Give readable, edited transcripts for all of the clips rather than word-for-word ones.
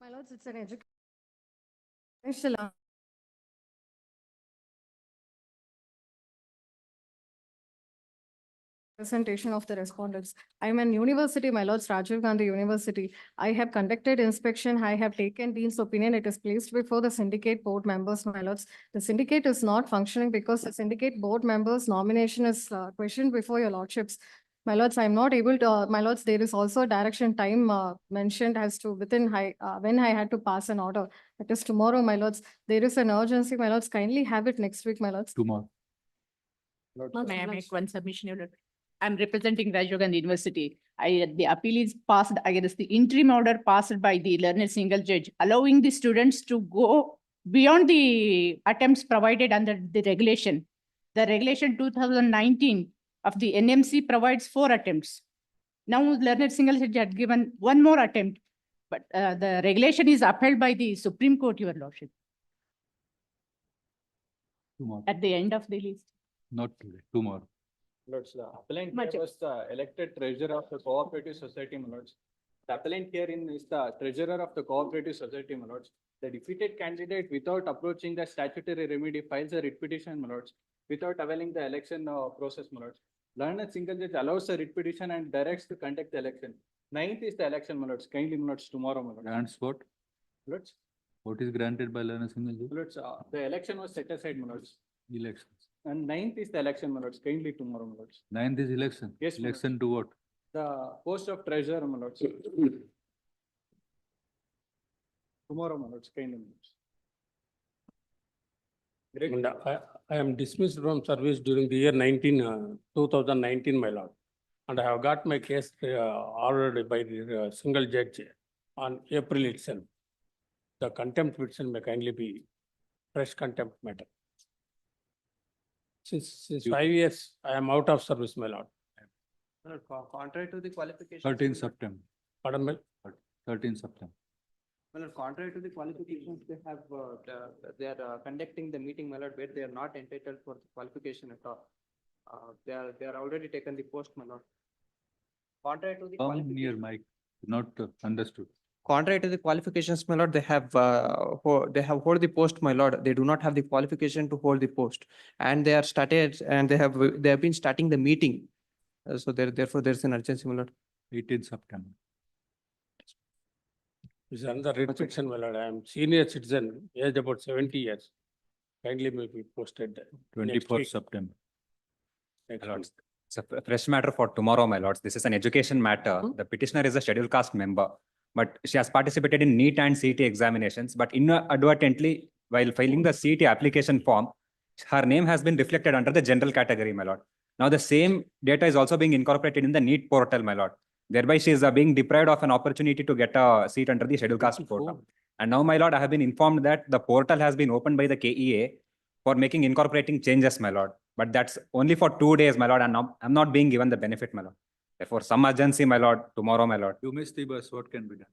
My lords, it's an educational presentation of the respondents. I'm an university, my lords, Rajiv Gandhi University. I have conducted inspection. I have taken Dean's opinion. It is placed before the syndicate board members, my lords. The syndicate is not functioning because the syndicate board members nomination is questioned before your lordships. My lords, I'm not able to, my lords, there is also a direction time mentioned as to when I had to pass an order. It is tomorrow, my lords. There is an urgency, my lords. Kindly have it next week, my lords. Tomorrow. May I make one submission, Your Lord? I'm representing Rajiv Gandhi University. The appeal is passed against the interim order passed by the learned single judge, allowing the students to go beyond the attempts provided under the regulation. The regulation 2019 of the NMC provides 4 attempts. Now learned single judge had given 1 more attempt, but the regulation is upheld by the Supreme Court, Your Lordship, Tomorrow. at the end of the list. Not today, tomorrow. Lords, the appellant Much- here was the elected treasurer of the cooperative society, my lords. The appellant herein is the treasurer of the cooperative society, my lords. The defeated candidate, without approaching the statutory remedy, files a writ petition, my lords, without availing the election process, my lords. Learned single judge allows the writ petition and directs to conduct the election. 9th is the election, my lords. Kindly, my lords, tomorrow, my lords. Grants what? Lords, What is granted by learned single judge? lords, the election was set aside, my lords. Elections. And 9th is the election, my lords. Kindly tomorrow, my lords. 9th is election. Yes, my lord. Election to what? The post of treasurer, my lords. Tomorrow, my lords, kindly, my lords. Great. And I am dismissed from service during the year 2019, my lord. And I have got my case ordered by the single judge on April itself. The contempt petition may kindly be fresh contempt matter. Since You- 5 years, I am out of service, my lord. Contrary to the qualifications. 13th September. Pardon me? 13th September. Well, contrary to the qualifications, they have, they are conducting the meeting, my lord, where they are not entitled for the qualification at all. They are already taken the post, my lord. Contrary to the Come near qualifications. mic, not understood. Contrary to the qualifications, my lord, they have hold the post, my lord. They do not have the qualification to hold the post. And they are started, and they have been starting the meeting. So therefore, there's an urgency, my lord. 18th September. Is another writ petition, my lord. I am senior citizen, aged about 70 years. Kindly may be posted next 24th week. September. Next My week. lords, it's a fresh matter for tomorrow, my lords. This is an education matter. Hmm. The petitioner is a scheduled caste member, but she has participated in NEET and CET examinations, but inadvertently, while filing the CET application form, her name has been reflected under the general category, my lord. Now, the same data is also being incorporated in the NEET portal, my lord. Thereby, she is being deprived of an opportunity to get a seat under the scheduled caste portal. And now, my lord, I have been informed that the portal has been opened by the KEA for making incorporating changes, my lord. But that's only for 2 days, my lord, and now I'm not being given the benefit, my lord. Therefore, some urgency, my lord, tomorrow, my lord. You missed the bus, what can be done?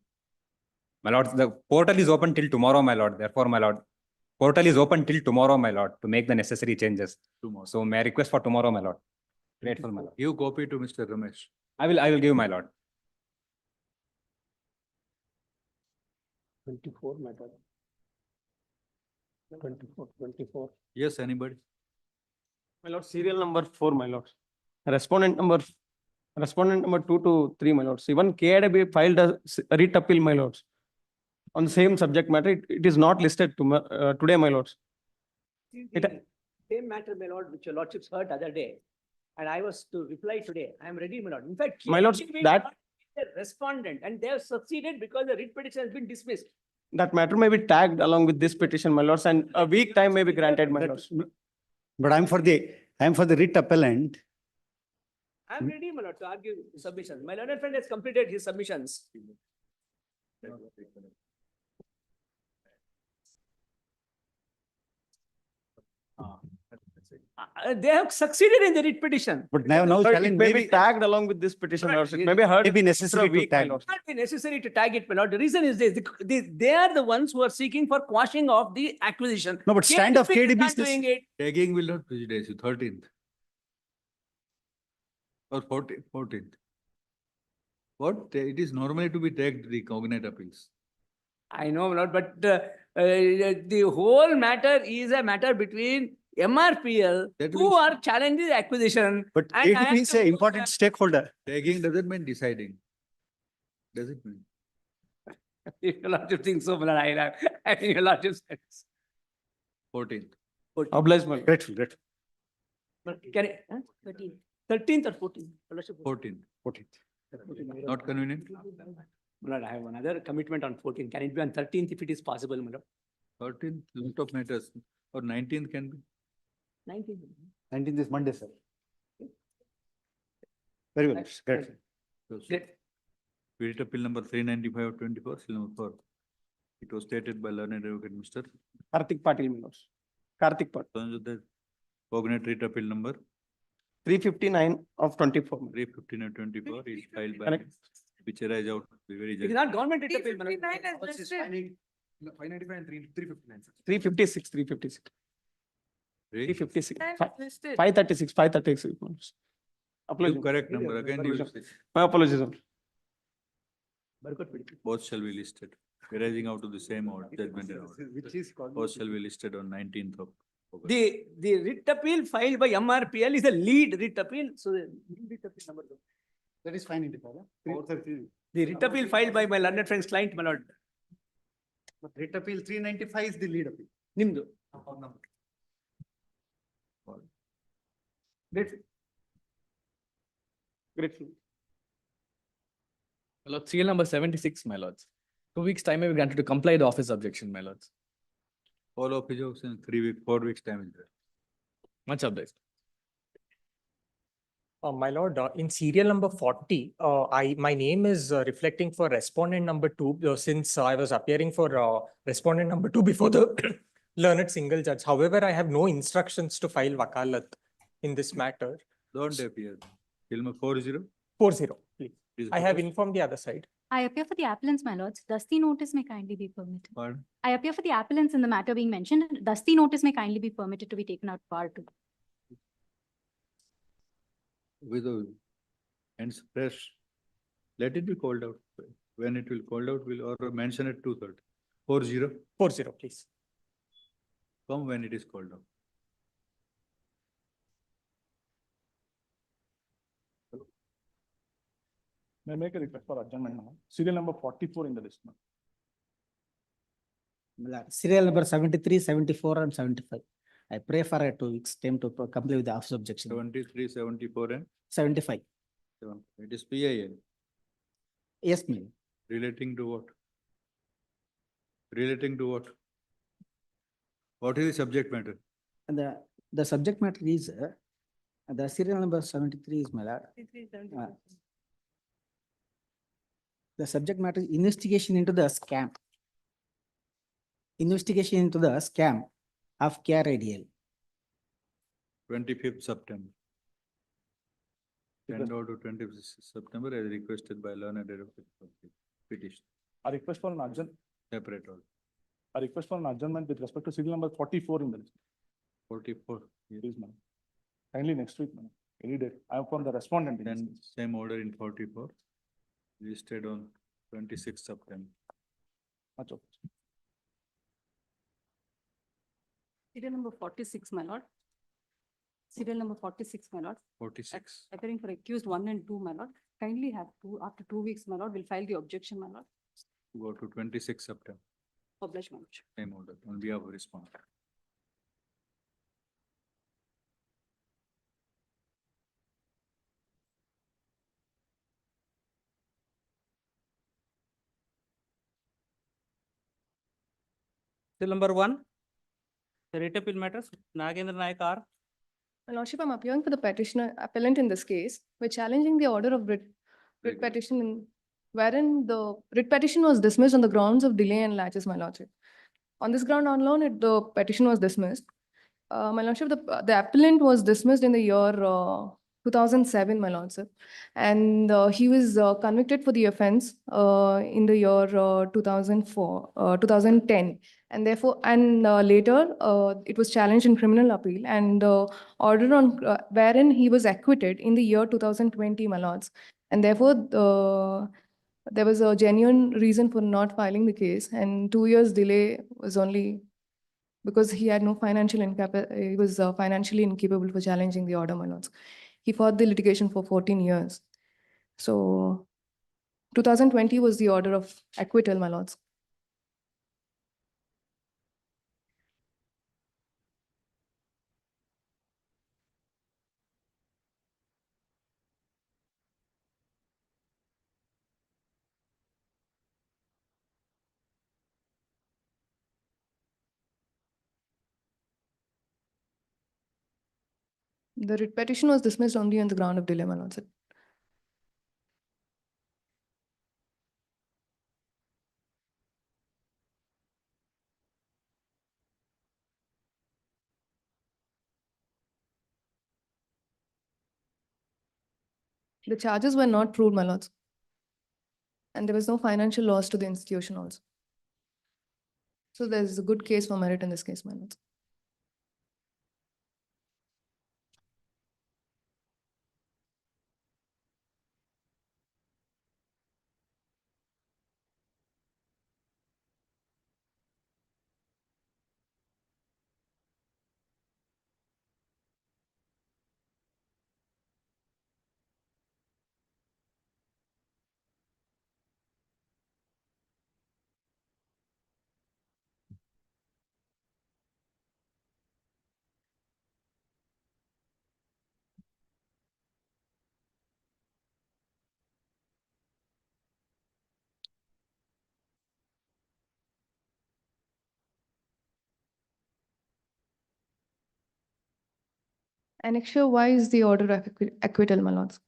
My lord, the portal is open till tomorrow, my lord. Therefore, my lord, portal is open till tomorrow, my lord, to make the necessary changes. Tomorrow. So may I request for tomorrow, my lord? Grateful, my lord. Give copy to Mr. Ramesh. I will give, my lord. 24, my lord. 24. Yes, anybody? My lord, serial number 4, my lord. Respondent number 2 to 3, my lords. Even KIDB filed a writ appeal, my lords. On the same subject matter, it is not listed today, my lords. Same matter, my lord, which your lordships heard other day. And I was to reply today. I am ready, my lord. In fact, My lords, KIDB that- the respondent, and they have succeeded because the writ petition has been dismissed. That matter may be tagged along with this petition, my lords, and a week time may be granted, my lords. But I'm for the writ appellant. I am ready, my lord, to argue submissions. My learned friend has completed his submissions. They have succeeded in the writ petition. But now But challenge it may be maybe tagged along with this petition, my lords. It may be heard. maybe after a necessary to week, my tag. lords. It not be necessary to tag it, my lord. The reason is this, they are the ones who are seeking for quashing of the acquisition. No, but stand of KIDB is KDB not is this. doing it. Tagging will not prejudice you, 13th. Or 14th. What? It is normally to be tagged, the cognate appeals. I know, my lord, but the whole matter is a matter between MRPL, That who will- are challenging the acquisition. But and I ADP have is to an go important back. stakeholder. Taking doesn't mean deciding. Does it mean? If your lordship thinks so, my lord, I think your lordship says. 14th. Obliged, my lord. Grateful, grateful. But can it, 13th or 14th? Your lordship? 14th. 14th. Not convenient? My lord, I have another commitment on 14th. Can it be on 13th if it is possible, my lord? 13th, lot of matters. Or 19th can be. 19th. 19th is Monday, sir. Very well, grateful. So, Great. we read appeal number 395 of 24, seal number 4. It was stated by learned advocate Mr. Karthik Patil, my lords. Karthik Patil, Sanjay, cognate read appeal number 359 of 24. my lord. 315 of 24 is filed by, Correct. which arise out to be very It is judge. not government writ appeal, my lord. 356, 356, Three? 356, 536, 536. my lords. Apologies. Give correct number, again you will say. My apologies. my lord. Both shall be listed, arising out of the same order, judgment and order. Which is Both shall be listed on 19th of August. The writ appeal filed by MRPL is a lead writ appeal, so the lead writ appeal number. That is fine, Indipala. 433. The writ appeal filed by my learned friend's client, my lord. But rate appeal 395 is the lead appeal. Nimdu. Grateful. Grateful. My lord, serial number 76, my lords. 2 weeks' time may be granted to comply the office objection, my lords. All of his jokes in 3 weeks, 4 weeks time is there. Much obliged. My lord, in serial number 40, my name is reflecting for respondent number 2, since I was appearing for respondent number 2 before the learned single judge. However, I have no instructions to file wakalat in this matter. Don't appear. Till number 40. 40, please. Please I have propose. informed the other side. I appear for the appellants, my lords. Thus the notice may kindly be permitted. Pardon? I appear for the appellants in the matter being mentioned. Thus the notice may kindly be permitted to be taken out prior to. With the hands fresh. Let it be called out. When it will called out, we'll or mention it 2/3. 40. 40, please. Come when it is called out. May I make a request for adjournment now? Serial number 44 in the list. Serial number 73, 74 and 75. I pray for a 2 weeks time to comply with the office objection. 73, 74 and 75. 7. It is PIL. Yes, ma'am. Relating to what? Relating to what? What is the subject matter? And the subject matter is, the serial number 73 is my lord. The subject matter is investigation into the scam. Investigation into the scam of Care Ideal. 25th September. Send out to 25th September as requested by learned advocate of the petition. A request for an adjourn, Separate all. a request for an adjournment with respect to serial number 44 in the list. 44. Yes. Please, ma'am. Kindly next week, ma'am. Any day. I am from the respondent. in this Then case. same order in 44. Listed on 26th September. Much obliged. Serial number 46, my lord. Serial number 46, my lord. 46. Appearing for accused 1 and 2, my lord. Kindly have after 2 weeks, my lord, we'll file the objection, my lord. Go to 26th September. Oblige, my lord. Same order on behalf of respondent. Still number 1. The writ appeal matters, Nagendra Naik R. My lordship, I'm appearing for the petitioner appellant in this case. We're challenging the order of writ petition wherein the writ petition was dismissed on the grounds of delay and laches, my lordship. On this ground alone, the petition was dismissed. My lordship, the appellant was dismissed in the year 2007, my lordship. And he was convicted for the offense in the year 2010. And therefore, later, it was challenged in criminal appeal and order on wherein he was acquitted in the year 2020, my lords. And therefore, There was a genuine reason for not filing the case, and 2 years delay was only because he had no financial he was financially incapable for challenging the order, my lords. He fought the litigation for 14 years. So 2020 was the order of acquittal, my lords. The writ petition was dismissed only on the ground of delay, my lords. The charges were not proved, my lords. And there was no financial loss to the institution also. So there's a good case for merit in this case, my lords. Annexure Y is the order of acquittal, my lords.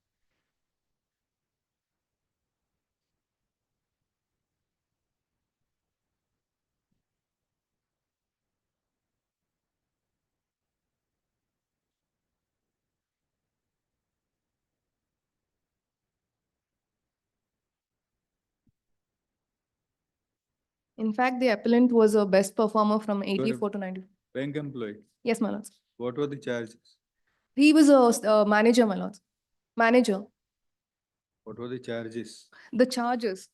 In fact, the appellant was a best performer from 84 to 90. Bank employee, Yes, my lords. what were the charges? He was a manager, my lords. Manager. What were the charges? The charges.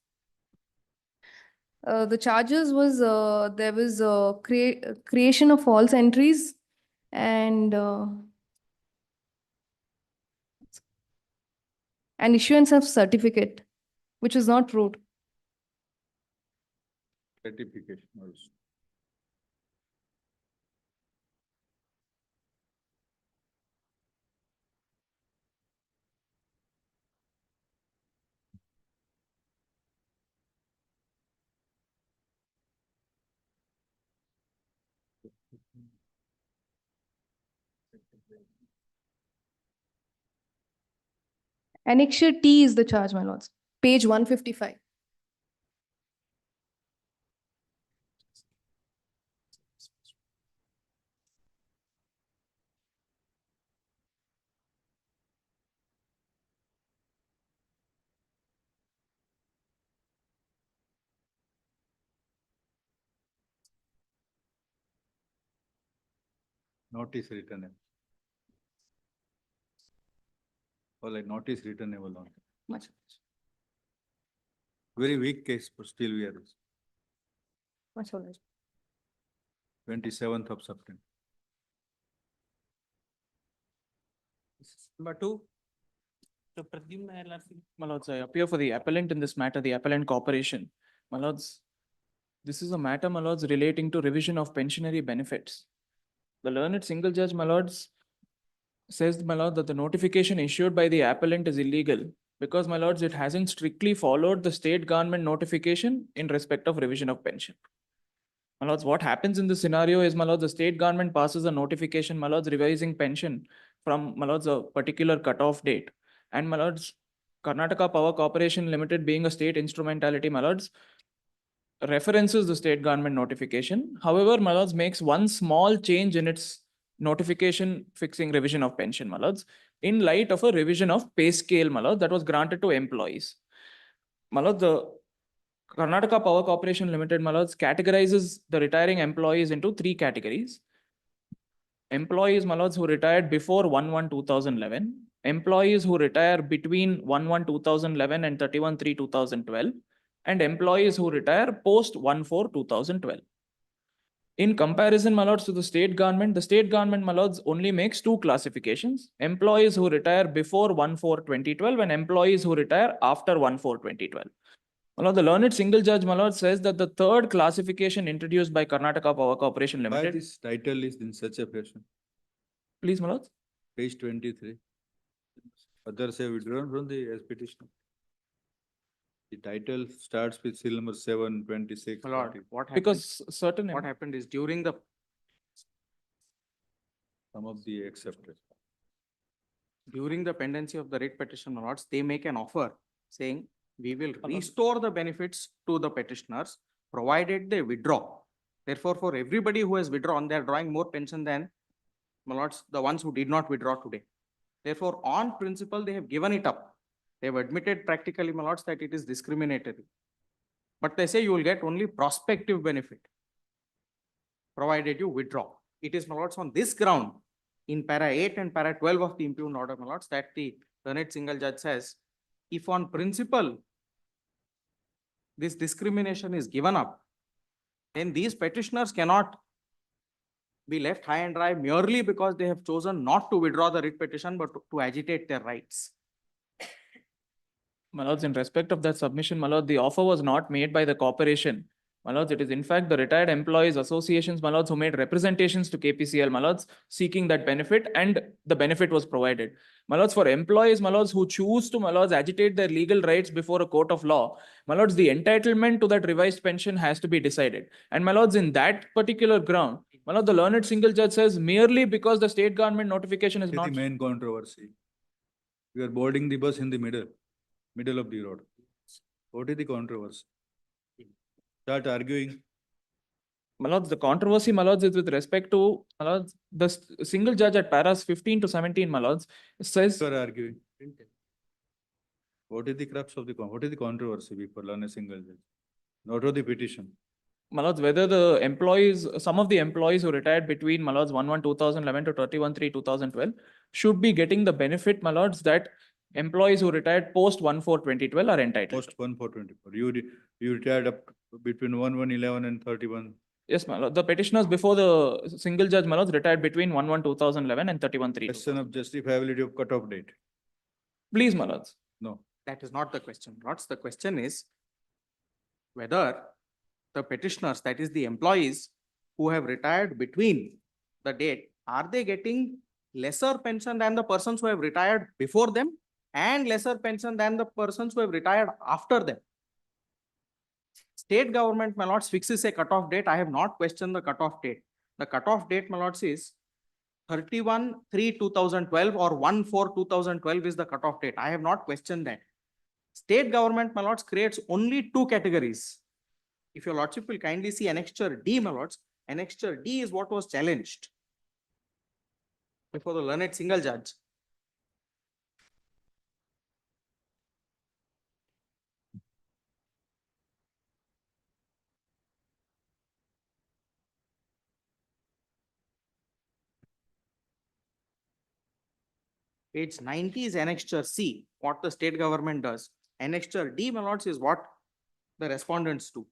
The charges was there was creation of false entries and issuance of certificate, which is not proved. Certification also. Annexure T is the charge, my lords. Page 155. Notice returnable. Or like notice returnable on. Much. Very weak case, but still we are. Much obliged. 27th of September. Number two. So Pradyumna LLC, my lords, I appear for the appellant in this matter, the appellant corporation. My lords, this is a matter, my lords, relating to revision of pensionary benefits. The learned single judge, my lords, says, my lord, that the notification issued by the appellant is illegal because, my lords, it hasn't strictly followed the state government notification in respect of revision of pension. My lords, what happens in this scenario is, my lords, the state government passes a notification, my lords, revising pension from, my lords, a particular cutoff date. And, my lords, Karnataka Power Corporation Limited, being a state instrumentality, my lords, references the state government notification. However, my lords, makes one small change in its notification fixing revision of pension, my lords, in light of a revision of pay scale, my lords, that was granted to employees. My lords, the Karnataka Power Corporation Limited, my lords, categorizes the retiring employees into three categories. Employees, my lords, who retired before 1/1/2011, employees who retire between 1/1/2011 and 31/3/2012, and employees who retire post 1/4/2012. In comparison, my lords, to the state government, my lords, only makes two classifications: employees who retire before 1/4/2012 and employees who retire after 1/4/2012. My lord, the learned single judge, my lord, says that the third classification introduced by Karnataka Power Corporation Why Limited. this title is in such a fashion? Please, my lords. Page 23. Others have withdrawn from the as petition. The title starts with seal number 7, 26. My lord, 40. what happened? Because certain. What happened is during the Some of the accepted. pendency of the writ petition, my lords, they make an offer saying we will restore the benefits to the petitioners provided they withdraw. Therefore, for everybody who has withdrawn, they are drawing more pension than, my lords, the ones who did not withdraw today. Therefore, on principle, they have given it up. They have admitted practically, my lords, that it is discriminatory. But they say you will get only prospective benefit provided you withdraw. It is, my lords, on this ground in para 8 and para 12 of the impugned order, my lords, that the learned single judge says, if on principle this discrimination is given up, then these petitioners cannot be left high and dry merely because they have chosen not to withdraw the writ petition, but to agitate their rights. My lords, in respect of that submission, my lord, the offer was not made by the corporation. My lords, it is in fact the retired employees associations, my lords, who made representations to KPCL, my lords, seeking that benefit, and the benefit was provided. My lords, for employees, my lords, who choose to, my lords, agitate their legal rights before a court of law, my lords, the entitlement to that revised pension has to be decided. And my lords, in that particular ground, my lord, the learned single judge says merely because the state government notification is This not. is the main controversy. We are boarding the bus in the middle of the road. What is the controversy? Start arguing. My lords, the controversy, my lords, is with respect to, my lords, the single judge at paras 15 to 17, my lords, says. You are arguing. What is the crux of what is the controversy before learn a single judge? Not of the petition. My lords, whether the employees, some of the employees who retired between, my lords, 1/1/2011 to 31/3/2012 should be getting the benefit, my lords, that employees who retired post 1/4/2012 are entitled. Post 1/4/24. You retired up between 1/1/11 and 31. Yes, my lord. The petitioners before the single judge, my lords, retired between 1/1/2011 and 31/3. Question of justifiability of cutoff date. Please, my lords. No. That is not the question. Lords, the question is whether the petitioners, that is the employees who have retired between the date, are they getting lesser pension than the persons who have retired before them and lesser pension than the persons who have retired after them? State government, my lords, fixes a cutoff date. I have not questioned the cutoff date. The cutoff date, my lords, is 31/3/2012 or 1/4/2012 is the cutoff date. I have not questioned that. State government, my lords, creates only two categories. If your lordship will kindly see annexure D, my lords, annexure D is what was challenged before the learned single judge. Page 90 is annexure C, what the state government does. Annexure D, my lords, is what the respondents do.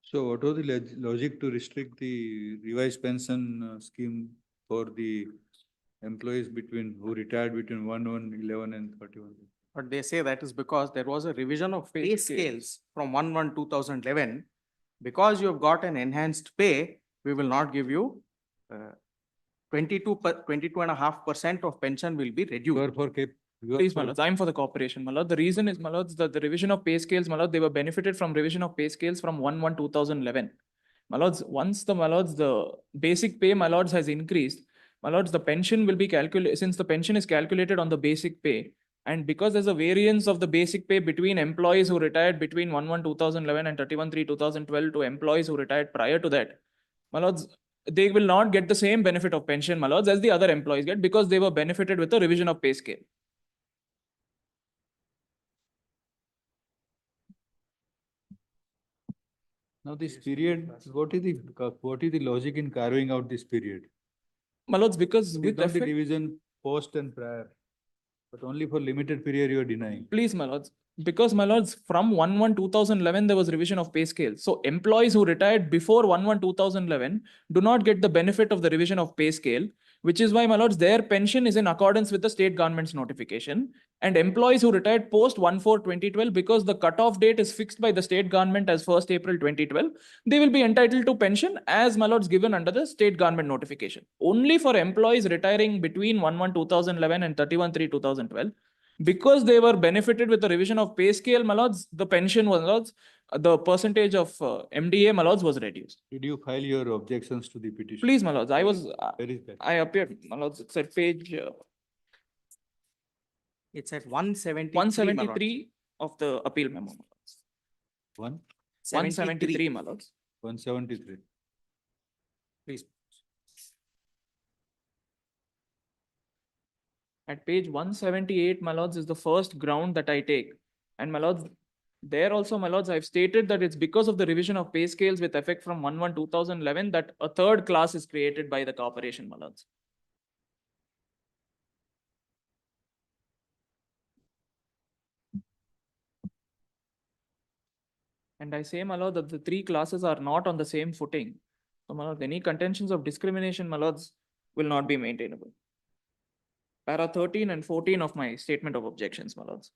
So what was the logic to restrict the revised pension scheme for the employees who retired between 1/1/11 and 31? But they say that is because there was a revision of pay scales from 1/1/2011. Because you have got an enhanced pay, we will not give you 22.5% of pension will be You reduced. are for Please, my lords, I'm for the corporation, my lord. The reason is, my lords, that the revision of pay scales, my lord, they were benefited from revision of pay scales from 1/1/2011. My lords, once the, my lords, the basic pay, my lords, has increased, my lords, the pension will be calculated, since the pension is calculated on the basic pay. And because there's a variance of the basic pay between employees who retired between 1/1/2011 and 31/3/2012 to employees who retired prior to that, my lords, they will not get the same benefit of pension, my lords, as the other employees get, because they were benefited with the revision of pay scale. Now this period, what is the logic in carving out this period? My lords, because It is with not the effect, division post and prior, but only for limited period you are denying. please, my lords, because, my lords, from 1/1/2011, there was revision of pay scale. So employees who retired before 1/1/2011 do not get the benefit of the revision of pay scale, which is why, my lords, their pension is in accordance with the state government's notification. And employees who retired post 1/4/2012, because the cutoff date is fixed by the state government as 1st April 2012, they will be entitled to pension as, my lords, given under the state government notification. Only for employees retiring between 1/1/2011 and 31/3/2012, because they were benefited with the revision of pay scale, my lords, the pension was, my lords, the percentage of MDA, my lords, was reduced. Did you file your objections to the petition? Please, my lords, I was, Where is that? I appeared, my lords, it's at page It's at 173. 173 of the appeal memo. My lords. 173, my lords. 173. Please. At page 178, my lords, is the first ground that I take. And, my lords, there also, my lords, I've stated that it's because of the revision of pay scales with effect from 1/1/2011 that a third class is created by the corporation, my lords. And I say, my lord, that the three classes are not on the same footing. So, my lord, any contentions of discrimination, my lords, will not be maintainable. Para 13 and 14 of my statement of objections, my lords.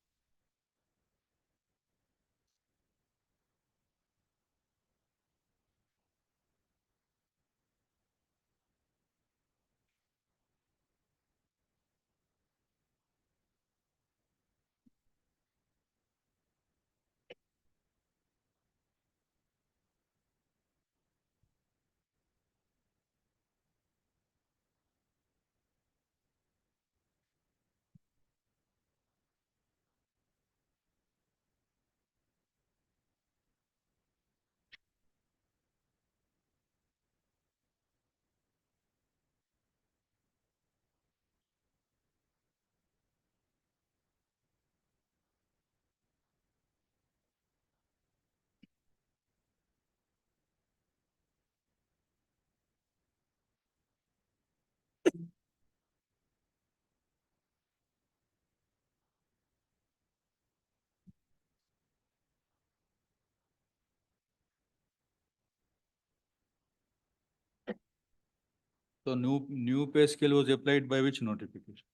So new pay scale was applied by which notification?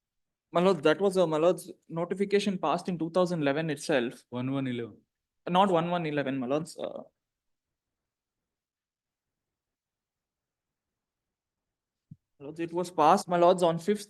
My lord, that was a, my lord's, notification passed in 2011 itself. 1/1/11. Not 1/1/11, my lords. My lords, it was passed, my lords, on 5th.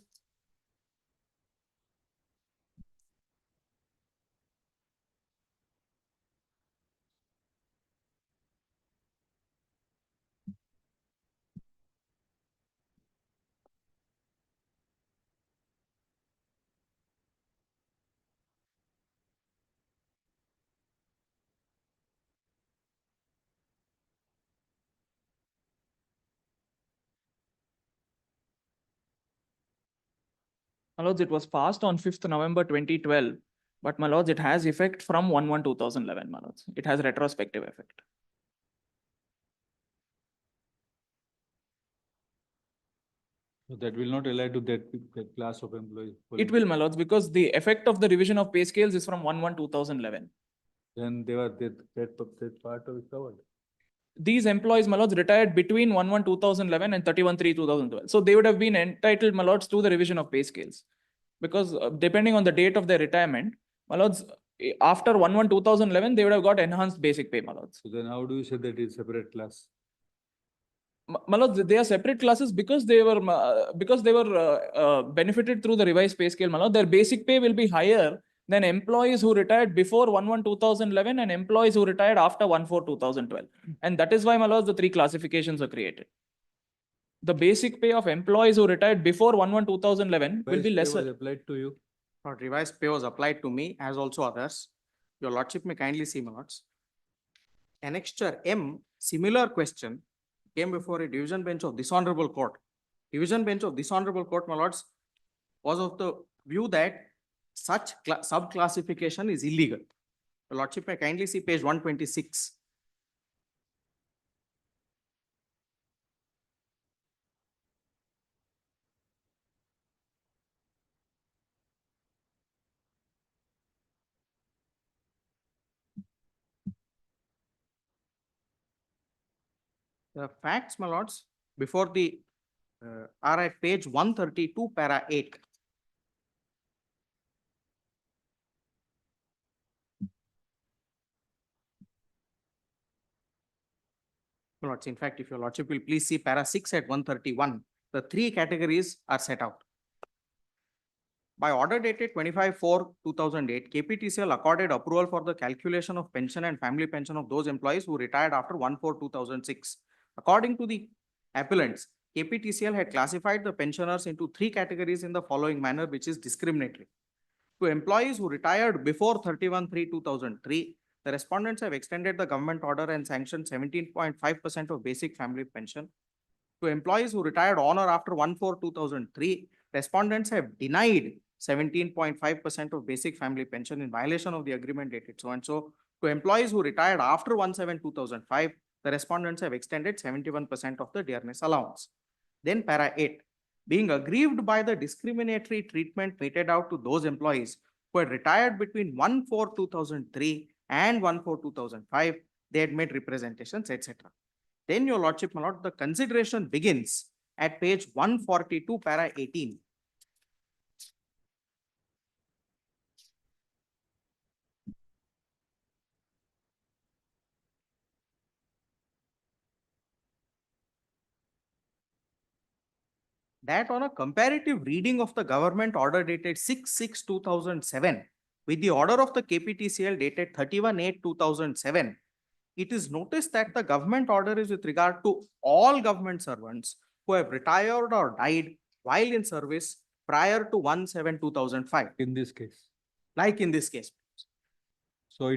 My lords, it was passed on 5th November 2012. But, my lords, it has effect from 1/1/2011, my lords. It has retrospective effect. So that will not apply to that class of employees. It will, my lords, because the effect of the revision of pay scales is from 1/1/2011. Then that part of it covered. these employees, my lords, retired between 1/1/2011 and 31/3/2012. So they would have been entitled, my lords, to the revision of pay scales. Because depending on the date of their retirement, my lords, after 1/1/2011, they would have got enhanced basic pay, my lords. So then how do you say that is separate class? My lords, they are separate classes because they were benefited through the revised pay scale, my lord. Their basic pay will be higher than employees who retired before 1/1/2011 and employees who retired after 1/4/2012. And that is why, my lords, the three classifications are created. The basic pay of employees who retired before 1/1/2011 will be Revised pay was lesser. applied to you. Not revised pay was applied to me as also others. Your lordship may kindly see, my lords. Annexure M, similar question came before a division bench of this honorable court. Division bench of this honorable court, my lords, was of the view that such sub-classification is illegal. Your lordship may kindly see page 126. The facts, my lords, before the are at page 132, para 8. My lords, in fact, if your lordship will please see para 6 at 131, the three categories are set out. By order dated 25/4/2008, KPTCL accorded approval for the calculation of pension and family pension of those employees who retired after 1/4/2006. According to the appellants, KPTCL had classified the pensioners into three categories in the following manner, which is discriminatory. To employees who retired before 31/3/2003, the respondents have extended the government order and sanctioned 17.5% of basic family pension. To employees who retired on or after 1/4/2003, respondents have denied 17.5% of basic family pension in violation of the agreement dated so and so. To employees who retired after 1/7/2005, the respondents have extended 71% of the dearness allowance. Then para 8, being aggrieved by the discriminatory treatment meted out to those employees who had retired between 1/4/2003 and 1/4/2005, they had made representations, etc. Then, your lordship, my lord, the consideration begins at page 142, para 18. That on a comparative reading of the government order dated 6/6/2007 with the order of the KPTCL dated 31/8/2007, it is noticed that the government order is with regard to all government servants who have retired or died while in service prior to 1/7/2005. In this case. Like in this case. So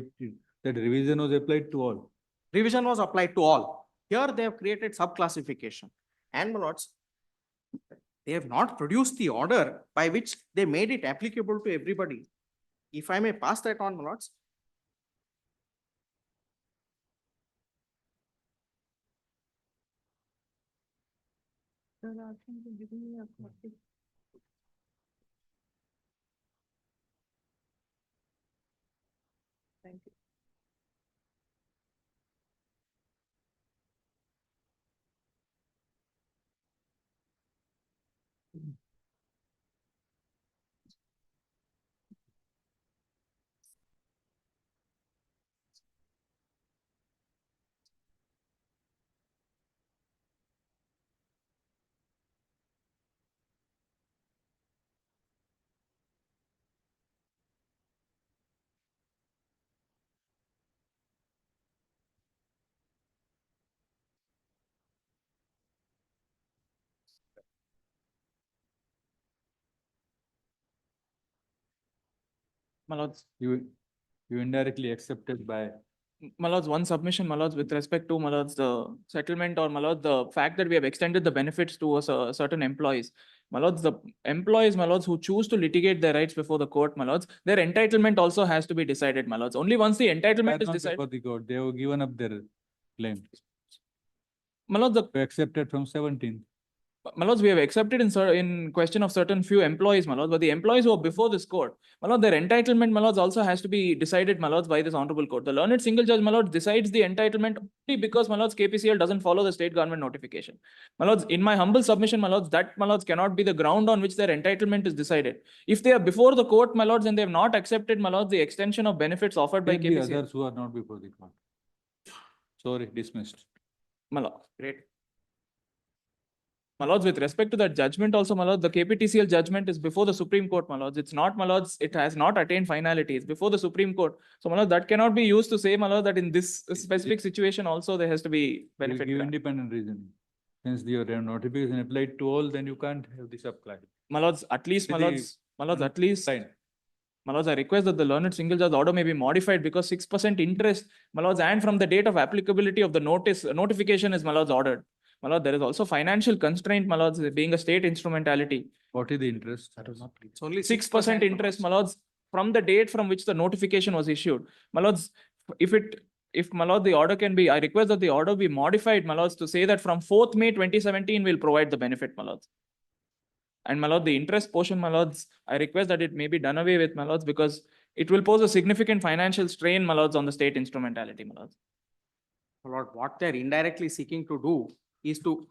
that revision was applied to all. Revision was applied to all. Here they have created sub-classification. And my lords, they have not produced the order by which they made it applicable to everybody. If I may pass that on, my lords. Thank you. My lords, You indirectly accepted by. my lords, one submission, my lords, with respect to, my lords, the settlement or, my lords, the fact that we have extended the benefits to certain employees. My lords, the employees, my lords, who choose to litigate their rights before the court, my lords, their entitlement also has to be decided, my lords. Only once the entitlement is decided. For the court, they have given up their claim. My lords, They accepted from 17th. my lords, we have accepted in question of certain few employees, my lords, but the employees who are before this court, my lord, their entitlement, my lords, also has to be decided, my lords, by this honorable court. The learned single judge, my lord, decides the entitlement only because, my lords, KPCL doesn't follow the state government notification. My lords, in my humble submission, my lords, that, my lords, cannot be the ground on which their entitlement is decided. If they are before the court, my lords, and they have not accepted, my lords, the extension of benefits offered by Take the KPCL. others who are not before the court. Sorry, dismissed. My lord, great. My lords, with respect to that judgment also, my lord, the KPTCL judgment is before the Supreme Court, my lords. It's not, my lords, it has not attained finality. It's before the Supreme Court. So, my lord, that cannot be used to say, my lord, that in this specific situation also there has to be You benefit. give grant. independent reasoning. Since your notification applied to all, then you can't have this applied. My lords, at least, my The- lords, my lords, at least, Fine. my lords, I request that the learned single judge order may be modified because 6% interest, my lords, and from the date of applicability of the notification is, my lords, ordered. My lord, there is also financial constraint, my lords, being a state instrumentality. What is the interest? It's only 6% interest, my lords, from the date from which the notification was issued. My lords, if my lord, the order can be, I request that the order be modified, my lords, to say that from 4th May 2017 will provide the benefit, my lords. And my lord, the interest portion, my lords, I request that it may be done away with, my lords, because it will pose a significant financial strain, my lords, on the state instrumentality, my lords. Lord, what they're indirectly seeking to do is to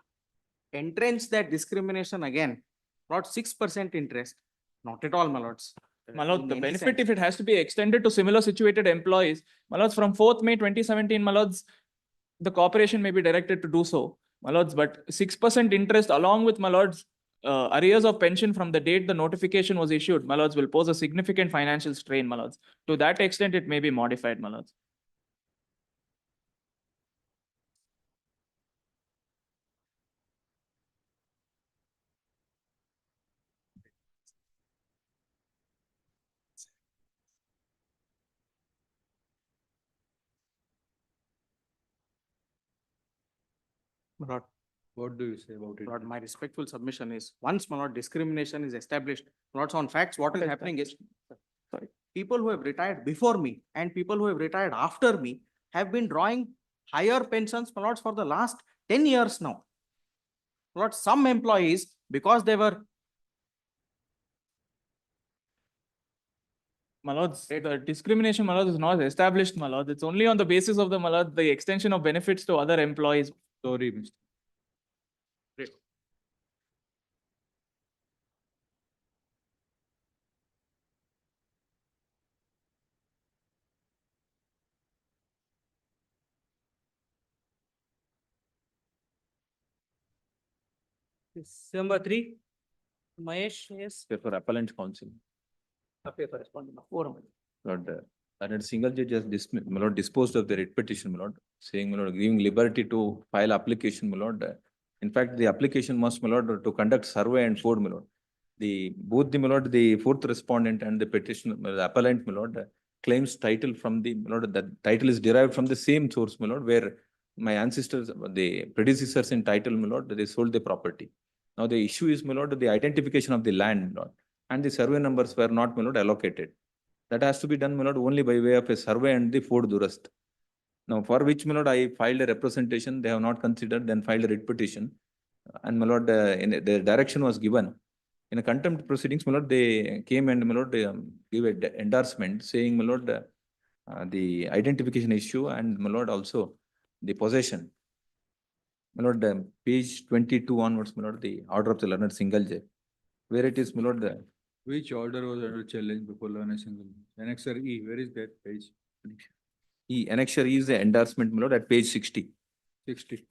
entrench that discrimination again. Not 6% interest, not at all, my lords. My lord, In the any benefit, sense. if it has to be extended to similar situated employees, my lords, from 4th May 2017, my lords, the corporation may be directed to do so, my lords, but 6% interest along with, my lords, arrears of pension from the date the notification was issued, my lords, will pose a significant financial strain, my lords. To that extent, it may be modified, my lords. My lord, What do you say about it? Lord, my respectful submission is, once, my lord, discrimination is established, lords, on facts, what is happening is, sorry, people who have retired before me and people who have retired after me have been drawing higher pensions, my lords, for the last 10 years now. Lord, some employees, because they were My lords, the discrimination, my lords, is not established, my lords. It's only on the basis of the, my lord, the extension of benefits to other employees. Sorry, Mr. Number 3, Mahesh, yes. For appellant counsel. Appear for respondent number 4. Lord, and single judge has my lord, disposed of the writ petition, my lord, saying, my lord, giving liberty to file application, my lord. In fact, the application must, my lord, to conduct survey and forward, my lord. Both the, my lord, the fourth respondent and the petition, the appellant, my lord, claims title from the, my lord, that title is derived from the same source, my lord, where my ancestors, the predecessors in title, my lord, they sold the property. Now the issue is, my lord, the identification of the land, my lord, and the survey numbers were not, my lord, allocated. That has to be done, my lord, only by way of a survey and the fourth durust. Now, for which, my lord, I filed a representation, they have not considered, then filed a writ petition. And, my lord, the direction was given. In a contempt proceedings, my lord, they came and, my lord, give an endorsement saying, my lord, the identification issue and, my lord, also the possession. My lord, page 22 onwards, my lord, the order of the learned single judge, where it is, my lord, Which order was under challenge before learned single? Annexure E, where is that page? Annexure E is the endorsement, my lord, at page 60. 60.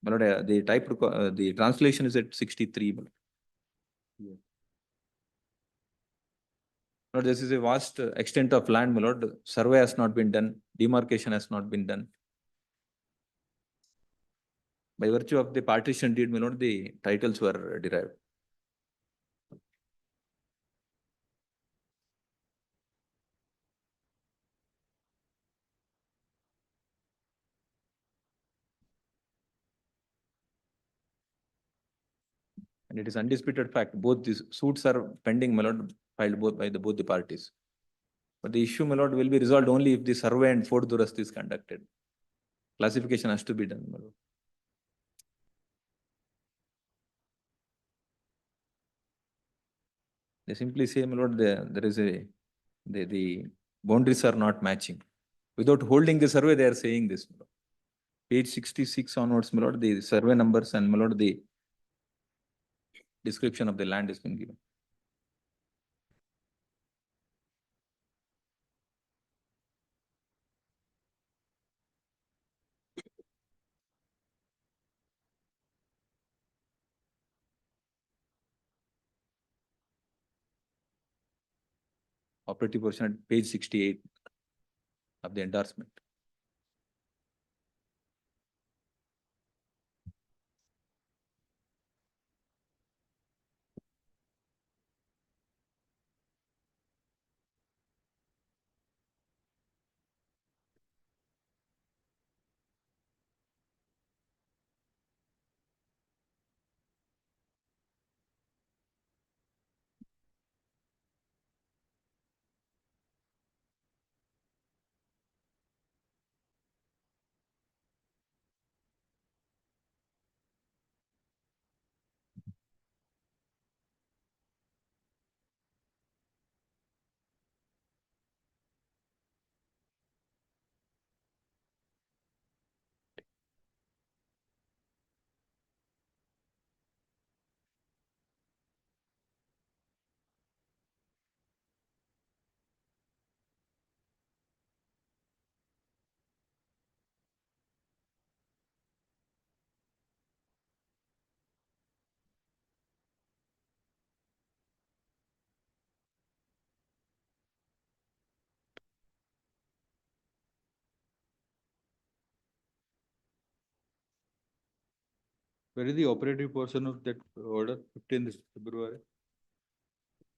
My lord, the type, the translation is at 63. My lord. Yeah. Lord, this is a vast extent of land, my lord. Survey has not been done, demarcation has not been done. By virtue of the partition deed, my lord, the titles were derived. And it is undisputed fact, both these suits are pending, my lord, filed both by both the parties. But the issue, my lord, will be resolved only if the survey and fourth durust is conducted. Classification has to be done, my lord. They simply say, my lord, there is the boundaries are not matching. Without holding the survey, they are saying this. My lord. Page 66 onwards, my lord, the survey numbers and my lord, the description of the land has been given. Operative portion at page 68 of the endorsement. Where is the operative portion of that order? 15th February.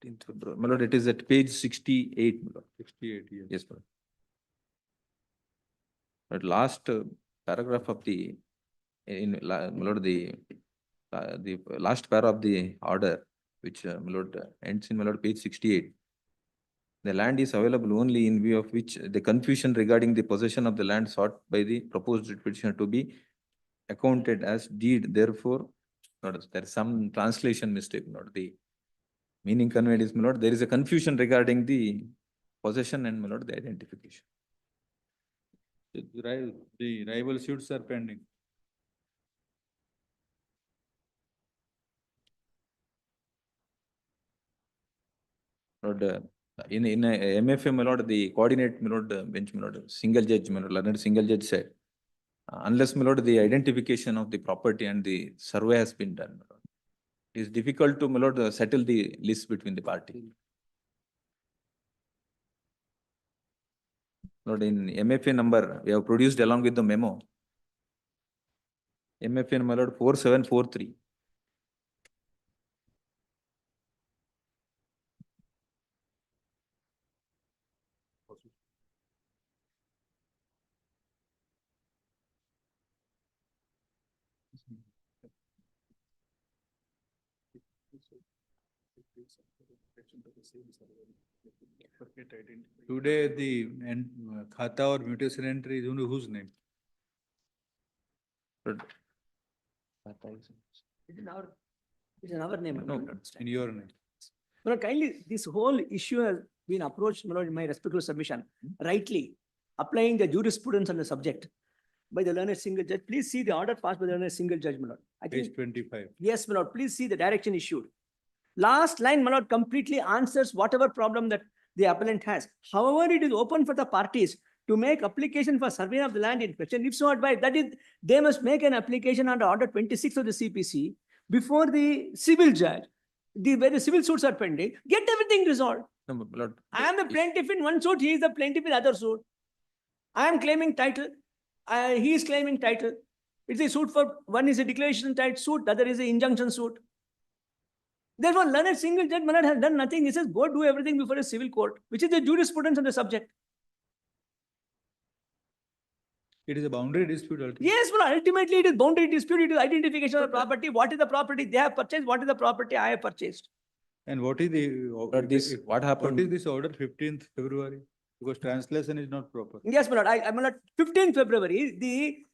15th February. My lord, it is at page 68. My lord. 68, yes. Yes, my lord. But last paragraph of my lord, the last paragraph of the order, which my lord ends in my lord page 68. The land is available only in view of which the confusion regarding the possession of the land sought by the proposed petitioner to be accounted as deed. Therefore, there is some translation mistake. Not the meaning conveyed is, my lord, there is a confusion regarding the possession and, my lord, the identification. The rival suits are pending. Lord, in a MFA, my lord, the coordinate, my lord, bench, my lord, single judge, my lord, learned single judge said, unless, my lord, the identification of the property and the survey has been done, my lord, it is difficult to, my lord, settle the list between the party. Lord, in MFA number, we have produced along with the memo. MFA, my lord, 4743. Today, the khata or mutation entry is under whose name? Lord, It's in our name. No, In your name. Well, kindly, this whole issue has been approached, my lord, in my respectful submission, rightly applying the jurisprudence on the subject by the learned single judge. Please see the order passed by the learned single judge, my lord. I Page think, 25. yes, my lord, please see the direction issued. Last line, my lord, completely answers whatever problem that the appellant has. However, it is open for the parties to make application for survey of the land in question. If so advised, that is, they must make an application under order 26 of the CPC before the civil judge. Where the civil suits are pending, get everything resolved. no, my lord. I am the plaintiff in one suit, he is the plaintiff in other suit. I am claiming title, he is claiming title. It's a suit for, one is a declaration type suit, the other is an injunction suit. Therefore, learned single judge has done nothing. He says, go do everything before a civil court, which is the jurisprudence on the subject. It is a boundary dispute ultimately. Yes, but ultimately it is boundary dispute, it is identification of the property. What is the property they have purchased? What is the property I have purchased? And what is the, Lord, this, what happened? what is this order 15th February? Because translation is not proper. Yes, my lord, my lord, 15th February, the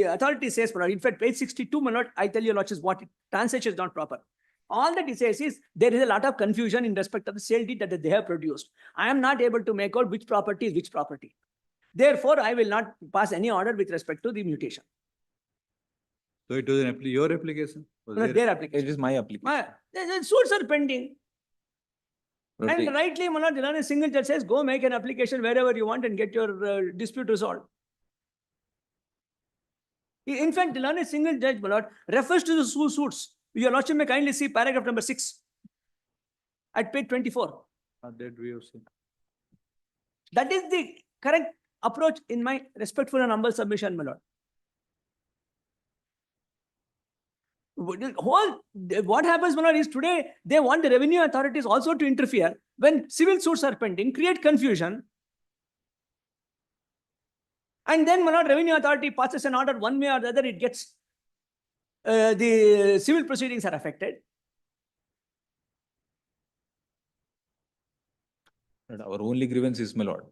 authority says, my lord, in fact, page 62, my lord, I tell you, lord, is what translation is not proper. All that it says is there is a lot of confusion in respect of the sale deed that they have produced. I am not able to make out which property is which property. Therefore, I will not pass any order with respect to the mutation. So it was your application? Was Not their- their application. It is my application. The suits are pending. But And the- rightly, my lord, the learned single judge says, go make an application wherever you want and get your dispute resolved. In fact, the learned single judge, my lord, refers to the suits. Your lordship may kindly see paragraph number 6 at page 24. That we have seen. That is the correct approach in my respectful and humble submission, my lord. What happens, my lord, is today they want the revenue authorities also to interfere when civil suits are pending, create confusion. And then, my lord, revenue authority passes an order one way or the other, it gets, the civil proceedings are affected. But our only grievance is, my lord,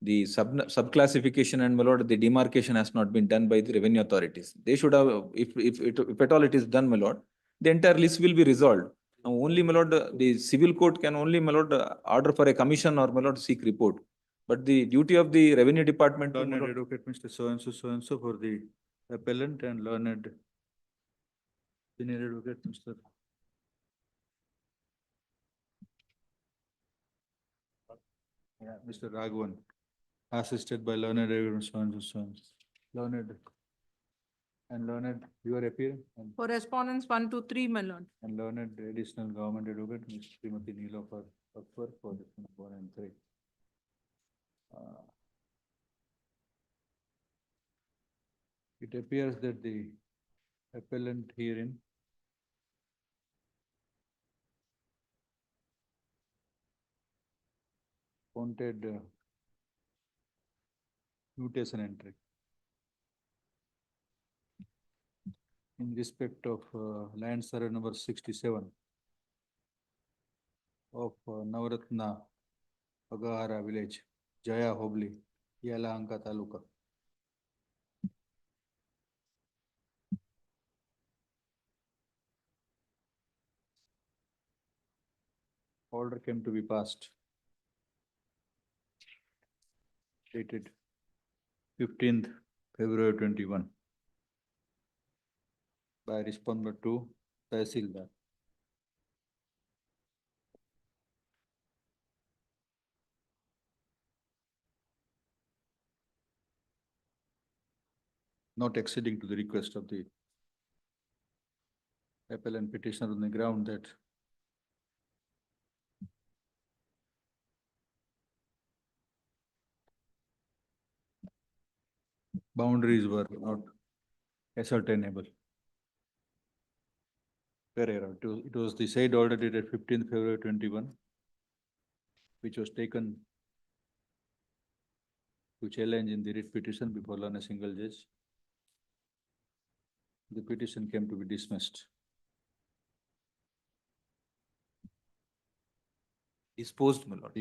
the subclassification and, my lord, the demarcation has not been done by the revenue authorities. They should have, if at all it is done, my lord, the entire list will be resolved. Now only, my lord, the civil court can only, my lord, order for a commission or, my lord, seek report. But the duty of the revenue department. Learned advocate Mr. So and so for the appellant, and learned senior advocate Mr. Yeah, Mr. Raghavan, assisted by learned advocate so and so. Learned. And learned, you are appearing? And For respondents 1 to 3, my lord. and learned additional government advocate, Ms. Srimati Neelofer Akbar for the 4 and 3. It appears that the appellant herein wanted mutation entry in respect of land survey number 67 of Navaratna Agahara village, Jaya Hobli, Yelahanka Taluka. Order came to be passed. Dated 15th February 21. By respondent to Tahsildar. Not acceding to the request of the appellant petitioner on the ground that boundaries were not ascertainable. Pereira, it was the said order dated 15th February 21, which was taken to challenge in the writ petition before a single judge. The petition came to be dismissed. Disposed, my lord.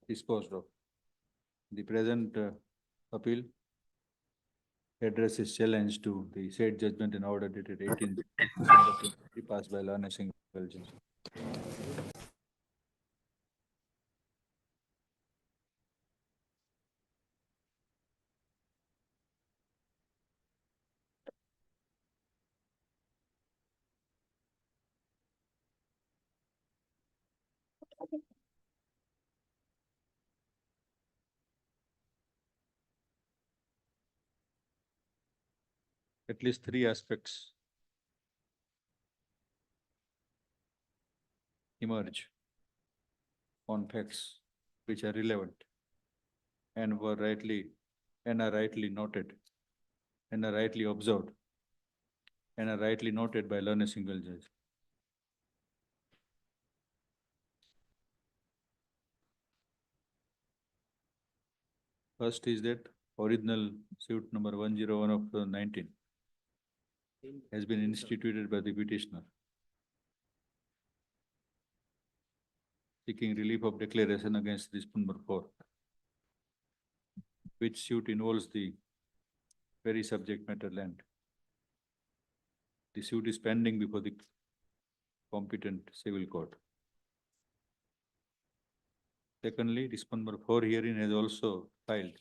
Disposed of. The present appeal addresses challenge to the said judgment and order dated 18th December 2023 passed by a single judge. At least 3 aspects emerge on facts which are relevant and were rightly and are rightly noted and are rightly observed and are rightly noted by a single judge. First is that original suit number 101 of 19 has been instituted by the petitioner, seeking relief of declaration against this number 4, which suit involves the very subject matter land. The suit is pending before the competent civil court. Secondly, respondent number 4 herein has also filed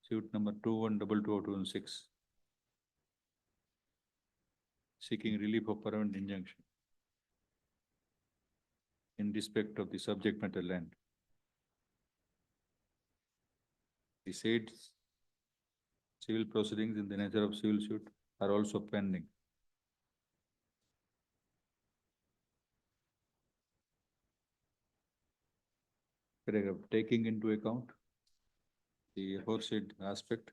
suit number 21220216 seeking relief of permanent injunction in respect of the subject matter land. The said civil proceedings in the nature of civil suit are also pending. Paragraph, taking into account the aforesaid aspect,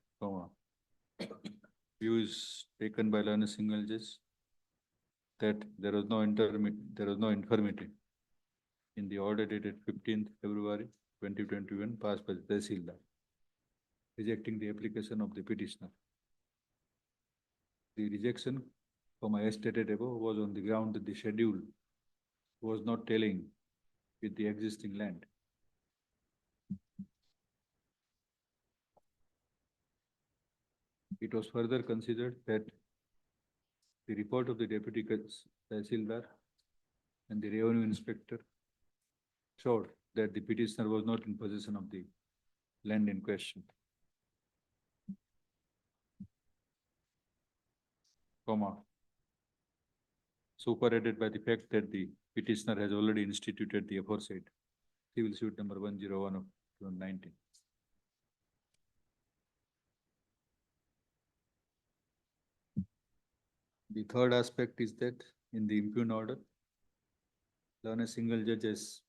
views taken by learned single judge that there was no infirmity in the order dated 15th February 2021 passed by the Tehsildar, rejecting the application of the petitioner. The rejection, as stated above, was on the ground that the schedule was not tallying with the existing land. It was further considered that the report of the deputy Tehsildar and the revenue inspector showed that the petitioner was not in possession of the land in question. Superadded by the fact that the petitioner has already instituted the aforesaid civil suit number 101 of 2019. The third aspect is that in the impugned order, learned single judge has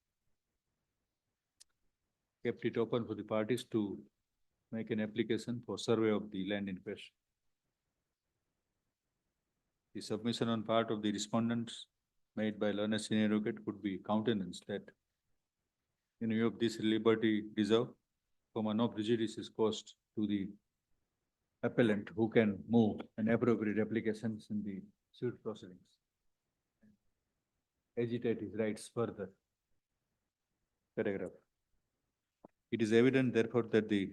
kept it open for the parties to make an application for survey of the land in question. The submission on part of the respondents made by learned senior advocate would be countenanced that in view of this liberty reserved, no prejudice is caused to the appellant who can move an appropriate applications in the suit proceedings. Agitate his rights further. Paragraph. It is evident therefore that the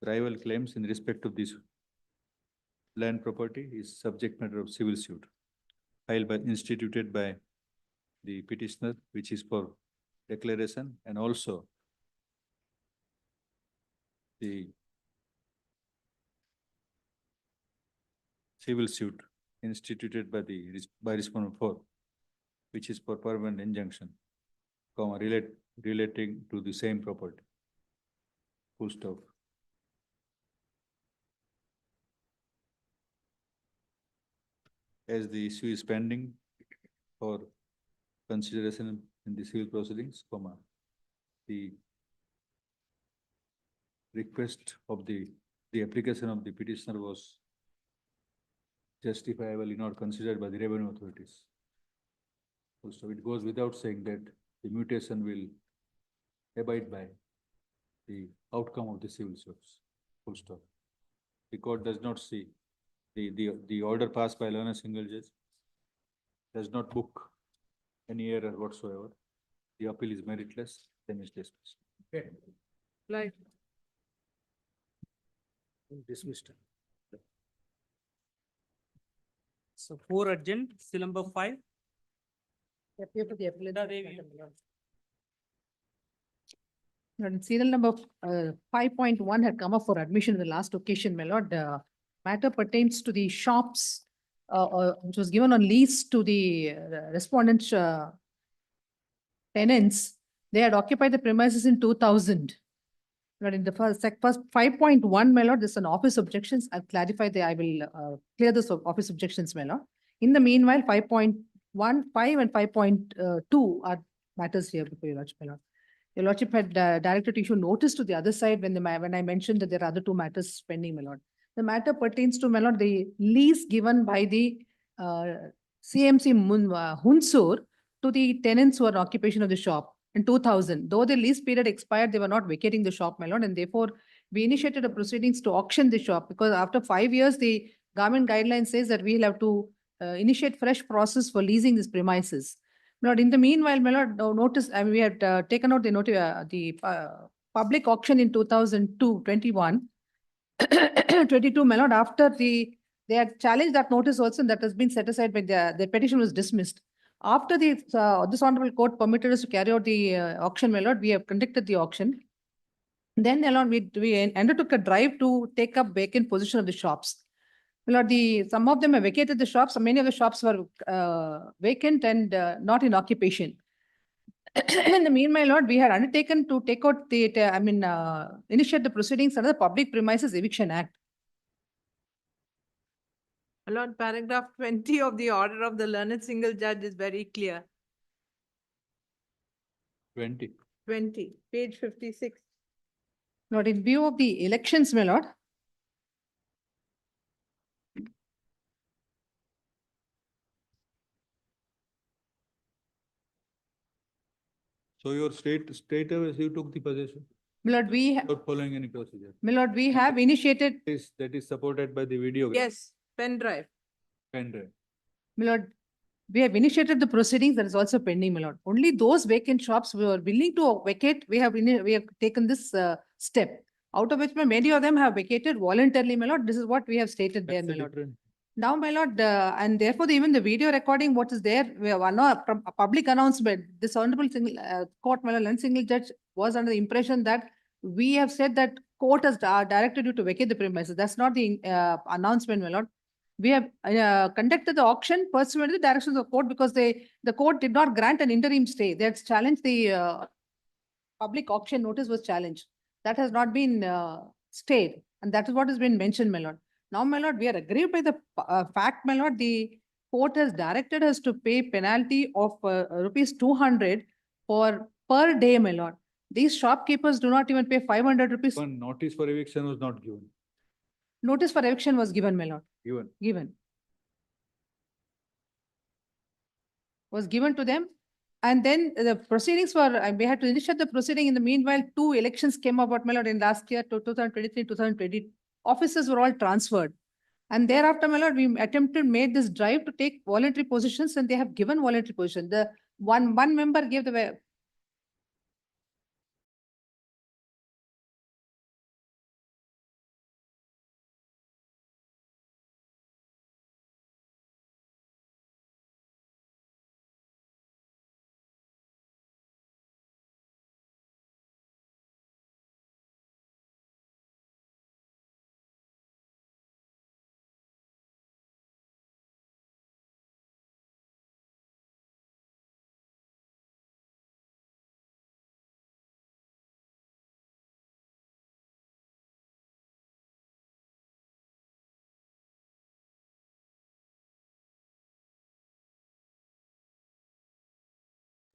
rival claims in respect of this land property is subject matter of civil suit instituted by the petitioner, which is for declaration, and also the civil suit instituted by respondent 4, which is for permanent injunction, relating to the same property. Full stop. As the issue is pending for consideration in the civil proceedings, the request of the application of the petitioner was justifiably not considered by the revenue authorities. So it goes without saying that the mutation will abide by the outcome of the civil suits. Full stop. The court does not see the order passed by learned single judge does not book any error whatsoever. The appeal is meritless, then is dismissed. Okay. Like. Dismissed. So 4 urgent, still number 5. Serial number 5.1 had come up for admission in the last occasion, my lord. Matter pertains to the shops which was given on lease to the respondents' tenants. They had occupied the premises in 2000. But in the first 5.1, my lord, there's an office objections. I've clarified that I will clear this office objections, my lord. In the meanwhile, 5.15 and 5.2 are matters here before your lordship, my lord. Your lordship had directed issue notice to the other side when I mentioned that there are other 2 matters pending, my lord. The matter pertains to, my lord, the lease given by the CMC Hunsur to the tenants who are in occupation of the shop in 2000. Though the lease period expired, they were not vacating the shop, my lord, and therefore we initiated a proceedings to auction the shop because after 5 years, the government guideline says that we'll have to initiate fresh process for leasing these premises. My lord, in the meanwhile, my lord, notice, I mean, we had taken out the public auction in 2002, 21, 22, my lord, after the they had challenged that notice also, and that has been set aside by the petition was dismissed. After this honorable court permitted us to carry out the auction, my lord, we have conducted the auction. Then along we undertook a drive to take up vacant position of the shops. My lord, some of them have vacated the shops, many of the shops were vacant and not in occupation. In the meanwhile, Lord, we had undertaken to take out initiate the proceedings under the Public Premises Eviction Act. Lord, paragraph 20 of the order of the learned single judge is very clear. 20. 20, page 56. Lord, in view of the elections, my lord. So your straight away you took the possession My lord, without following any procedure. my lord, we have initiated, That is supported by the video. Yes, pen drive. Pen drive. my lord, we have initiated the proceedings that is also pending, my lord. Only those vacant shops we were willing to vacate, we have taken this step. Out of which many of them have vacated voluntarily, my lord. This is what we have stated there, That's my the lord. difference. Now, my lord, and therefore even the video recording, what is there, we have a public announcement. This honorable court, my lord, and single judge was under the impression that we have said that court has directed you to vacate the premises. That's not the announcement, my lord. We have conducted the auction pursuant to the directions of court because the court did not grant an interim stay. They had challenged the public auction notice was challenged. That has not been stayed, and that is what has been mentioned, my lord. Now, my lord, we are aggrieved by the fact, my lord, the court has directed us to pay penalty of rupees 200 per day, my lord. These shopkeepers do not even pay 500 rupees. One notice for eviction was not given. Notice for eviction was given, my lord. Given. Was given to them. And then the proceedings were, we had to initiate the proceeding. In the meanwhile, 2 elections came about, my lord, in last year, 2023, 2020. Officers were all transferred. And thereafter, my lord, we made this drive to take voluntary positions, and they have given voluntary position. The one member gave the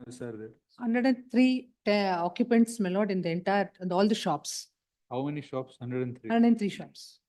Sir, 103 occupants, my lord, in the entire, in all the shops. how many shops? 103. 103 shops.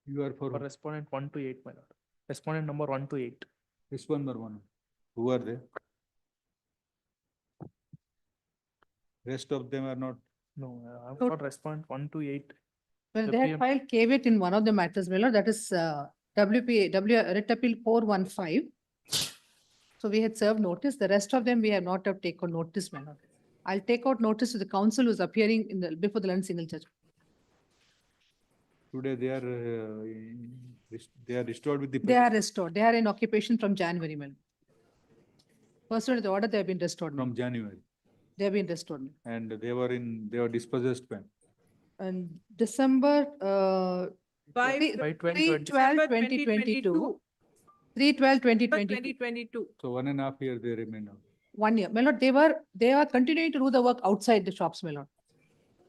You are for Respondent 1 to 8, my lord. Respondent number 1 to 8. this one or one. Who are they? Rest of them are not. No, I'm So- not respondent 1 to 8. Well, The they had PM filed caveat in one of the matters, my lord, that is writ appeal 415. So we had served notice. The rest of them, we have not have taken notice, my lord. I'll take out notice to the council who's appearing before the learned single judge. Today they are restored with the. They are restored. They are in occupation from January, my lord. Pursuant to the order, they have been restored. my lord. From January. They have been restored. my lord. And they were dispossessed when? And December, By 3/12/2022. 3/12/2022. 2022. So 1.5 years they remain out. 1 year. My lord, they are continuing to do the work outside the shops, my lord.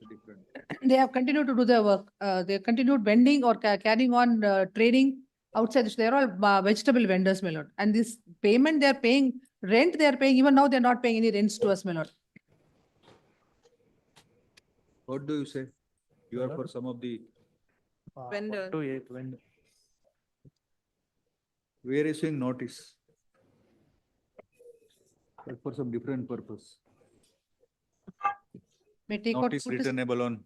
different. They have continued to do their work. They continued vending or carrying on trading outside. They are all vegetable vendors, my lord. And this payment they are paying, rent they are paying, even now they are not paying any rents to us, my lord. What do you say? You are for some of the, Vendor. we are issuing notice. But for some different purpose. May take out Notice notice. returnable on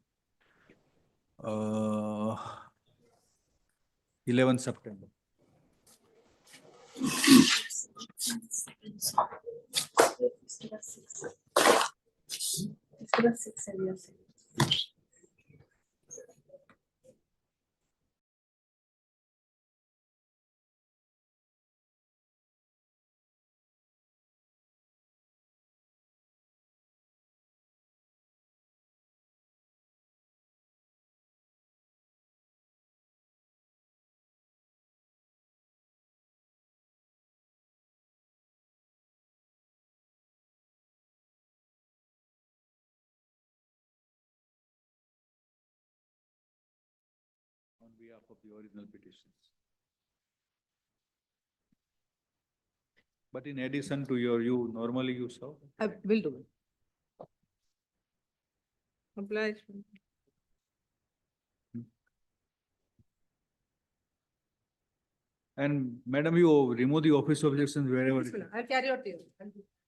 11 September. On behalf of the original petitions. But in addition to you normally you serve? I will do it. Obliged. And madam, you remove the office objections wherever. Yes, my lord. I'll carry out the.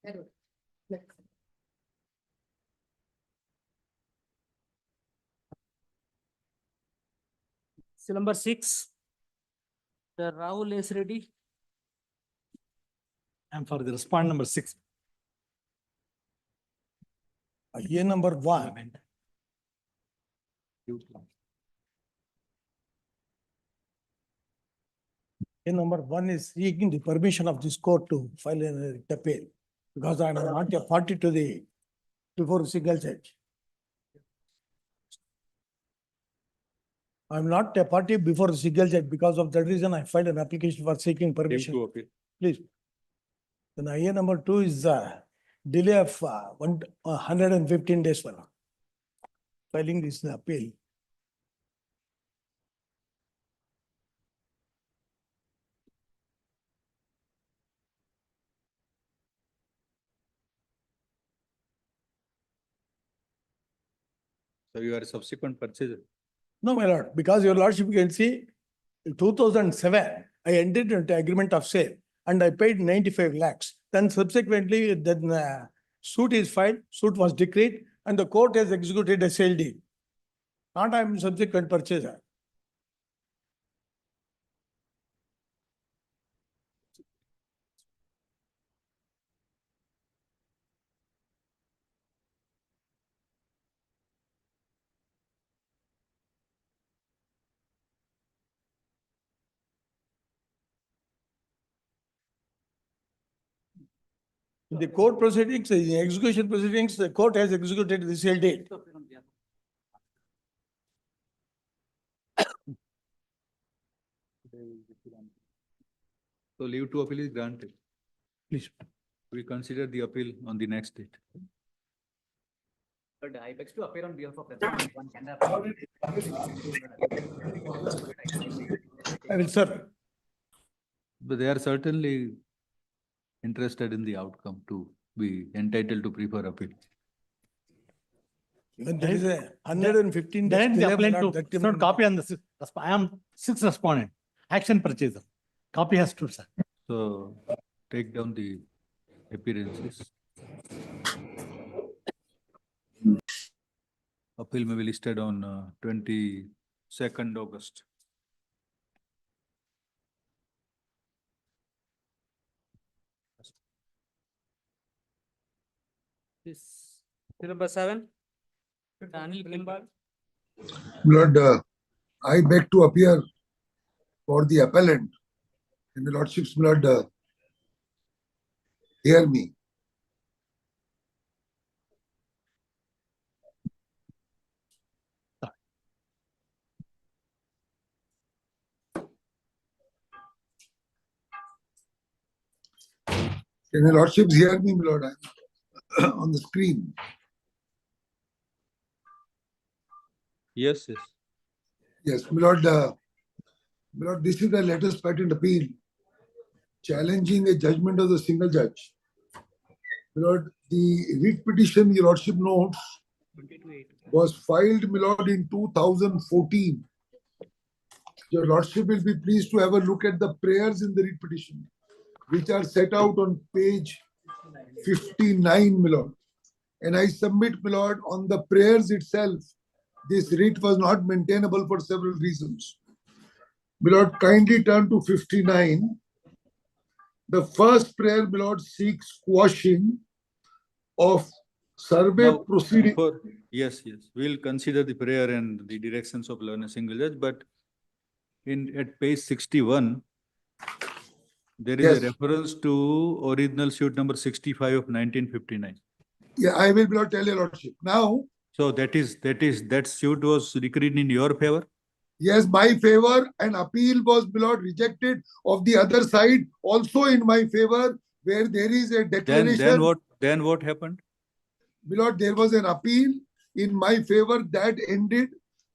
Carry out. Next. So number 6. The Rahul is ready. And for the respond number 6. Year number 1. Year number 1 is seeking the permission of this court to file an appeal because I am not a party to the before single judge. I am not a party before the single judge. Because of that reason, I filed an application for seeking permission. To appeal. Please. Then year number 2 is delay of 115 days for filing this appeal. So you are a subsequent purchaser. No, my lord, because your lordship can see, in 2007, I entered into agreement of sale and I paid 95 lakhs. Then subsequently, then suit is filed, suit was decreed, and the court has executed a sale deed. Not I am subsequent purchaser. In the court proceedings, in the execution proceedings, the court has executed the sale deed. So leave to appeal is granted. Please. We consider the appeal on the next date. But I beg to appear on behalf of I will serve. But they are certainly interested in the outcome to be entitled to prefer appeal. When there is a 115 days. Then the delay, appellant not to, that not copy on the, I am 6th respondent, action purchaser. Copy has to, sir. So take down the appearances. Appeal may be listed on 22nd August. This number 7. Daniel Kimball. Lord, I beg to appear for the appellant. And the lordship's blood, hear me. Can the lordships hear me, my lord? I'm on the screen. Yes, yes. Yes, my lord, this is the latest patent appeal challenging a judgment of the single judge. My lord, the writ petition, your lordship notes, was filed, my lord, in 2014. Your lordship will be pleased to have a look at the prayers in the writ petition, which are set out on page 59, my lord. And I submit, my lord, on the prayers itself, this writ was not maintainable for several reasons. My lord, kindly turn to 59. The first prayer, my lord, seeks quashing of survey Now, proceeding. Yes, yes, we'll consider the prayer and the directions of learned single judge, but at page 61, there is a Yes. reference to original suit number 65 of 1959. Yeah, I will, my lord, tell your lordship. Now, So that suit was decreed in your favor? yes, my favor, and appeal was, my lord, rejected of the other side, also in my favor, where there is a declaration. Then what happened? My lord, there was an appeal in my favor that ended.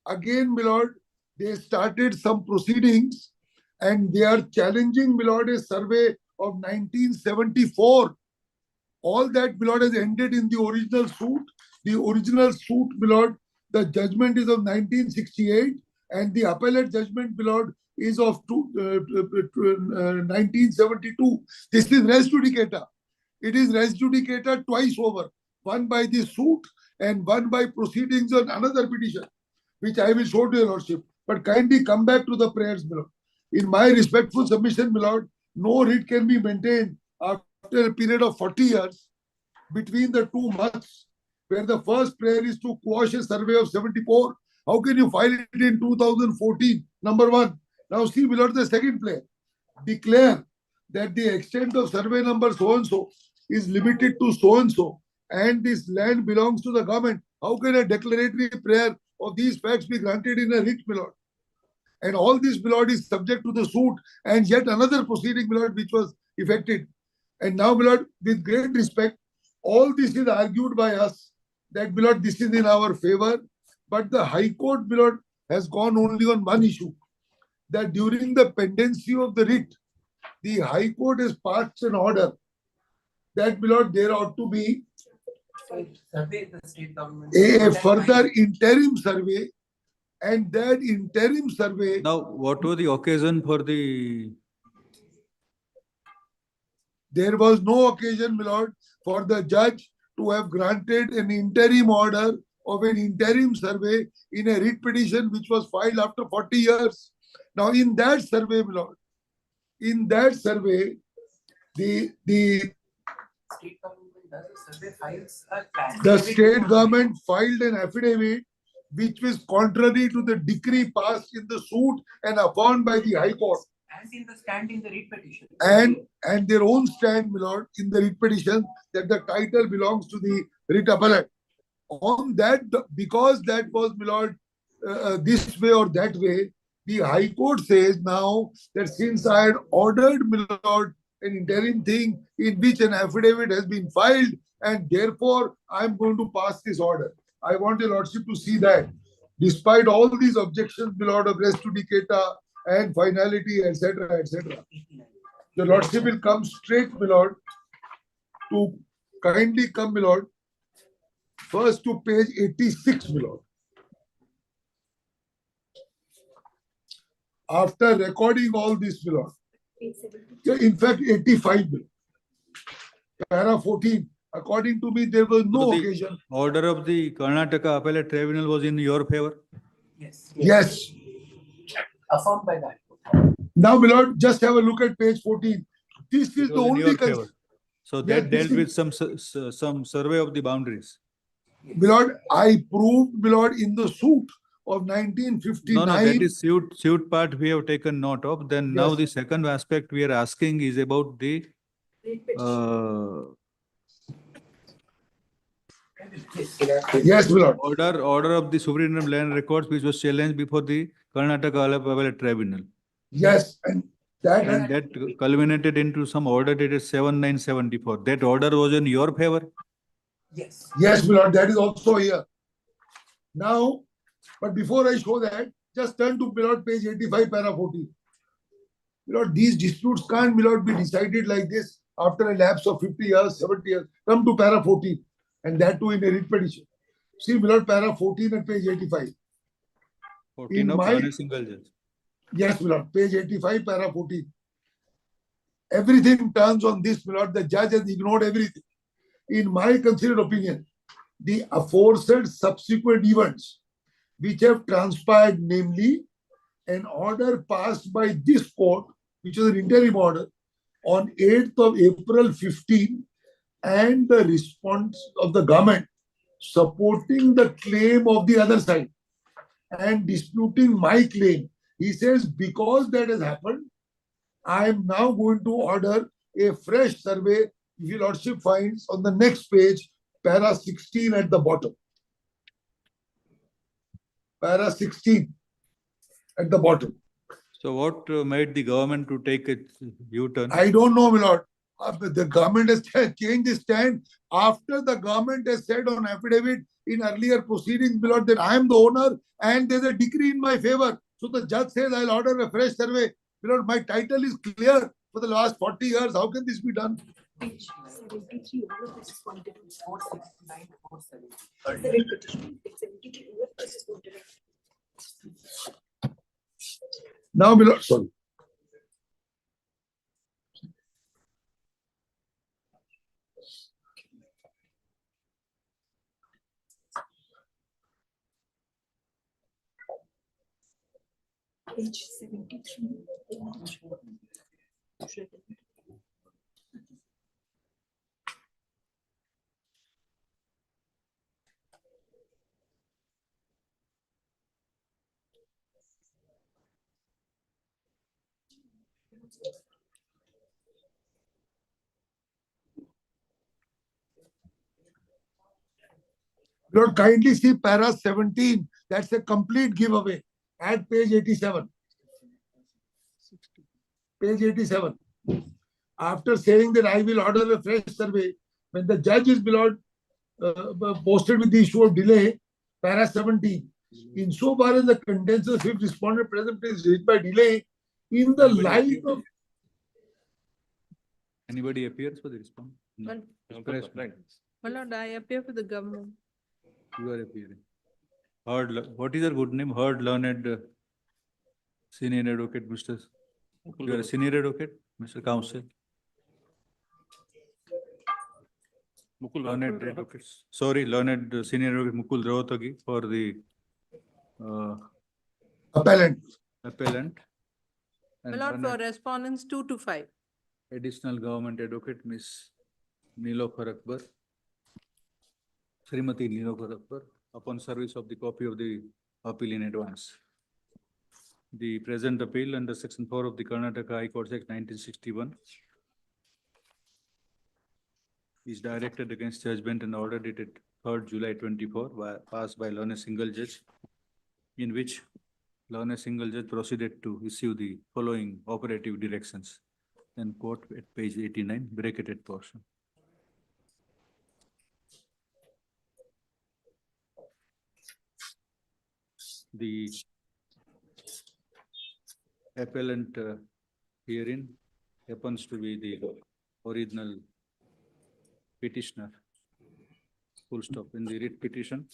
Again, my lord, they started some proceedings and they are challenging, my lord, a survey of 1974. All that, my lord, has ended in the original suit. The original suit, my lord, the judgment is of 1968 and the appellate judgment, my lord, is of 1972. This is res judicata. It is res judicata twice over. One by the suit and one by proceedings on another petition, which I will show to your lordship. But kindly come back to the prayers, my lord. In my respectful submission, my lord, no writ can be maintained after a period of 40 years between the 2 months, where the first prayer is to quash a survey of 74. How can you file it in 2014? Number one. Now see, my lord, the second prayer. Declare that the extent of survey number so-and-so is limited to so-and-so, and this land belongs to the government. How can a declaratory prayer of these facts be granted in a writ, my lord? And all this, my lord, is subject to the suit and yet another proceeding, my lord, which was effected. And now, my lord, with great respect, all this is argued by us that, my lord, this is in our favor. But the High Court, my lord, has gone only on one issue, that during the pendency of the writ, the High Court has passed an order that, my lord, there ought to be a further interim survey, and that interim survey. Now, what was the occasion for the? There was no occasion, my lord, for the judge to have granted an interim order of an interim survey in a writ petition which was filed after 40 years. Now, in that survey, my lord, in that survey, the state government filed an affidavit which was contrary to the decree passed in the suit and affirmed by the High Court. And in the stand in the writ petition. And their own stand, my lord, in the writ petition, that the title belongs to the writ appellate. On that, because that was, my lord, this way or that way, the High Court says now that since I had ordered, my lord, an interim thing in which an affidavit has been filed, and therefore I am going to pass this order. I want your lordship to see that, despite all these objections, my lord, of res judicata and finality, etc., etc. Your lordship will come straight, my lord, to kindly come, my lord, first to page 86, my lord. After recording all this, my lord, in fact, 85, para 14. According to me, there was no occasion. Order of the Karnataka Appellate Tribunal was in your favor? Yes. Yes. Affirmed by that. Now, my lord, just have a look at page 14. This is It the was in only your favor. So that Yes, dealt this with some survey of the boundaries. My lord, I proved, my lord, in the suit of 1959. No, that is suit part we have taken note of. Then now the second aspect we are asking is about the yes, my lord. Order of the Superintendent of Land Records, which was challenged before the Karnataka Appellate Tribunal. Yes, and that culminated into some order dated 7/9/74. That order was in your favor? Yes. Yes, my lord, that is also here. Now, But before I show that, just turn to page 85, para 14. These disputes can't be decided like this after a lapse of 50 years, 70 years. Come to para 14, and that too in a writ petition. See, para 14 at page 85. 14 of learned single judge. Yes, page 85, para 14. Everything turns on this, the judge has ignored everything. In my considered opinion, the aforesaid subsequent events which have transpired, namely an order passed by this court, which is an interim order, on 8th of April 15, and the response of the government supporting the claim of the other side and disputing my claim. He says, because that has happened, I am now going to order a fresh survey, if your lordship finds on the next page, para 16 at the bottom. Para 16 at the bottom. So what made the government to take a U-turn? I don't know, my lord. The government has changed the stand after the government has said on affidavit in earlier proceedings, my lord, that I am the owner and there's a decree in my favor. So the judge says, I'll order a fresh survey. My lord, my title is clear for the last 40 years. How can this be done? Page 73, all of this is pointed to 469, 47. The writ petition, page 73, all of this is pointed to. Now, my lord, sorry. Page 73. Lord, kindly see para 17. That's a complete giveaway at page 87. Page 87. After saying that I will order a fresh survey, when the judge is posted with the issue of delay, para 17. Insofar as the contentious fifth respondent present is reached by delay, in the light of. Anybody appears for the response? No. Express. My lord, I appear for the government. You are appearing. What is your good name? Heard learned senior advocate, Mr. You are a senior advocate, Mr. Counsel. Learned advocates. Sorry, learned senior advocate Mukul Rawatagi for the appellant. My lord, for respondents 2 to 5. Additional government advocate, Miss Nilofar Akbar. Srimati Nilofar Akbar, upon service of the copy of the appeal in advance. The present appeal under Section 4 of the Karnataka High Court Act 1961 is directed against judgment and order dated 3rd July 24, passed by learned single judge, in which learned single judge proceeded to issue the following operative directions. Then quote at page 89, bracketed portion. The appellant herein happens to be the original petitioner. Full stop. In the writ petition.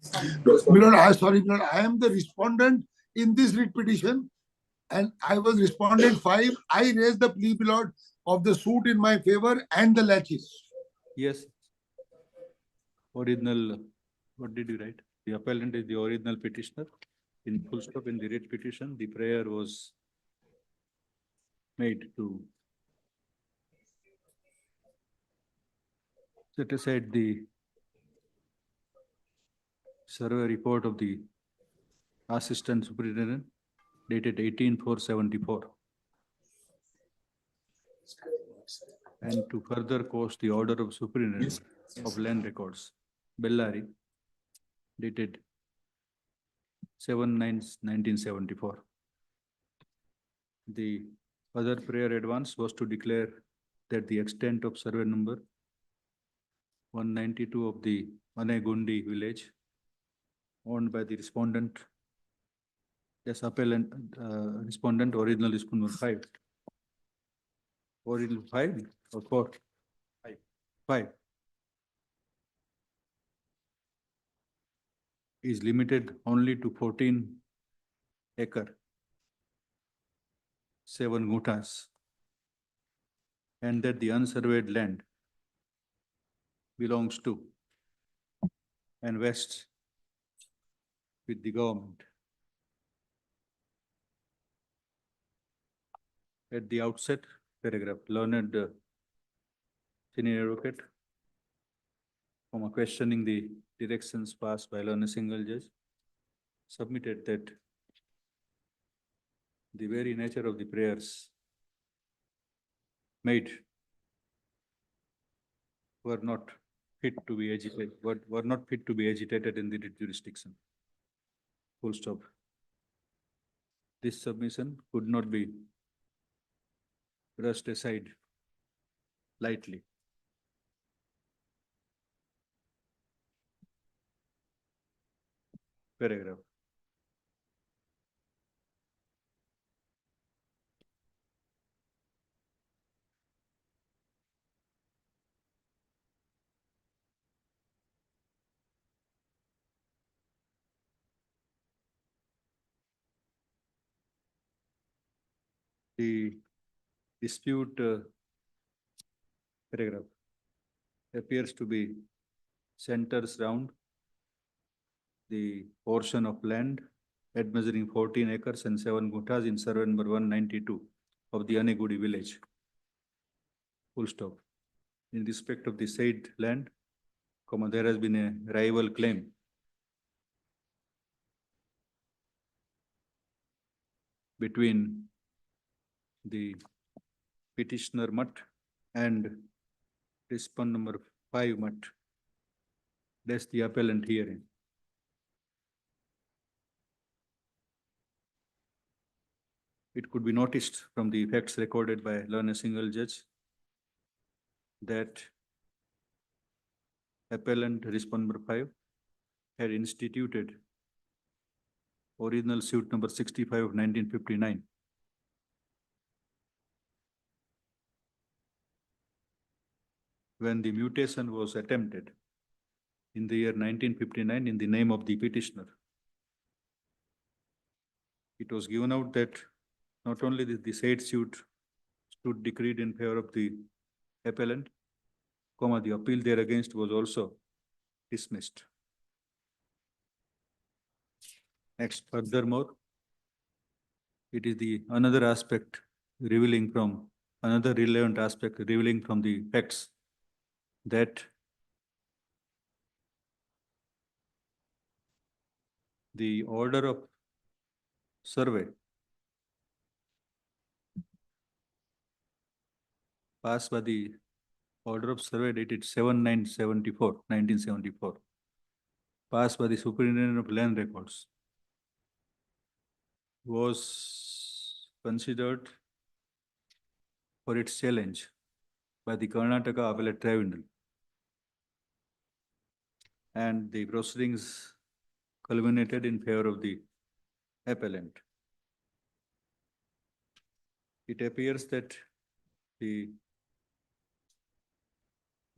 Sorry, I am the respondent in this writ petition, and I was respondent 5. I raised the plea, Lord, of the suit in my favor and the laches. Yes. Original. What did you write? The appellant is the original petitioner. In full stop in the writ petition, the prayer was made to set aside the survey report of the assistant superintendent dated 18/4/74 and to further quash the order of superintendent of land records, Bellary, dated 7/9/1974. The other prayer advance was to declare that the extent of survey number 192 of the Manegundi village owned by the respondent. Yes, appellant, respondent, original is number 5. Original 5 or 4? 5. 5. Is limited only to 14 acre, 7 gutas, and that the unsurveyed land belongs to and vests with the government. At the outset, paragraph, learned senior advocate, questioning the directions passed by learned single judge, submitted that the very nature of the prayers made were not fit to be agitated, were not fit to be agitated in the jurisdiction. Full stop. This submission could not be brushed aside lightly. Paragraph. The dispute paragraph appears to be centers round the portion of land at measuring 14 acres and 7 gutas in survey number 192 of the Anegudi village. Full stop. In respect of the said land, there has been a rival claim between the petitioner Mutt and respondent number 5 Mutt. That's the appellant hearing. It could be noticed from the facts recorded by learned single judge that appellant respondent number 5 had instituted original suit number 65 of 1959. When the mutation was attempted in the year 1959 in the name of the petitioner. It was given out that not only the said suit stood decreed in favor of the appellant, the appeal thereagainst was also dismissed. Next, furthermore, it is the another aspect revealing from another relevant aspect revealing from the facts that the order of survey passed by the order of survey dated 1974, passed by the Superintendent of Land Records, was considered for its challenge by the Karnataka Appellate Tribunal, and the proceedings culminated in favor of the appellant. It appears that the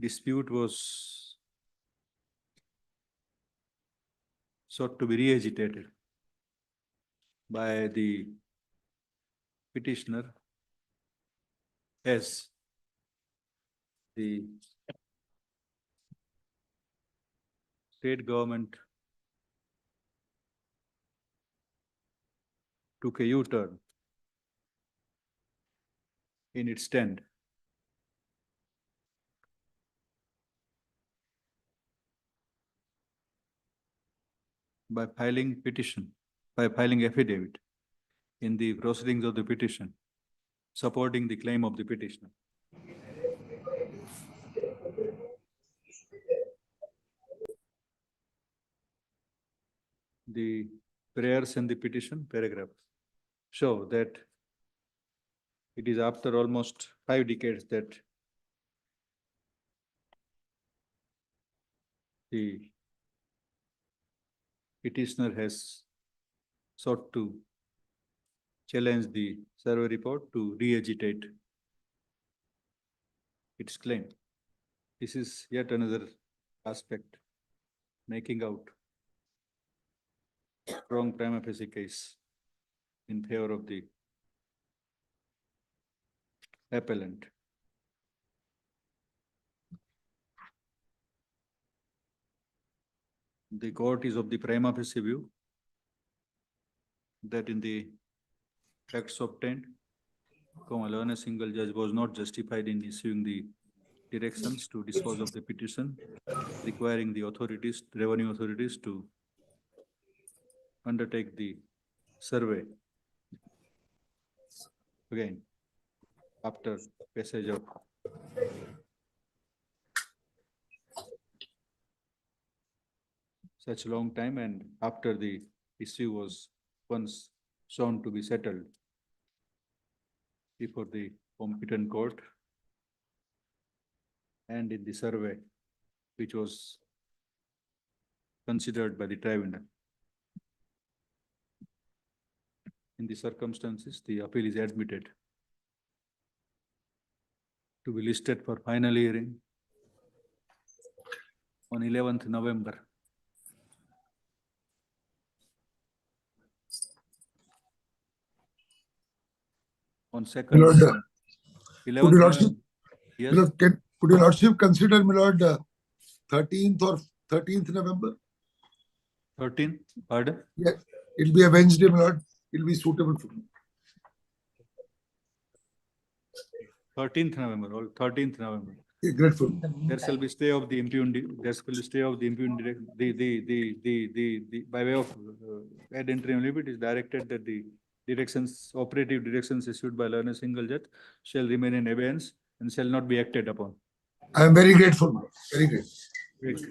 dispute was sought to be re-agitated by the petitioner as the state government took a U-turn in its stand. By filing affidavit in the proceedings of the petition, supporting the claim of the petitioner. The prayers in the petition paragraph show that it is after almost 5 decades that the petitioner has sought to challenge the survey report to re-agitate its claim. This is yet another aspect making out strong prima facie case in favor of the appellant. The court is of the prima facie view that in the facts obtained, a single judge was not justified in issuing the directions to dispose of the petition, requiring the authorities, revenue authorities to undertake the survey. Again, after passage of such long time and after the issue was once shown to be settled before the competent court and in the survey which was considered by the tribunal. In the circumstances, the appeal is admitted to be listed for final hearing on 11th November. On second. My lord, 11th could your lordship, November. Yes, my lord, could your lordship consider, my lord, 13th or 13th November? 13th, pardon? Yeah, it'll be a Wednesday, my lord. It'll be suitable for me. 13th November, or 13th November. Yeah, grateful. There shall be stay of the impunity, there shall be stay of the impunity, by way of ad interim limit is directed that the directions, operative directions issued by learned single judge shall remain in abeyance and shall not be acted upon. I am very grateful, my lord. Very grateful. Great.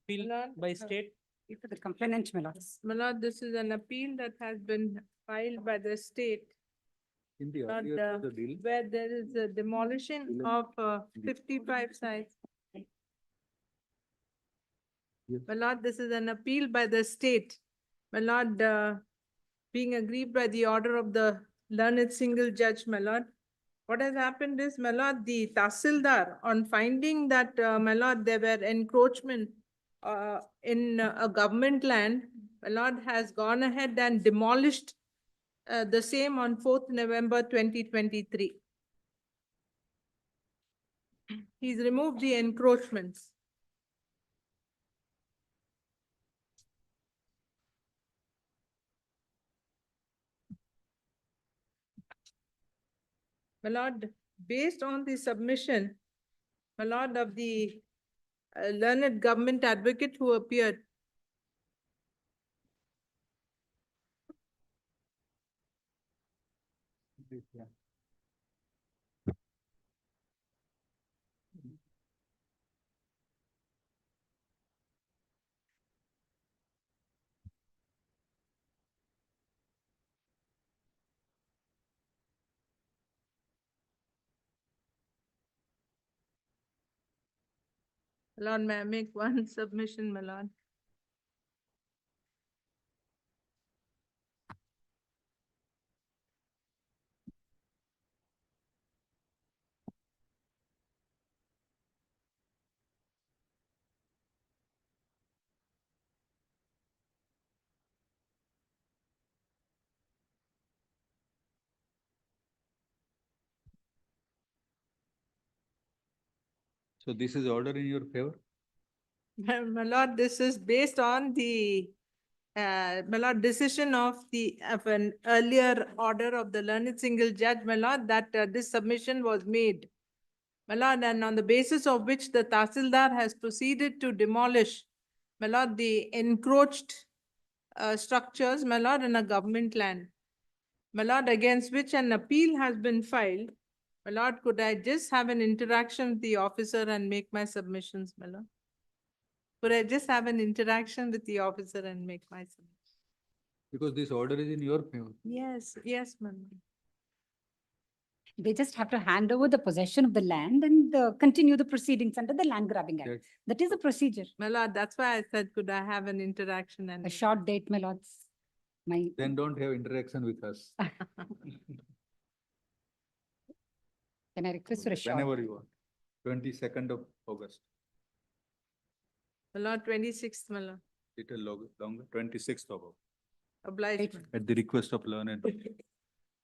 Appeal by state. For the complainant, my lord. My lord, this is an appeal that has been filed by the state. In the Not, earlier of the deal, where there is a demolition of 55 sites. Yes. My lord, this is an appeal by the state. My lord, being aggrieved by the order of the learned single judge, my lord. What has happened is, my lord, the Tahsildar, on finding that, my lord, there were encroachment in a government land, my lord has gone ahead and demolished the same on 4th November 2023. He's removed the encroachments. My lord, based on the submission, my lord, of the learned government advocate who appeared, my lord, may I make one submission, my lord? so this is order in your favor? My lord, this is based on the my lord, decision of an earlier order of the learned single judge, my lord, that this submission was made. My lord, and on the basis of which the Tahsildar has proceeded to demolish, my lord, the encroached structures, my lord, in a government land. My lord, against which an appeal has been filed, My lord, could I just have an interaction with the officer and make my submissions, my lord? Could I just have an interaction with the officer and make my submission? Because this order is in your favor. Yes, yes, my lord. They just have to hand over the possession of the land and continue the proceedings under the Land Grabbing Act. Yes. That is the procedure. My lord, that's why I said, could I have an interaction and? A short date, my lords. My, Then don't have interaction with us. can I request for a short? Whenever you want. 22nd of August. My lord, 26th, my lord. Little longer, 26th of August. Obliged. my lord. At the request of learned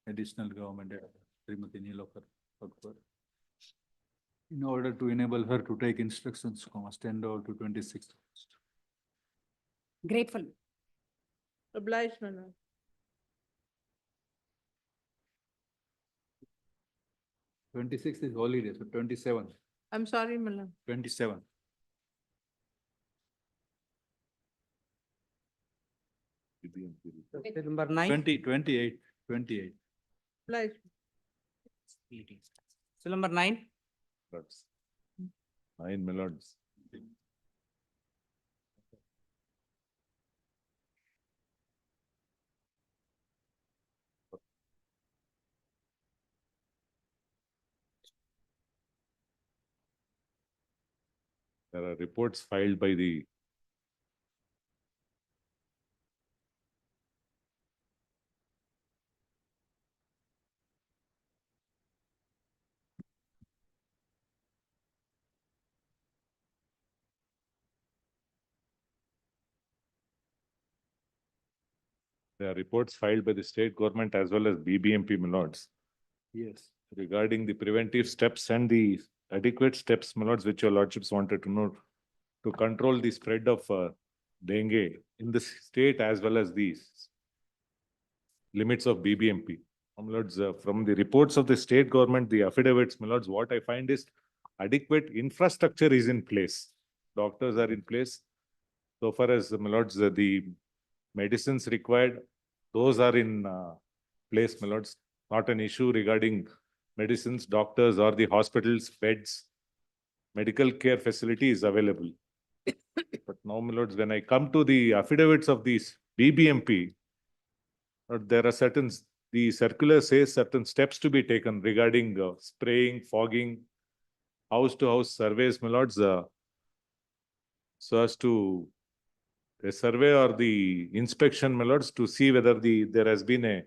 additional government, Srimati Neelokar Bhagwat, in order to enable her to take instructions, stand over to 26th. Grateful. Obliged, my lord. 26th is holiday, so 27th, I'm sorry, my lord. 27th. Number 9. 28. Obliged. Still number 9. Lords. 9, my lords. There are reports filed by the state government as well as BBMP, my lords, Yes. regarding the preventive steps and the adequate steps, my lords, which your lordships wanted to know to control the spread of dengue in the state as well as the limits of BBMP. My lords, from the reports of the state government, the affidavits, my lords, what I find is adequate infrastructure is in place. Doctors are in place. So far as, my lords, the medicines required, those are in place, my lords. Not an issue regarding medicines, doctors or the hospitals, beds, medical care facility is available. But now, my lords, when I come to the affidavits of these BBMP, there are certain, the circular says certain steps to be taken regarding spraying, fogging, house to house surveys, my lords, so as to a survey or the inspection, my lords, to see whether there has been a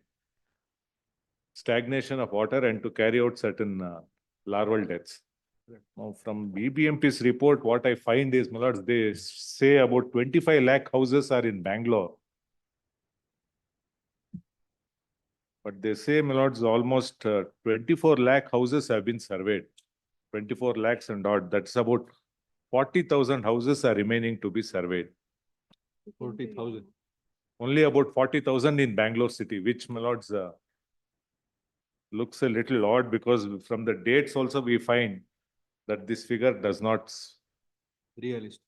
stagnation of water and to carry out certain larval deaths. Now, from BBMP's report, what I find is, my lords, they say about 25 lakh houses are in Bangalore. But they say, my lords, almost 24 lakh houses have been surveyed. 24 lakhs and odd. That's about 40,000 houses are remaining to be surveyed. 40,000. Only about 40,000 in Bangalore city, which, my lords, looks a little odd because from the dates also we find that this figure does not. Realistic.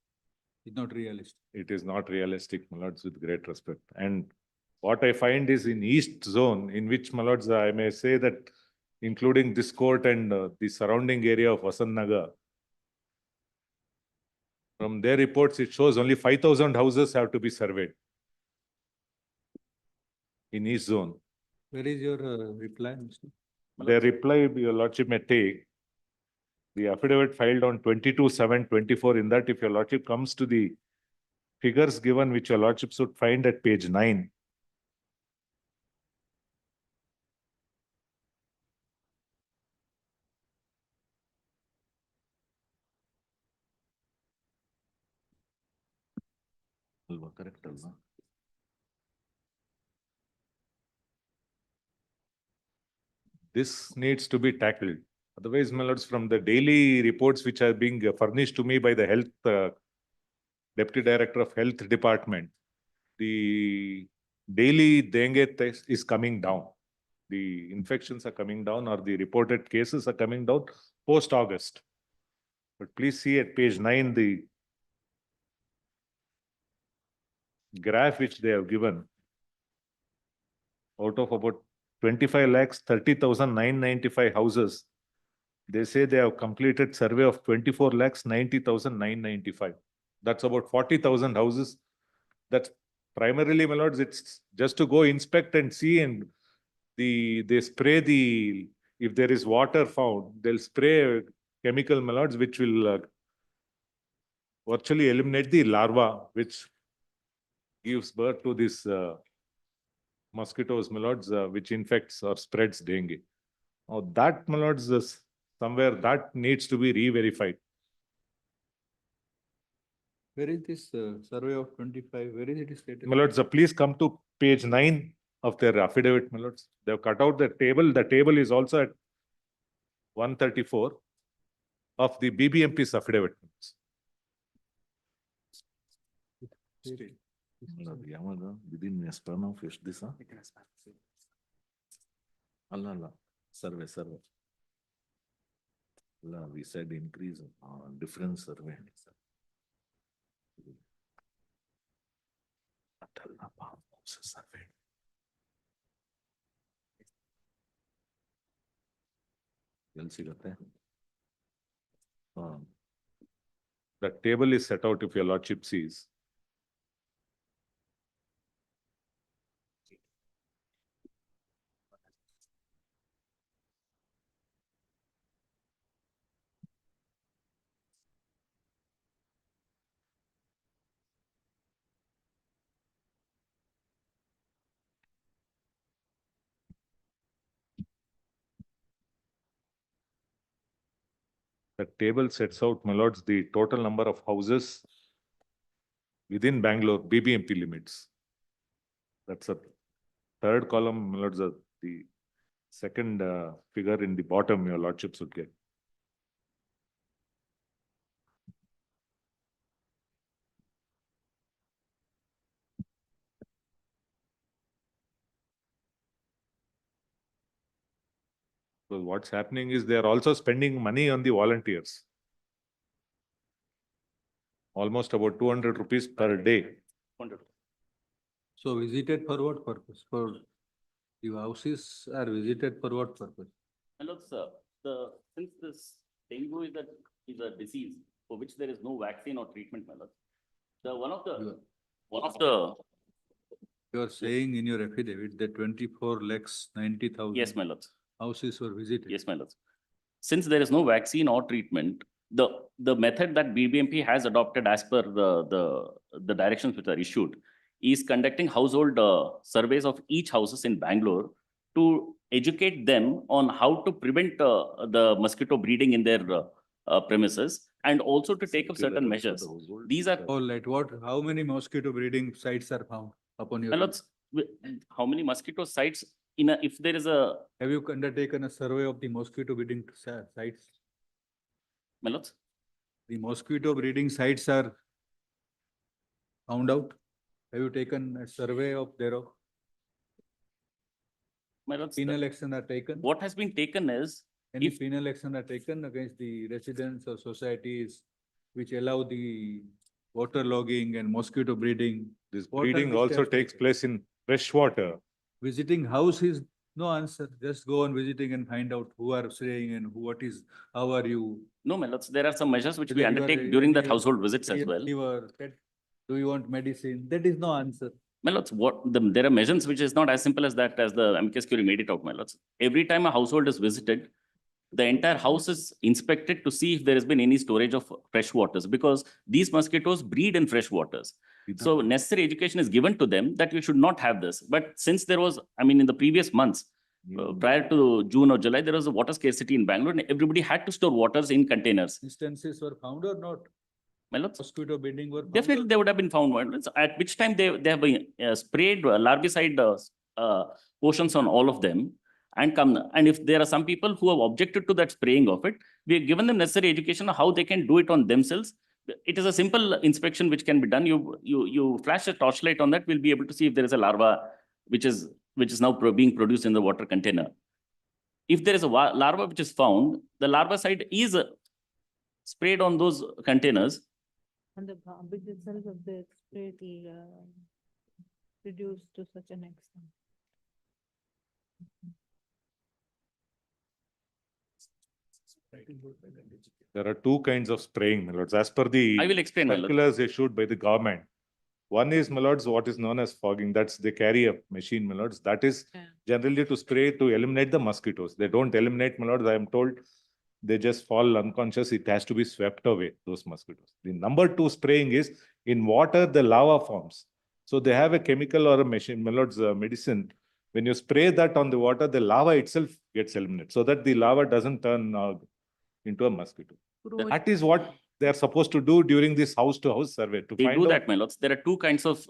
It's not realistic. It is not realistic, my lords, with great respect. And what I find is in East Zone, in which, my lords, I may say that including this court and the surrounding area of Vasant Nagar, from their reports, it shows only 5,000 houses have to be surveyed in East Zone. Where is your reply, Mr.? Their reply, your lordship may take the affidavit filed on 22/7/24. In that, if your lordship comes to the figures given, which your lordship should find at page 9. Correct, alva? This needs to be tackled. Otherwise, my lords, from the daily reports which are being furnished to me by the health Deputy Director of Health Department, the daily dengue test is coming down. The infections are coming down or the reported cases are coming down post-August. But please see at page 9 the graph which they have given. Out of about 25 lakhs, 30,995 houses They say they have completed survey of 24,90,995. That's about 40,000 houses. That's primarily, my lords, it's just to go inspect and see, and they spray if there is water found, they'll spray chemical, my lords, which will virtually eliminate the larva, which gives birth to this mosquitoes, my lords, which infects or spreads dengue. Now that, my lords, somewhere that needs to be re-verified. Where is this survey of 25? Where is it stated? My lords, please come to page 9 of their affidavit, my lords. They have cut out the table. The table is also at 134 of the BBMP's affidavit. Within a span of this, Allah, survey. Allah, we said increase different survey. The table is set out if your lordship sees. The table sets out, my lords, the total number of houses within Bangalore BBMP limits. That's a third column, my lords, the second figure in the bottom your lordships would get. So what's happening is they are also spending money on the volunteers. Almost about 200 rupees per day. So visited for what purpose? For the houses are visited for what purpose? Hello, sir. Since this dengue is a disease for which there is no vaccine or treatment, my lord. You are saying in your affidavit that 24,90,000. Yes, my lord. Houses were visited. Yes, my lord. Since there is no vaccine or treatment, the method that BBMP has adopted as per the directions which are issued is conducting household surveys of each houses in Bangalore to educate them on how to prevent the mosquito breeding in their premises, and also to take up certain measures. These are All right. How many mosquito breeding sites are found upon your? my lords, how many mosquito sites if there is a Have you undertaken a survey of the mosquito breeding sites? my lords? The mosquito breeding sites are found out. Have you taken a survey of thereof? My lords, Penal action are taken? what has been taken is Any penal action are taken against the residents or societies which allow the water logging and mosquito breeding? This What are breeding the also steps takes taken? place in fresh water. Visiting house is no answer. Just go on visiting and find out who are staying and how are you? no, my lords, there are some measures which we Whether you are undertake during that any- household visits as well. fever, do you want medicine? That is no answer. My lords, there are measures which is not as simple as that, as the amicus curiae made it out, my lords. Every time a household is visited, the entire house is inspected to see if there has been any storage of fresh waters, because these mosquitoes breed in fresh waters. So necessary education is given to them that you should not have this. But since there was, in the previous months, prior to June or July, there was a water scarcity in Bangalore, and everybody had to store waters in containers. Instances were found or not? My lords, Mosquito breeding were found? definitely they would have been found. My lords. At which time they have been sprayed larvicide potions on all of them. And if there are some people who have objected to that spraying of it, we have given them necessary education on how they can do it on themselves. It is a simple inspection which can be done. You flash a torchlight on that, we'll be able to see if there is a larva which is now being produced in the water container. If there is a larva which is found, the larvicide is sprayed on those containers. And the garbage itself of the spray will reduce to such an extent. There are two kinds of spraying, my lords, as per the I will explain, my lord. circulars issued by the government. One is, my lords, what is known as fogging. That's they carry a machine, my lords. That is generally to spray to eliminate the mosquitoes. They don't eliminate, my lords. I am told they just fall unconscious. It has to be swept away, those mosquitoes. The number two spraying is in water, the lava forms. So they have a chemical or a machine, my lords, medicine. When you spray that on the water, the lava itself gets eliminated so that the lava doesn't turn into a mosquito. That is what they are supposed to do during this house-to-house survey to They find do out. that, my lords. There are two kinds of,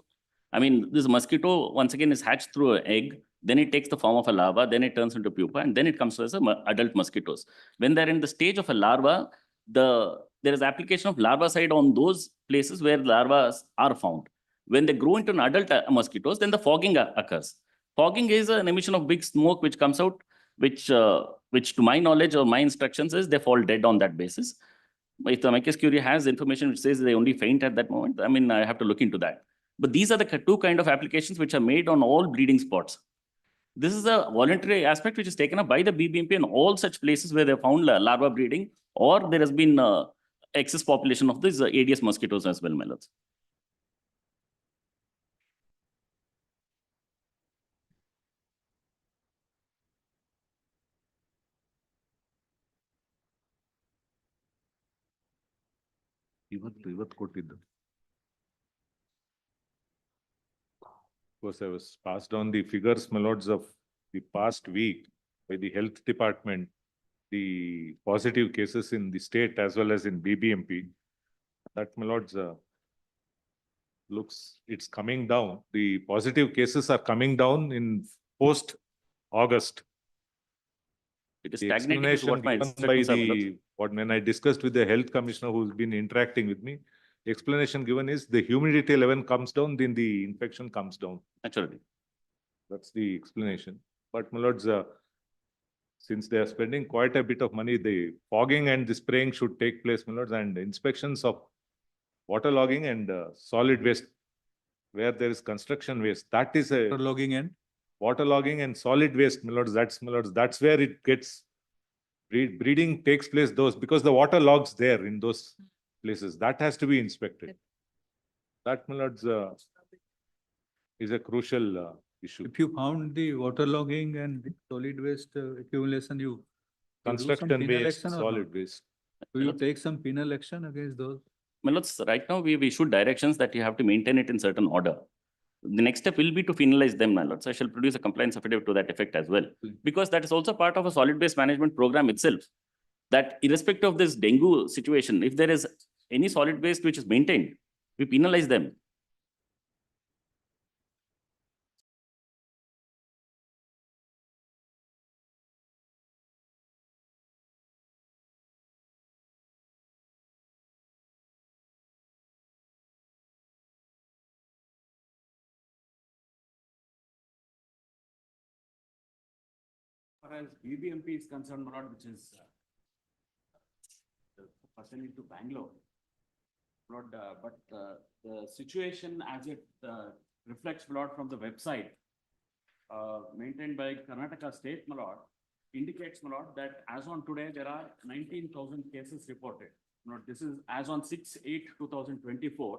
I mean, this mosquito, once again, is hatched through an egg, then it takes the form of a larva, then it turns into pupa, and then it comes as adult mosquitoes. When they're in the stage of a larva, there is application of larvicide on those places where larvae are found. When they grow into an adult mosquitoes, then the fogging occurs. Fogging is an emission of big smoke which comes out, which to my knowledge or my instructions is they fall dead on that basis. If the Micus Curie has information which says they only faint at that moment, I mean, I have to look into that. But these are the two kind of applications which are made on all breeding spots. This is a voluntary aspect which is taken up by the BBMP in all such places where they found larva breeding or there has been excess population of these Aedes mosquitoes as well, my lords. ಇವತ್ತು ಕೊಟ್ಟಿದ್ದು. Because I was passed on the figures, my lords, of the past week by the health department, the positive cases in the state as well as in BBMP. That, my lords, looks, it's coming down. The positive cases are coming down in post-August. It is The stagnating is what my explanation given by instructions are, my lords. when I discussed with the health commissioner who's been interacting with me, the explanation given is the humidity level comes down, then the infection comes down. Naturally. That's the explanation. But my lords, since they are spending quite a bit of money, the fogging and the spraying should take place, my lords, and inspections of waterlogging and solid waste where there is construction waste. That is a waterlogging and solid waste, my lords. That's where it gets breeding takes place. Those because the water logs there in those places that has to be inspected. That, my lords, is a crucial issue. If you found the waterlogging and the solid waste accumulation, you do some Construction penal waste, action or solid not? waste. Do you take some penal action against those? My lords, right now we issued directions that you have to maintain it in certain order. The next step will be to finalize them, my lords. I shall produce a compliance affidavit to that effect as well. Because that is also part of a solid waste management program itself. That irrespective of this dengue situation, if there is any solid waste which is maintained, we penalize them. As far as BBMP is concerned, my lord, which is pertaining to Bangalore. Lord, but the situation as it reflects, my lord, from the website maintained by Karnataka State, my lord, indicates, my lord, that as on today, there are 19,000 cases reported. My lord, this is as on 6/8/2024.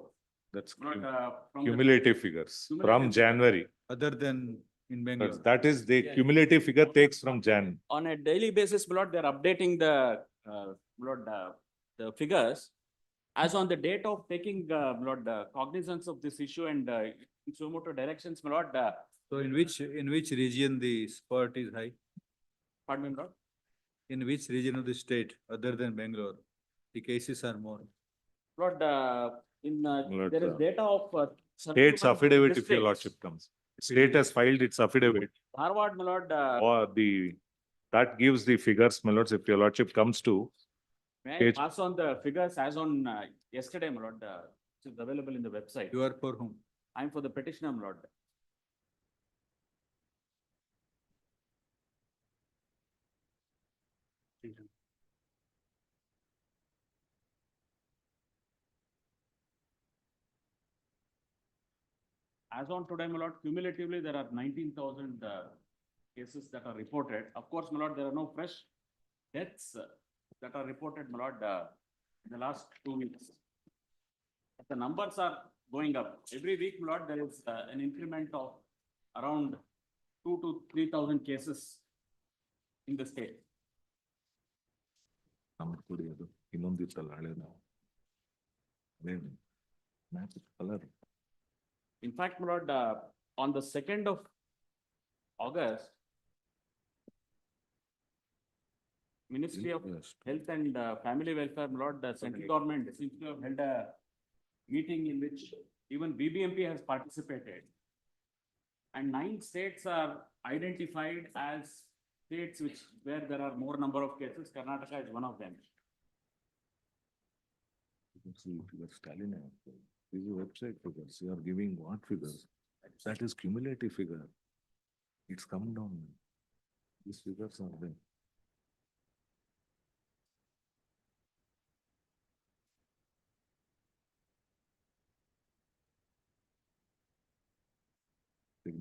That's From the- cumulative figures from January. Other than in Bangalore? That is the cumulative figure takes from Jan. On a daily basis, my lord, they're updating the, the figures. As on the date of taking, my lord, cognizance of this issue and in suo motu directions, my lord, So in which region the spot is high? pardon me, my lord. In which region of the state other than Bangalore, the cases are more? Lord, Lord, there is data of. State's affidavit if your districts. lordship comes. State has filed its affidavit Harvard, my lord, or that gives the figures, my lords, if your lordship comes to. may I page- pass on the figures as on yesterday, my lord, which is available in the website. You are for whom? I'm for the petitioner, my lord. As on today, my lord, cumulatively, there are 19,000 cases that are reported. Of course, my lord, there are no fresh deaths that are reported, my lord, in the last 2 weeks. The numbers are going up. Every week, my lord, there is an increment of around 2,000 to 3,000 cases in the state. ಇನ್ನೊಂದಿತ್ತಲ್ಲ ಹಳೇದು colour. In fact, my lord, on the 2nd of August, Ministry of Health and Family Welfare, my lord, the central government seems to have held a meeting in which even BBMP has participated. And 9 states are identified as states where there are more number of cases. Karnataka is one of them. Stalin, these are website figures. You are giving what figures? That is cumulative figure. It's come down. These figures are there.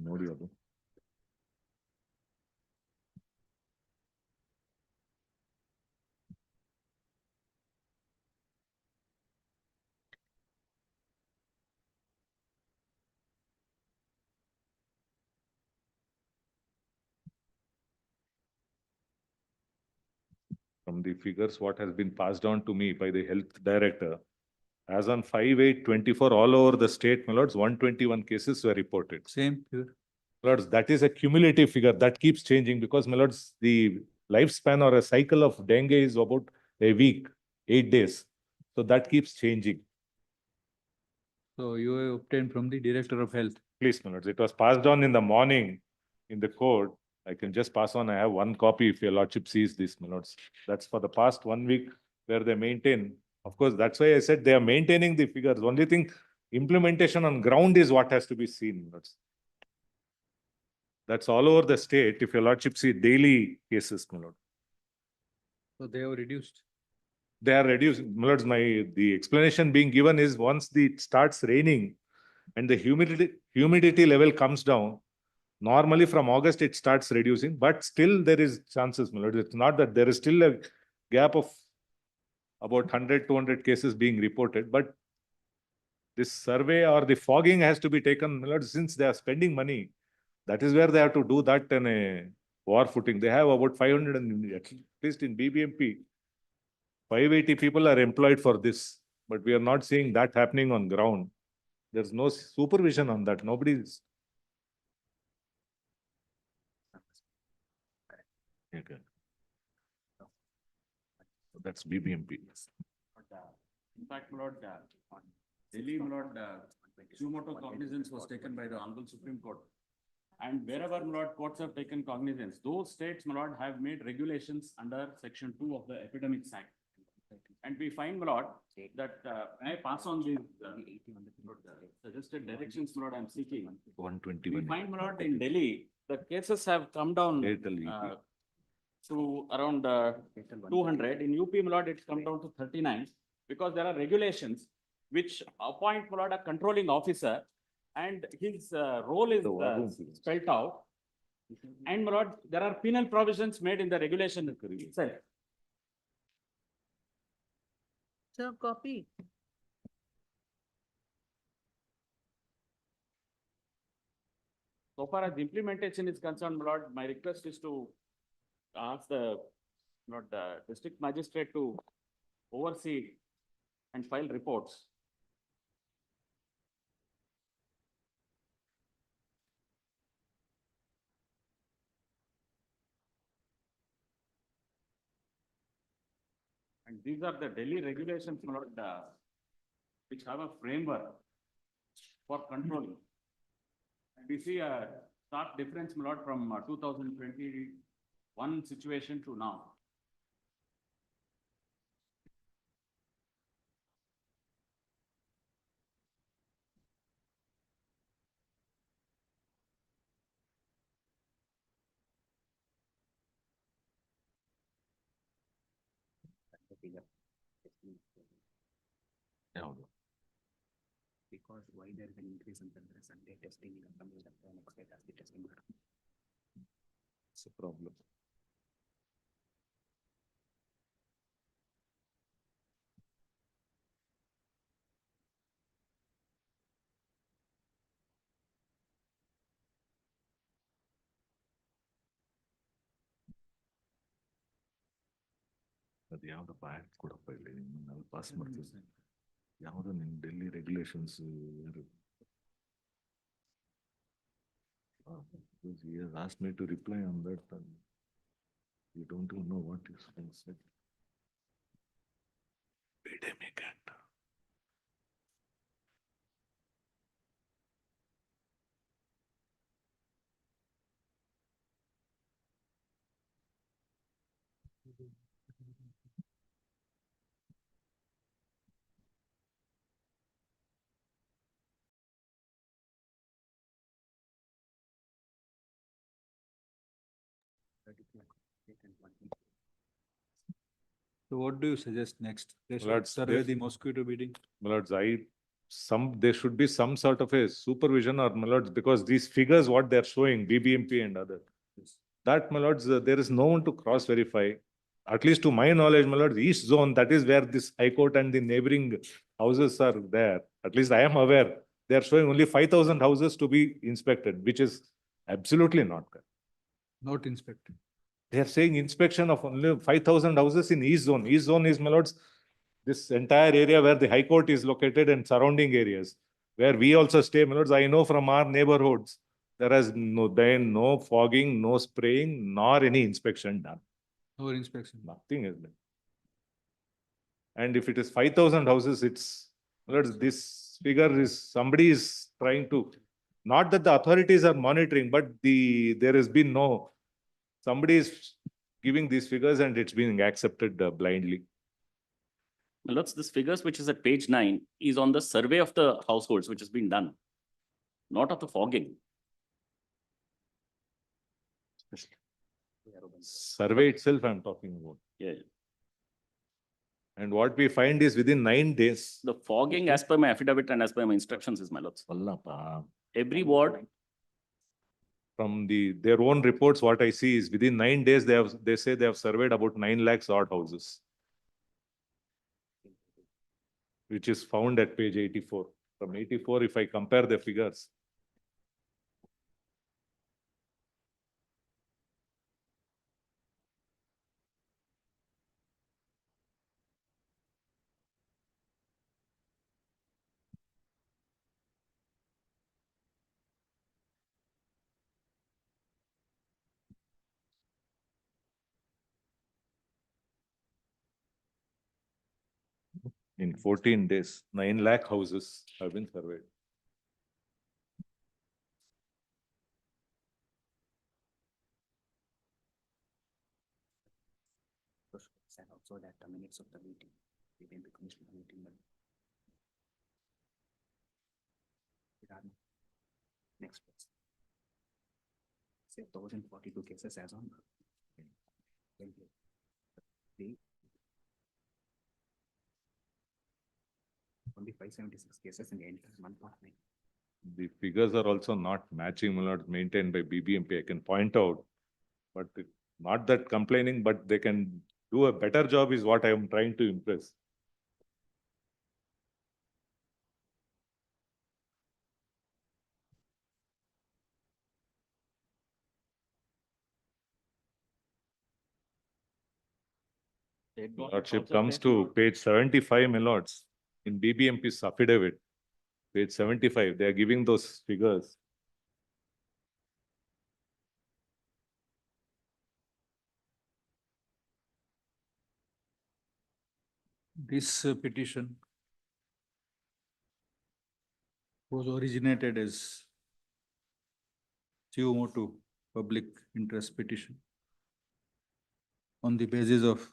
ನೋಡಿ ಅದು. From the figures, what has been passed on to me by the health director, as on 5/8/24, all over the state, my lords, 121 cases were reported. Same here. Lords, that is a cumulative figure that keeps changing because, my lords, the lifespan or a cycle of dengue is about a week, 8 days. So that keeps changing. So you have obtained from the Director of Health. Please, my lords, it was passed on in the morning in the court. I can just pass on. I have one copy if your lordship sees this, my lords. That's for the past 1 week where they maintain. Of course, that's why I said they are maintaining the figures. Only thing, implementation on ground is what has to be seen, my lords. That's all over the state. If your lordship see daily cases, my lord. So they have reduced. They are reducing, my lords. The explanation being given is once it starts raining and the humidity level comes down, normally from August it starts reducing, but still there is chances, my lord. It's not that there is still a gap of about 100, 200 cases being reported, but this survey or the fogging has to be taken, my lord, since they are spending money. That is where they have to do that in a war footing. They have about 500, and at least in BBMP, 580 people are employed for this, but we are not seeing that happening on ground. There's no supervision on that. Nobody's. Okay. That's BBMP. In fact, my lord, on Delhi, my lord, sumoto cognizance was taken by the Honorable Supreme Court. And wherever, my lord, courts have taken cognizance, those states, my lord, have made regulations under Section 2 of the Epidemics Act. And we find, my lord, that when I pass on these suggested directions, my lord, I'm seeking. 121. We find, my lord, in Delhi, the cases have come down to around 200. In UP, my lord, it's come down to 39 because there are regulations which appoint, my lord, a controlling officer, and his role is spelled out. And, my lord, there are penal provisions made in the regulation itself. Sir, copy. So far as implementation is concerned, my lord, my request is to ask the district magistrate to oversee and file reports. And these are the Delhi regulations, my lord, which have a framework for controlling. And we see a stark difference, my lord, from 2021 situation to now. Because why there is an increase in the Sunday testing from the next day as the testing. It's a problem. ಅದು ಯಾವ್ದಪ್ಪ act ಕೊಡಪ್ಪ ಇಲ್ಲಿ ನಾವು pass ಮಾಡ್ತೀವಿ ಯಾವುದು ನಿಮ್ Delhi regulations he has asked me to reply on that and you don't even know what is being said. Pandemic Act. So what do you suggest next? They should Let's- survey they- the mosquito breeding. My lords, there should be some sort of a supervision or my lords, because these figures, what they're showing, BBMP and other. That, my lords, there is no one to cross verify. At least to my knowledge, my lords, east zone, that is where this High Court and the neighboring houses are there. At least I am aware. They are showing only 5,000 houses to be inspected, which is absolutely not correct. Not inspected. They are saying inspection of only 5,000 houses in east zone. East zone is, my lords, this entire area where the High Court is located and surrounding areas where we also stay, my lords. I know from our neighborhoods, there has no fogging, no spraying, nor any inspection done. No inspection. Nothing is done. And if it is 5,000 houses, it's, my lords, this figure is, somebody is trying to, not that the authorities are monitoring, but there has been no, somebody is giving these figures and it's being accepted blindly. My lords, this figures which is at page 9 is on the survey of the households which has been done, not of the fogging. Survey itself I'm talking about. Yeah. And what we find is within 9 days. The fogging as per my affidavit and as per my instructions is, my lords. Every ward. From their own reports, what I see is within 9 days, they say they have surveyed about 9 lakhs odd houses. Which is found at page 84. From 84, if I compare the figures. In 14 days, 9 lakh houses have been surveyed. And also that the minutes of the meeting, the commission meeting. Next. Say 1,042 cases as on. Only 576 cases in the entire month of May. The figures are also not matching, my lord, maintained by BBMP. I can point out, but not that complaining, but they can do a better job is what I am trying to impress. Lordship comes to page 75, my lords, in BBMP's affidavit, page 75, they are giving those figures. This petition was originated as suo motu public interest petition on the basis of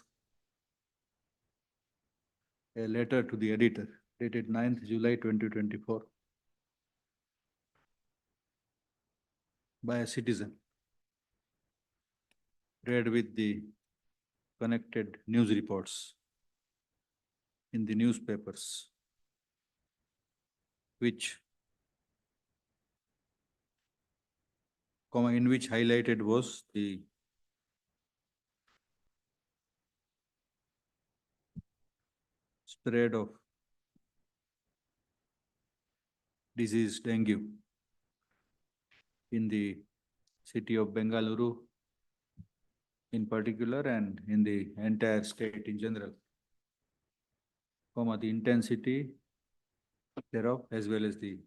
a letter to the editor dated 9th July 2024 by a citizen read with the connected news reports in the newspapers, in which highlighted was the spread of disease dengue in the city of Bengaluru, in particular and in the entire state in general, the intensity thereof as well as the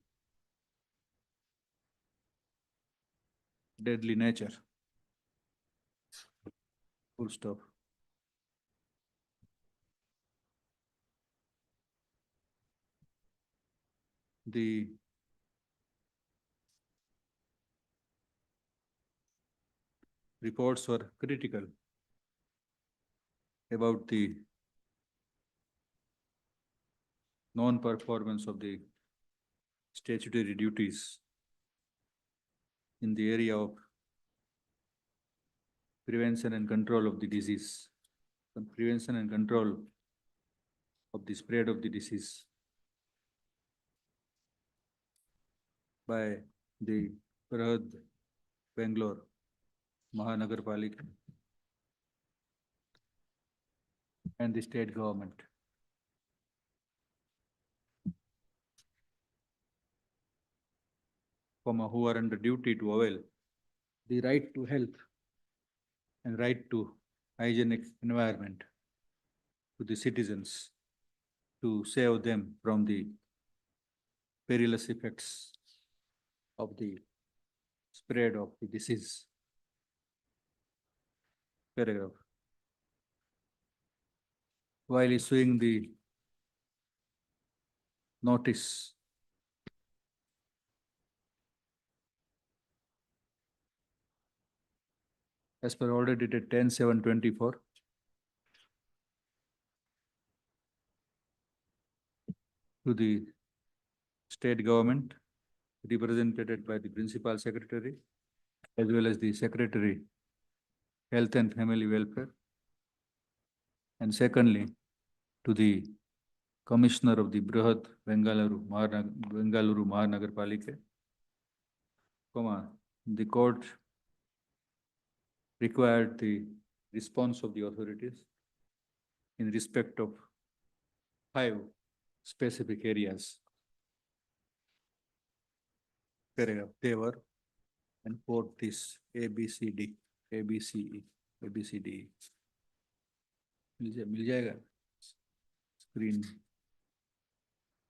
deadly nature. Full stop. The reports were critical about the non-performance of the statutory duties in the area of prevention and control of the disease, prevention and control of the spread of the disease by the Brahad Bangalore Mahanagarpalika and the state government. Who are under duty to avail the right to health and right to hygienic environment to the citizens to save them from the perilous effects of the spread of the disease. Paragraph. While issuing the notice as per order dated 10/7/24 to the state government represented by the principal secretary as well as the secretary health and family welfare, and secondly to the commissioner of the Brihad Bengaluru Mahanagarpalika, the court required the response of the authorities in respect of 5 specific areas. Paragraph. They were, and quote this ABCD, ABCE, ABCDE. मिल जाएगा screen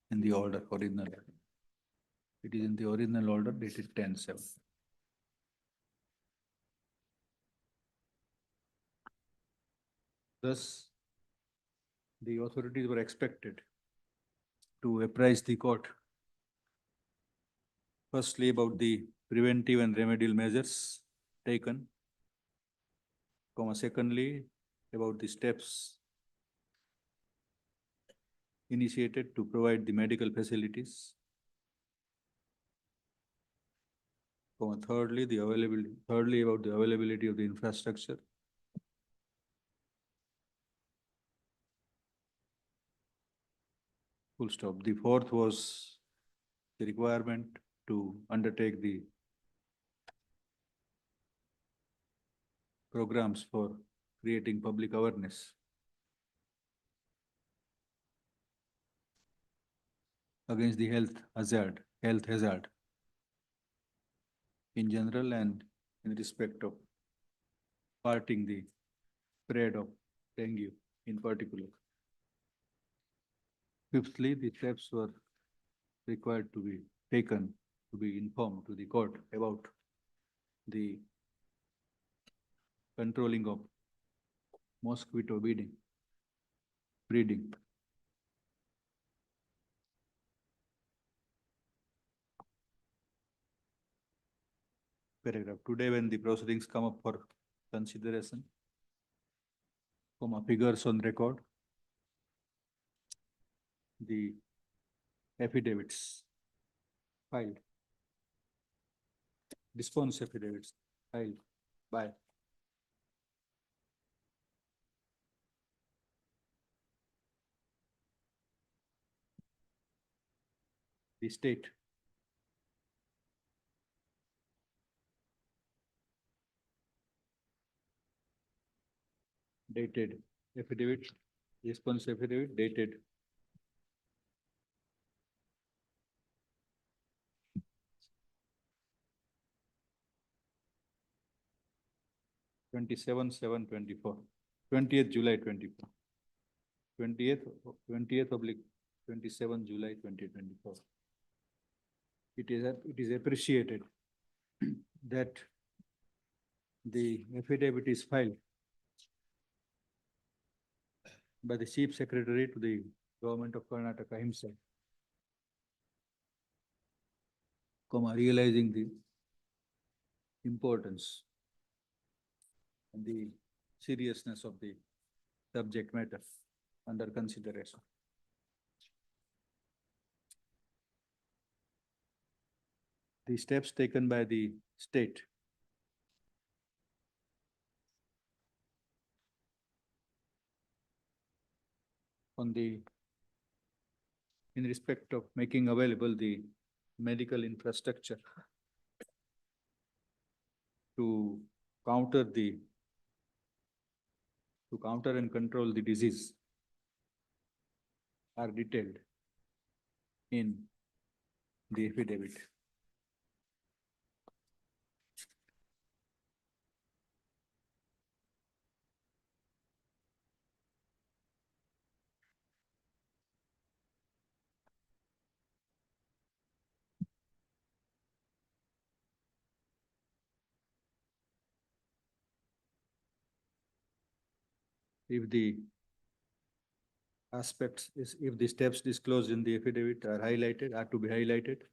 in the order, original. It is in the original order dated 10/7. Thus, the authorities were expected to apprise the court firstly about the preventive and remedial measures taken, secondly about the steps initiated to provide the medical facilities, thirdly about the availability of the infrastructure, full stop. The fourth was the requirement to undertake the programs for creating public awareness against the health hazard in general and in respect of parting the spread of dengue in particular. Fifthly, the steps were required to be taken to be informed to the court about the controlling of mosquito breeding. Paragraph. Today, when the proceedings come up for consideration, figures on record, the affidavits filed, response affidavits filed by the state dated affidavit, response affidavit dated 27/7/24, 20th July 24, 20th/27 July 2024. It is appreciated that the affidavit is filed by the Chief Secretary to the Government of Karnataka himself, realizing the importance and the seriousness of the subject matter under consideration. The steps taken by the state in respect of making available the medical infrastructure to counter and control the disease are detailed in the affidavit. If the if the steps disclosed in the affidavit are to be highlighted.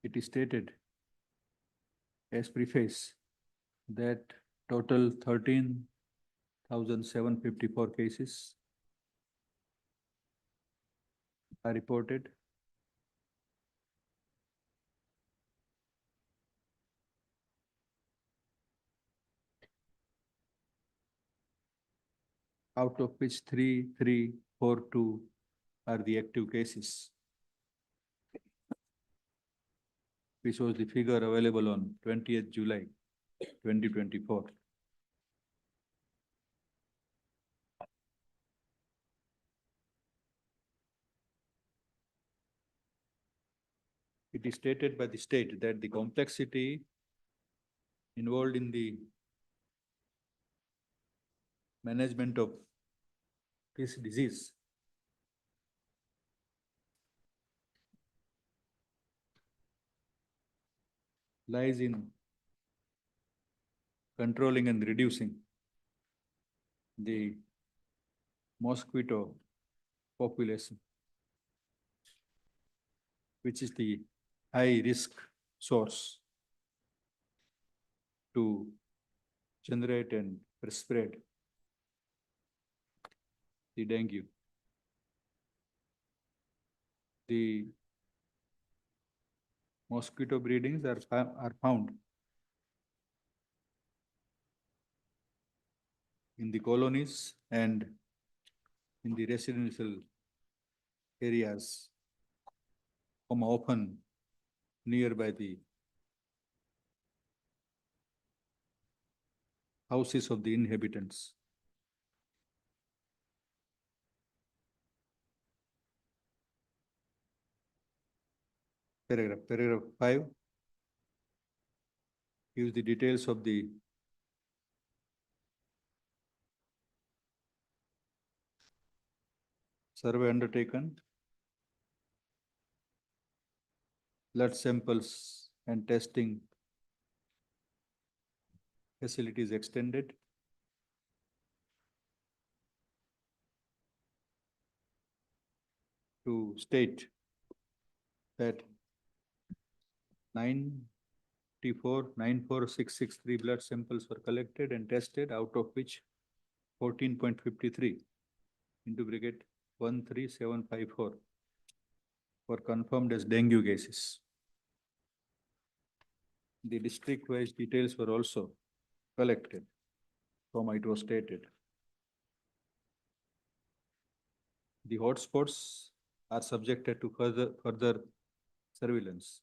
It is stated as preface that total 13,754 cases are reported. Out of which 3,342 are the active cases. Which was the figure available on 20th July 2024. It is stated by the state that the complexity involved in the management of this disease lies in controlling and reducing the mosquito population, which is the high risk source to generate and spread the dengue. The mosquito breedings are found in the colonies and in the residential areas, often nearby the houses of the inhabitants. Paragraph 5 gives the details of the survey undertaken, blood samples and testing facilities extended, to state that 94,663 blood samples were collected and tested, out of which 14.53 into bracket 13754 were confirmed as dengue cases. The district-wise details were also collected, from it was stated. The hotspots are subjected to further surveillance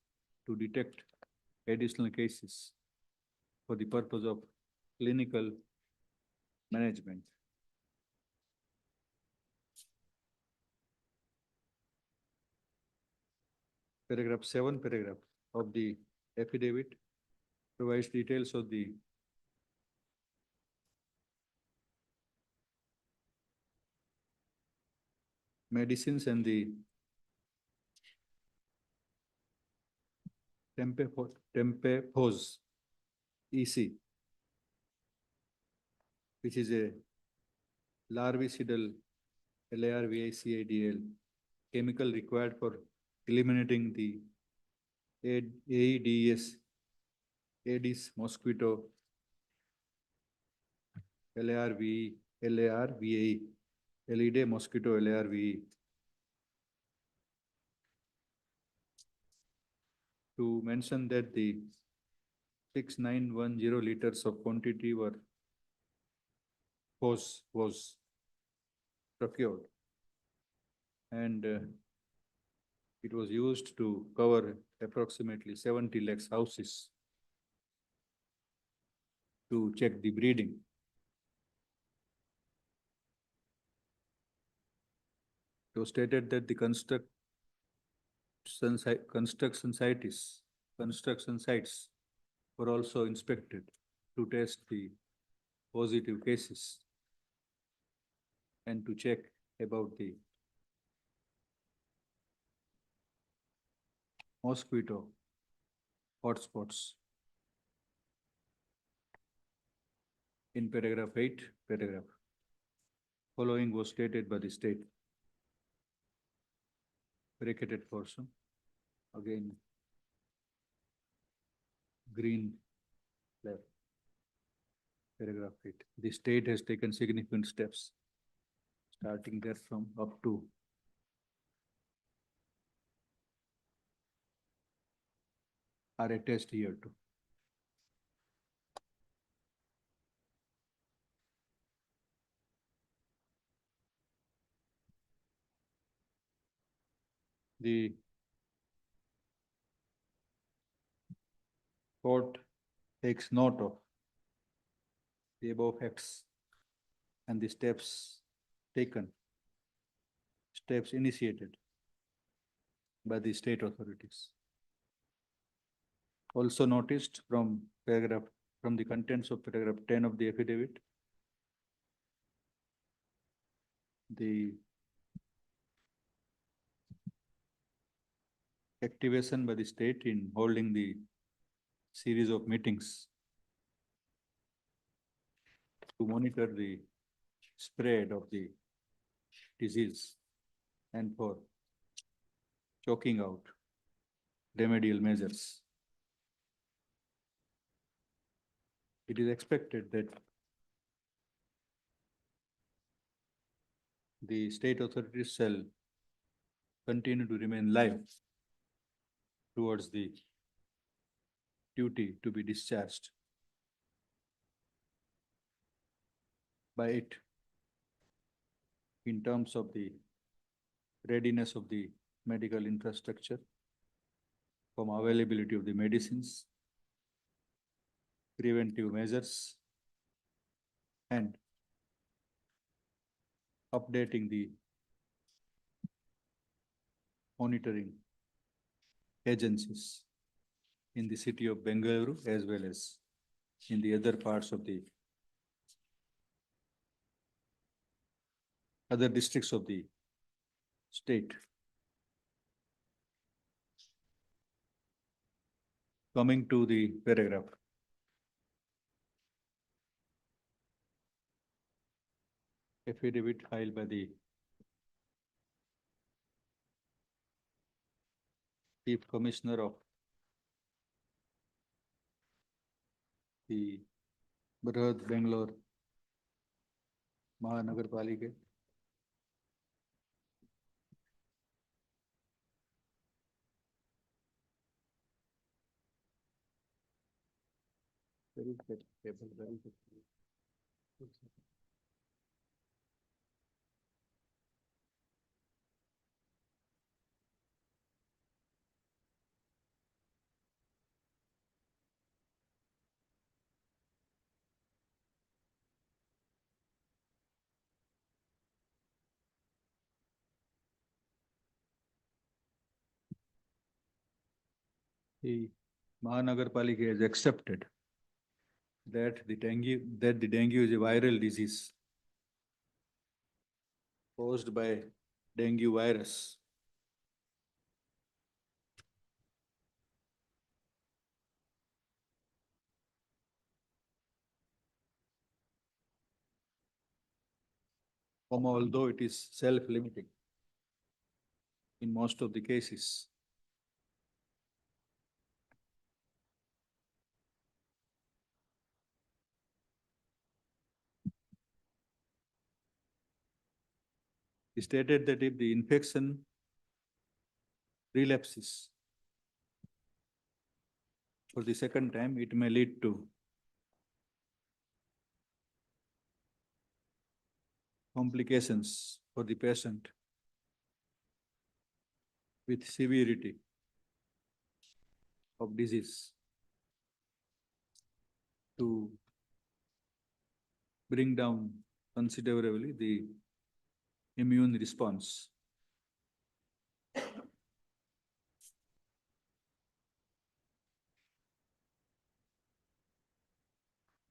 to detect additional cases for the purpose of clinical management. paragraph 7 paragraph of the affidavit provides details of the medicines and the Tempepose EC, which is a larvicidal LARVICIDL chemical required for eliminating the AIDS, Aedes mosquito, LARVAE, Elide mosquito LARVE. To mention that the 6910 liters of quantity was procured, and it was used to cover approximately 70 lakhs houses to check the breeding. It was stated that the construction sites were also inspected to test the positive cases and to check about the mosquito hotspots. In paragraph 8, following was stated by the state. Bracketed portion, again, green left. Paragraph 8. The state has taken significant steps, starting there from up to are attached here to. The court takes note of the above facts and the steps taken, steps initiated by the state authorities. Also noticed from the contents of paragraph 10 of the affidavit, the activation by the state in holding the series of meetings to monitor the spread of the disease and for choking out remedial measures. It is expected that the state authorities shall continue to remain live towards the duty to be discharged by it in terms of the readiness of the medical infrastructure, from availability of the medicines, preventive measures, and updating the monitoring agencies in the city of Bengaluru as well as in the other parts of the other districts of the state. Coming to the paragraph. Affidavit filed by the Chief Commissioner of the Brihad Bangalore Mahanagarpalika. Where is that table? Where is it? the Mahanagarpalika has accepted that the dengue is a viral disease caused by dengue virus. Although it is self-limiting in most of the cases. He stated that if the infection relapses for the second time, it may lead to complications for the patient with severity of disease to bring down considerably the immune response.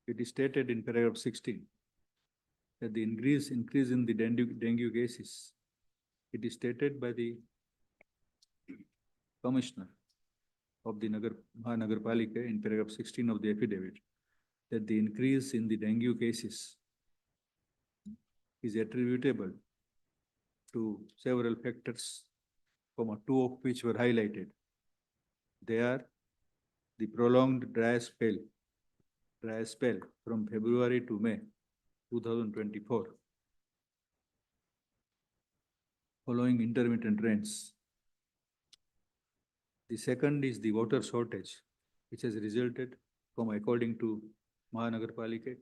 It is stated in paragraph 16 that the increase in the dengue cases, it is stated by the commissioner of the Mahanagarpalika in paragraph 16 of the affidavit that the increase in the dengue cases is attributable to several factors, two of which were highlighted. They are the prolonged dry spell from February to May 2024, following intermittent rains. The second is the water shortage, which has resulted, according to Mahanagarpalika,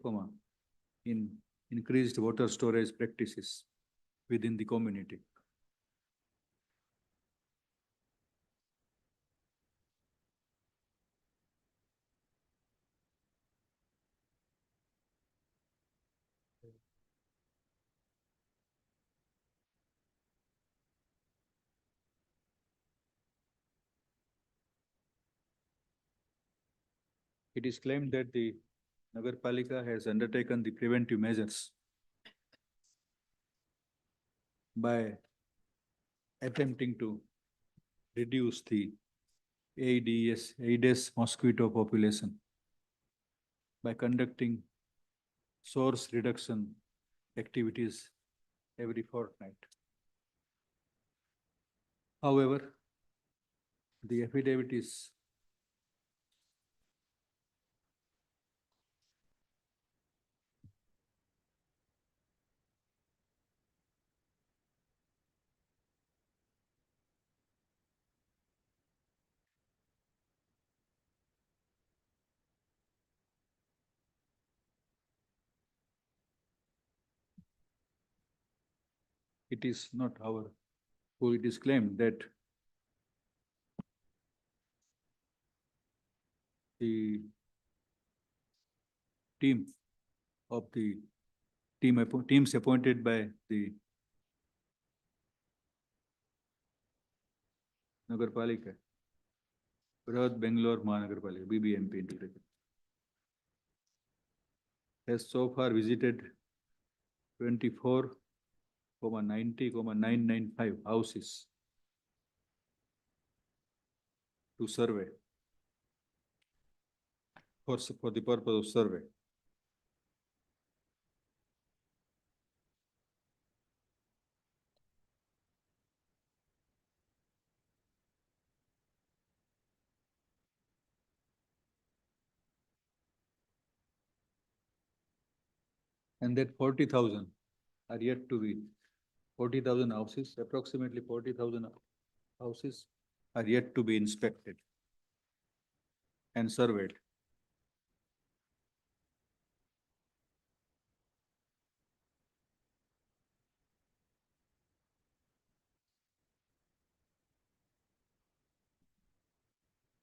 in increased water storage practices within the community. It is claimed that the Nagarpalika has undertaken the preventive measures by attempting to reduce the Aedes mosquito population by conducting source reduction activities every fortnight. However, the affidavit is it is not our, who it is claimed that the teams appointed by the Nagarpalika, Brihad Bangalore Mahanagarpalika, BBMP integrated, has so far visited 24,90,995 houses to survey for the purpose of survey. And that 40,000 are yet to be, 40,000 houses, approximately 40,000 houses are yet to be inspected and surveyed.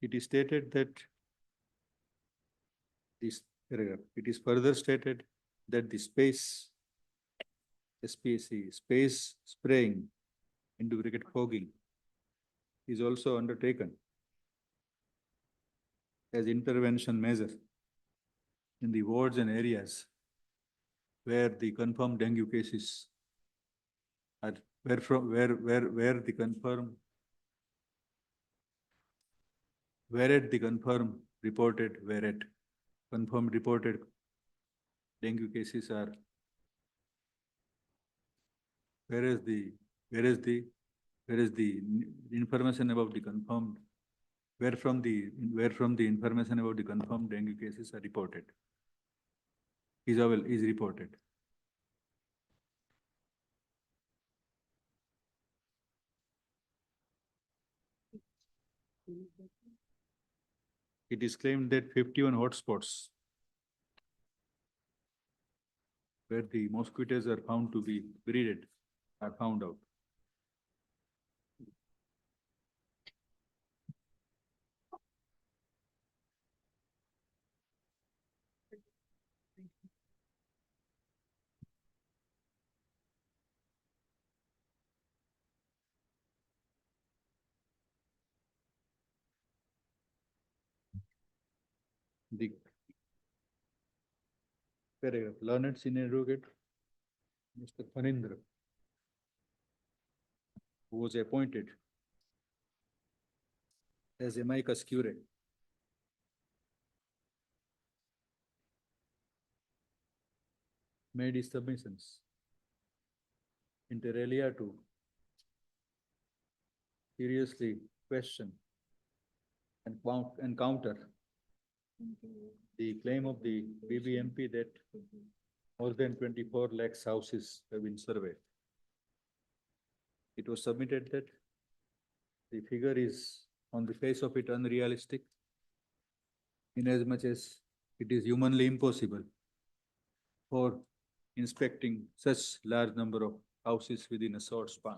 It is stated that this paragraph, it is further stated that the space spraying into fogging is also undertaken as intervention measure in the wards and areas where the confirmed dengue cases are, where the confirmed, whereat the confirmed reported, whereat confirmed reported dengue cases are, where is the information about the confirmed, where from the information about the confirmed dengue cases are reported, is reported. It is claimed that 51 hotspots where the mosquitoes are found to be breeded are found out. The paragraph, learned senior advocate, Mr. Phanindra, who was appointed as amicus curiae, made his submissions inter alia to seriously question and counter the claim of the BBMP that more than 24 lakhs houses have been surveyed. It was submitted that the figure is on the face of it unrealistic, inasmuch as it is humanly impossible for inspecting such large number of houses within a short span.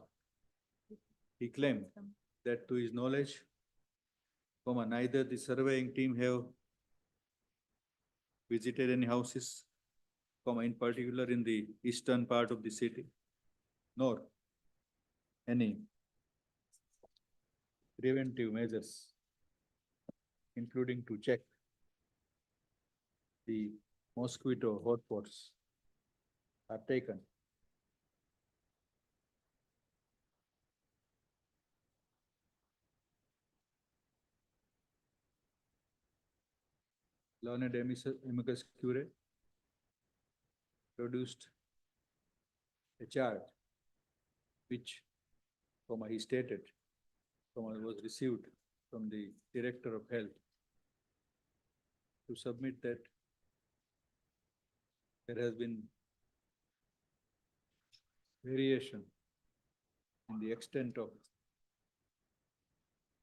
He claimed that to his knowledge, neither the surveying team have visited any houses, in particular in the eastern part of the city, nor any preventive measures, including to check the mosquito hotspots, are taken. Learned amicus curiae produced a chart which, he stated, was received from the Director of Health to submit that there has been variation in the extent of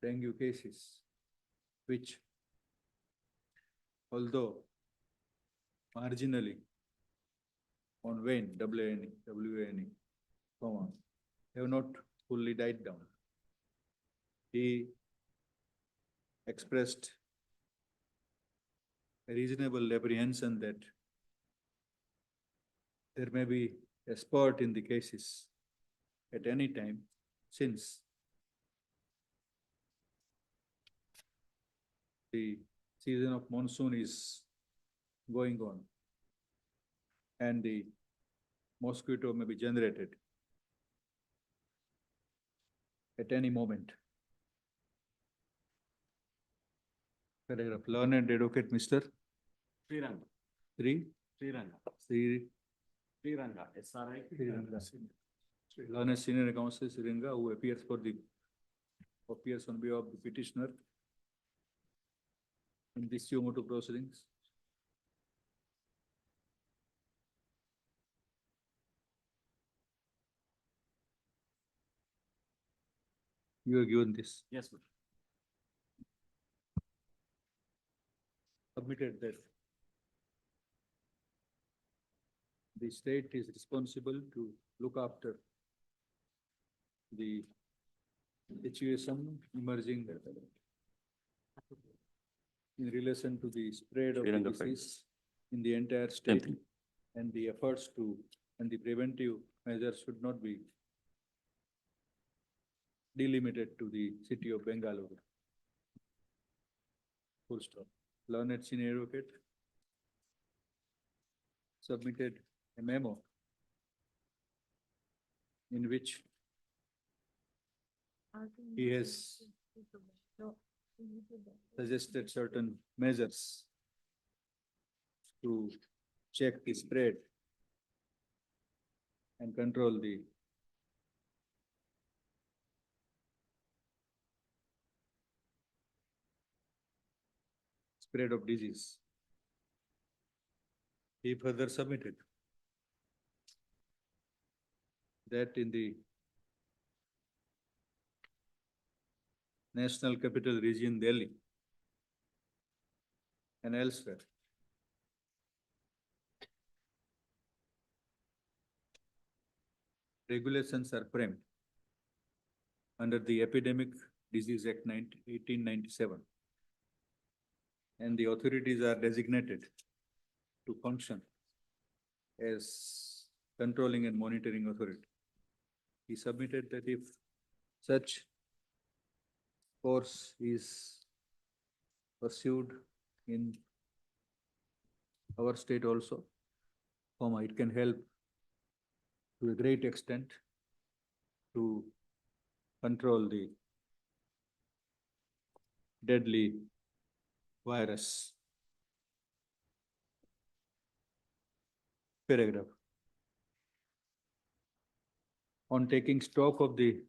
dengue cases, which, although marginally on wane, WANE, have not fully died down. He expressed a reasonable apprehension that there may be a spurt in the cases at any time, since the season of monsoon is going on and the mosquito may be generated at any moment. Paragraph, learned advocate Mr. Sriranga. Sriranga. Sriranga, SRI. Learned senior counsel Sriranga, who appears on behalf of the petitioner in this suo motu proceedings. You are given this. Yes, sir. Submitted that the state is responsible to look after the situation emerging in relation to the spread of the disease in the entire state, and the efforts and the preventive measures should not be delimited to the city of Bengaluru. Full stop. learned senior advocate submitted a memo in which he has suggested certain measures to check the spread and control the spread of disease. He further submitted that in the National Capital Region, Delhi, and elsewhere, regulations are framed under the Epidemic Disease Act 1897, and the authorities are designated to function as controlling and monitoring authority. He submitted that if such course is pursued in our state also, it can help to a great extent to control the deadly virus. Paragraph. On taking stock of the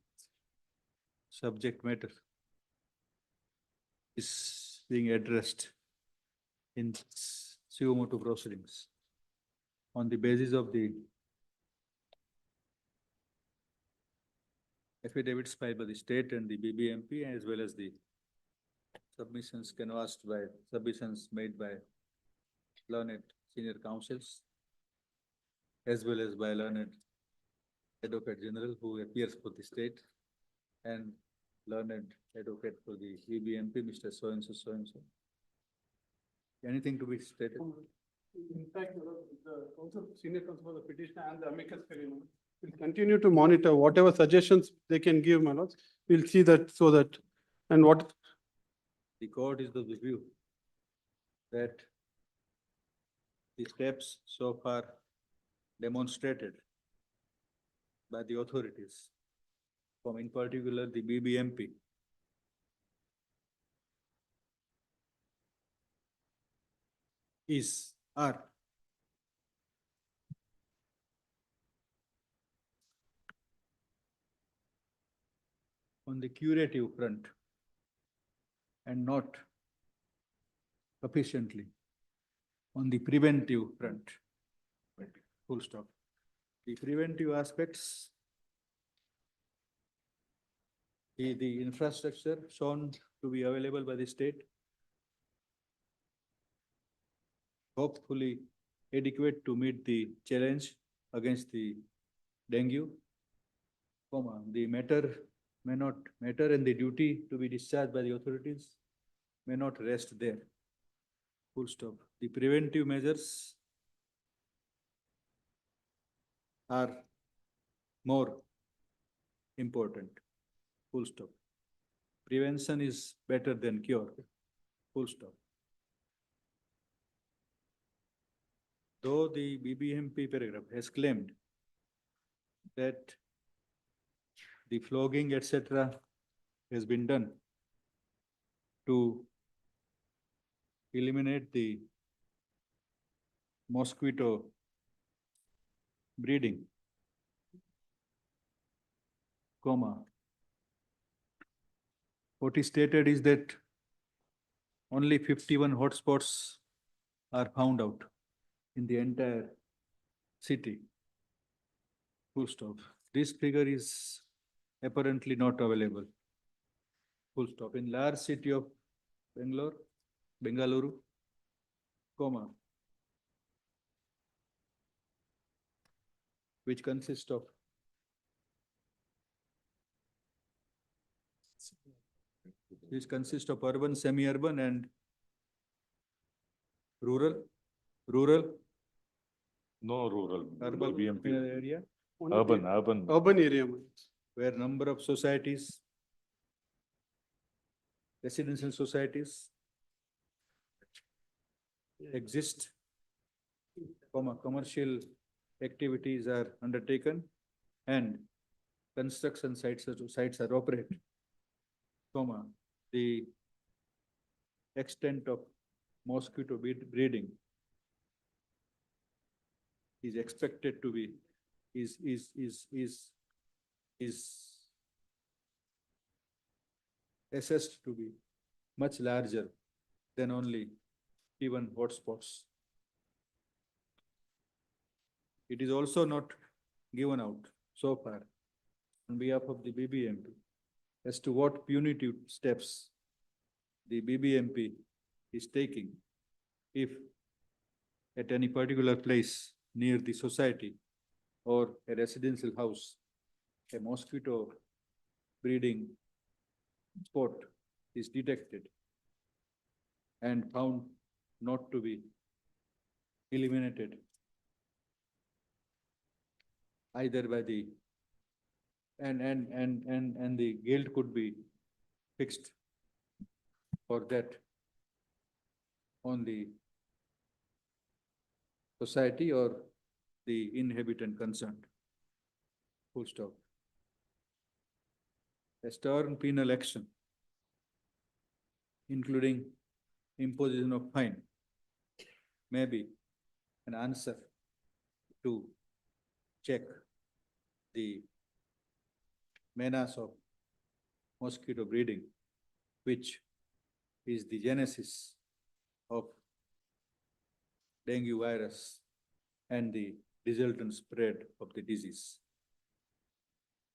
subject matter is being addressed in CH-1 proceedings on the basis of the affidavits filed by the state and the BBMP, as well as the submissions made by learned senior counsels, as well as by learned Advocate General who appears for the state, and learned advocate for the BBMP, Mr. So-and-so, so-and-so. Anything to be stated? In fact, the counsel, senior counsel for the petitioner and the amicus curiae will continue to monitor whatever suggestions they can give, my lords. We'll see that so that, and what. The court is of the view that the steps so far demonstrated by the authorities, from in particular the BBMP, are on the curative front and not sufficiently on the preventive front. Full stop. The preventive aspects, the infrastructure shown to be available by the state, hopefully adequate to meet the challenge against the dengue, the matter and the duty to be discharged by the authorities may not rest there. Full stop. The preventive measures are more important. Full stop. Prevention is better than cure. Full stop. Though the BBMP paragraph has claimed that the flogging, etc., has been done to eliminate the mosquito breeding, what is stated is that only 51 hotspots are found out in the entire city. Full stop. This figure is apparently not available. Full stop. In large city of Bengaluru, which consists of urban, semi-urban, and rural. No rural. Urban BMP. area. Urban. Urban area. Where number of societies, residential societies, exist, commercial activities are undertaken and construction sites are operate, the extent of mosquito breeding is expected to be, is assessed to be much larger than only even hotspots. It is also not given out so far on behalf of the BBMP as to what punitive steps the BBMP is taking if at any particular place near the society or a residential house, a mosquito breeding spot is detected and found not to be eliminated either by the and the guilt could be fixed for that on the society or the inhabitant concerned. Full stop. A stern penal action, including imposition of fine, may be an answer to check the menace of mosquito breeding, which is the genesis of dengue virus and the resultant spread of the disease.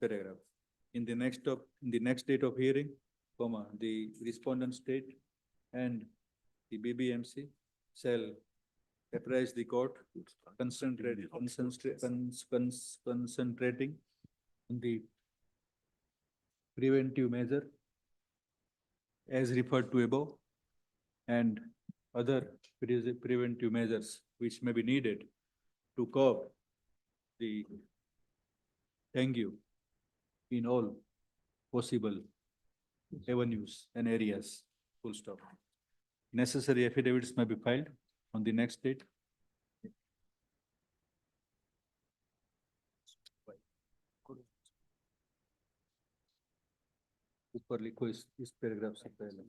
Paragraph. In the next date of hearing, the respondent state and the BBMC shall apprise the court, concentrating on the preventive measure as referred to above and other preventive measures which may be needed to curb the dengue in all possible avenues and areas. Full stop. Necessary affidavits may be filed on the next date. ऊपर लिखो इस paragraph से पहले.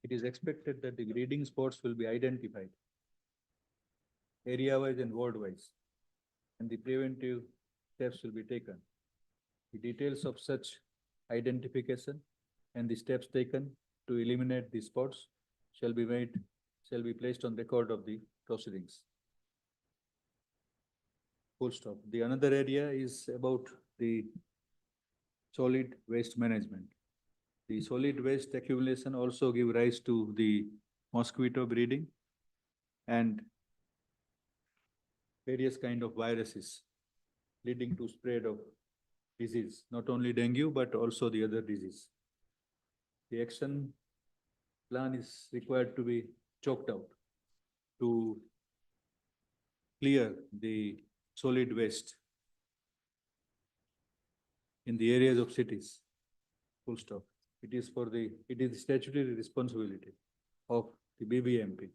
It is expected that the breeding spots will be identified area-wise and ward-wise, and the preventive steps will be taken. The details of such identification and the steps taken to eliminate the spots shall be placed on record of the proceedings. Full stop. The another area is about the solid waste management. The solid waste accumulation also give rise to the mosquito breeding and various kind of viruses leading to spread of disease, not only dengue, but also the other disease. The action plan is required to be chalked out to clear the solid waste in the areas of cities. Full stop. It is the statutory responsibility of the BBMP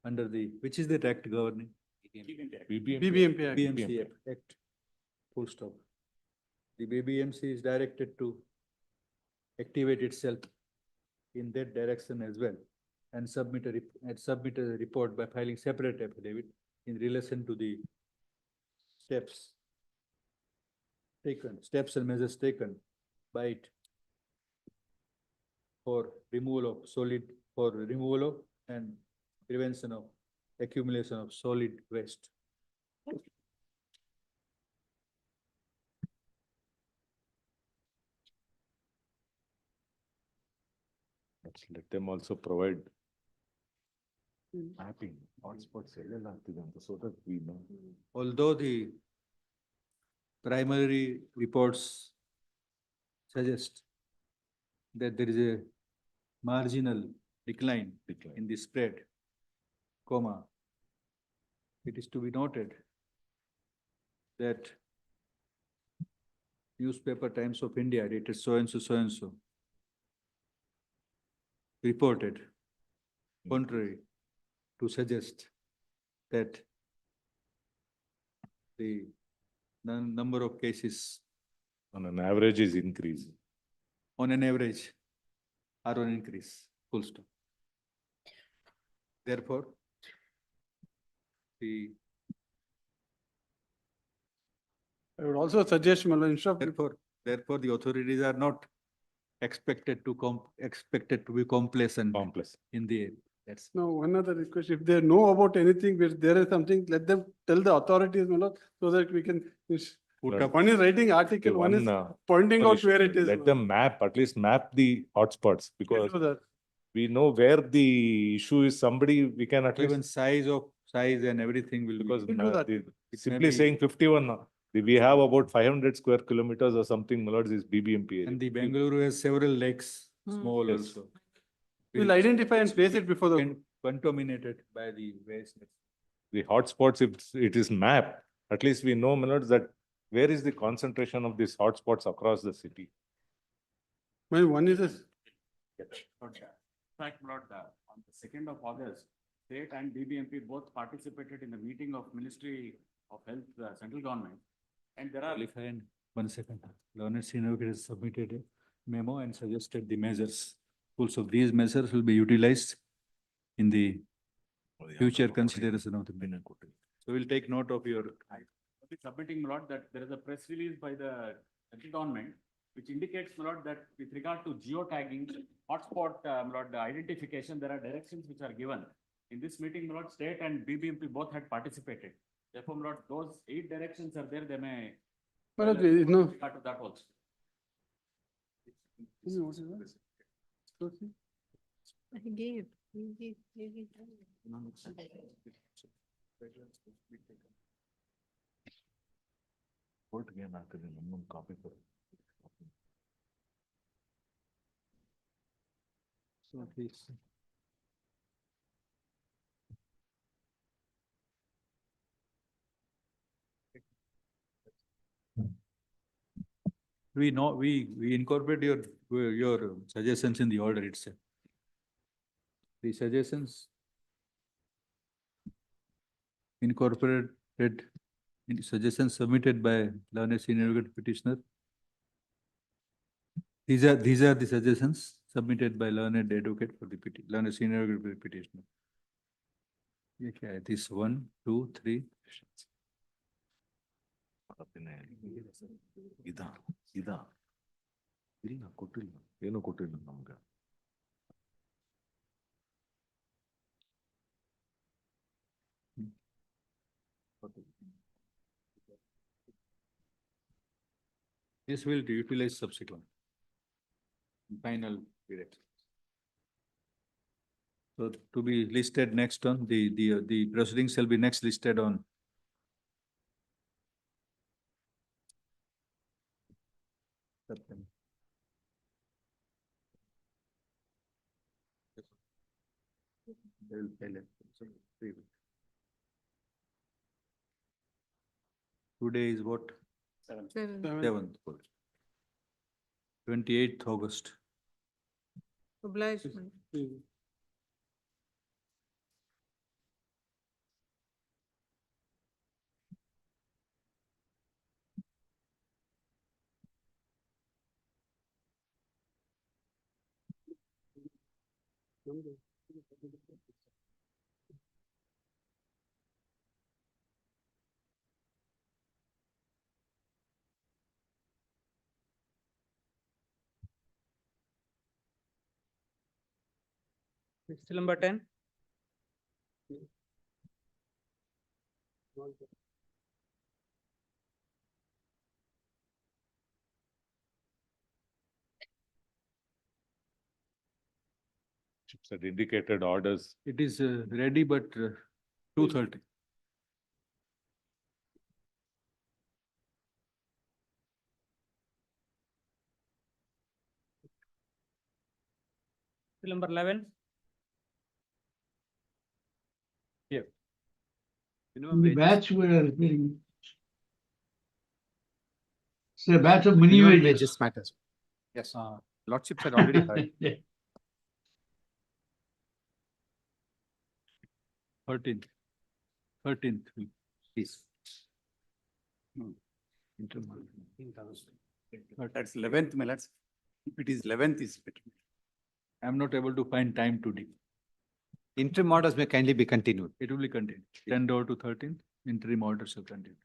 under which is the act governing? BBMP Act. Full stop. The BBMC is directed to activate itself in that direction as well and submit a report by filing separate affidavit in relation to the steps and measures taken by it for removal of and prevention of accumulation of solid waste. Let them also provide mapping, hotspots, so that we know. Although the primary reports suggest that there is a marginal decline in the spread, comma, it is to be noted that newspaper Times of India dated so and so reported contrary to suggest that the number of cases On an average is increasing. on an average are on increase, full stop. Therefore, the I would also suggest, my lord, instead of therefore the authorities are not expected to be complacent in the, that's. no, one other request, if they know about anything, where there is something, let them tell the authorities, my lord, so that we can. Put up- One is writing article, one is pointing out where it is. Let them map, at least map the hotspots, We can because do that. we know where the issue is. Somebody, we can at Even least, size and everything will be. because We'll do that. It simply may be- saying 51, we have about 500 square kilometers or something, my lords, is BBMP area. And the Bengaluru has several lakes, small Yes. also. We'll identify and place it before the. Contaminated by the waste. The hotspots, if it is mapped, at least we know, my lords, that where is the concentration of these hotspots across the city? Well, one is this. Fact, Lord, on the 2nd of August, state and BBMP both participated in the meeting of Ministry of Health, central government. And there are. Qualified, 1 second. Learned Senior has submitted a memo and suggested the measures. Also, these measures will be utilized in the future consideration of the minute. So we'll take note of your. I'll be submitting, my lord, that there is a press release by the central government which indicates, my lord, that with regard to geotagging, hotspot, my lord, identification, there are directions which are given. In this meeting, my lord, state and BBMP both had participated. Therefore, my lord, those 8 directions are there, they may. Well, no. With regard to that also. I gave. Vote again after the minimum copy for. So this. We know, we incorporate your suggestions in the order itself. The suggestions incorporated in suggestions submitted by learned senior advocate petitioner. These are the suggestions submitted by learned advocate for the learned senior advocate petitioner. Okay, this 1, 2, 3. ಇಲ್ಲ ಕೊಟ್ಟಿಲ್ಲ, ಏನು ಕೊಟ್ಟಿಲ್ಲ ನಮ್ಗೆ. This will utilize subsequent. Final direction. So to be listed next on the proceedings shall be next listed on. September. They will tell it. So, today is what? 7th. 28th August. Obligement. Still number 10. Chips had indicated orders. It is ready, but 2:30. Appeal number 11. The batch we are referring. It's a batch of minimum wages. Matters. Yes, lordships had already heard. 13th, please. That's 11th, my lords. If it is 11th, is better. I'm not able to find time today. Interim orders may kindly be continued. It will be continued. 10 over to 13th, interim orders will continue.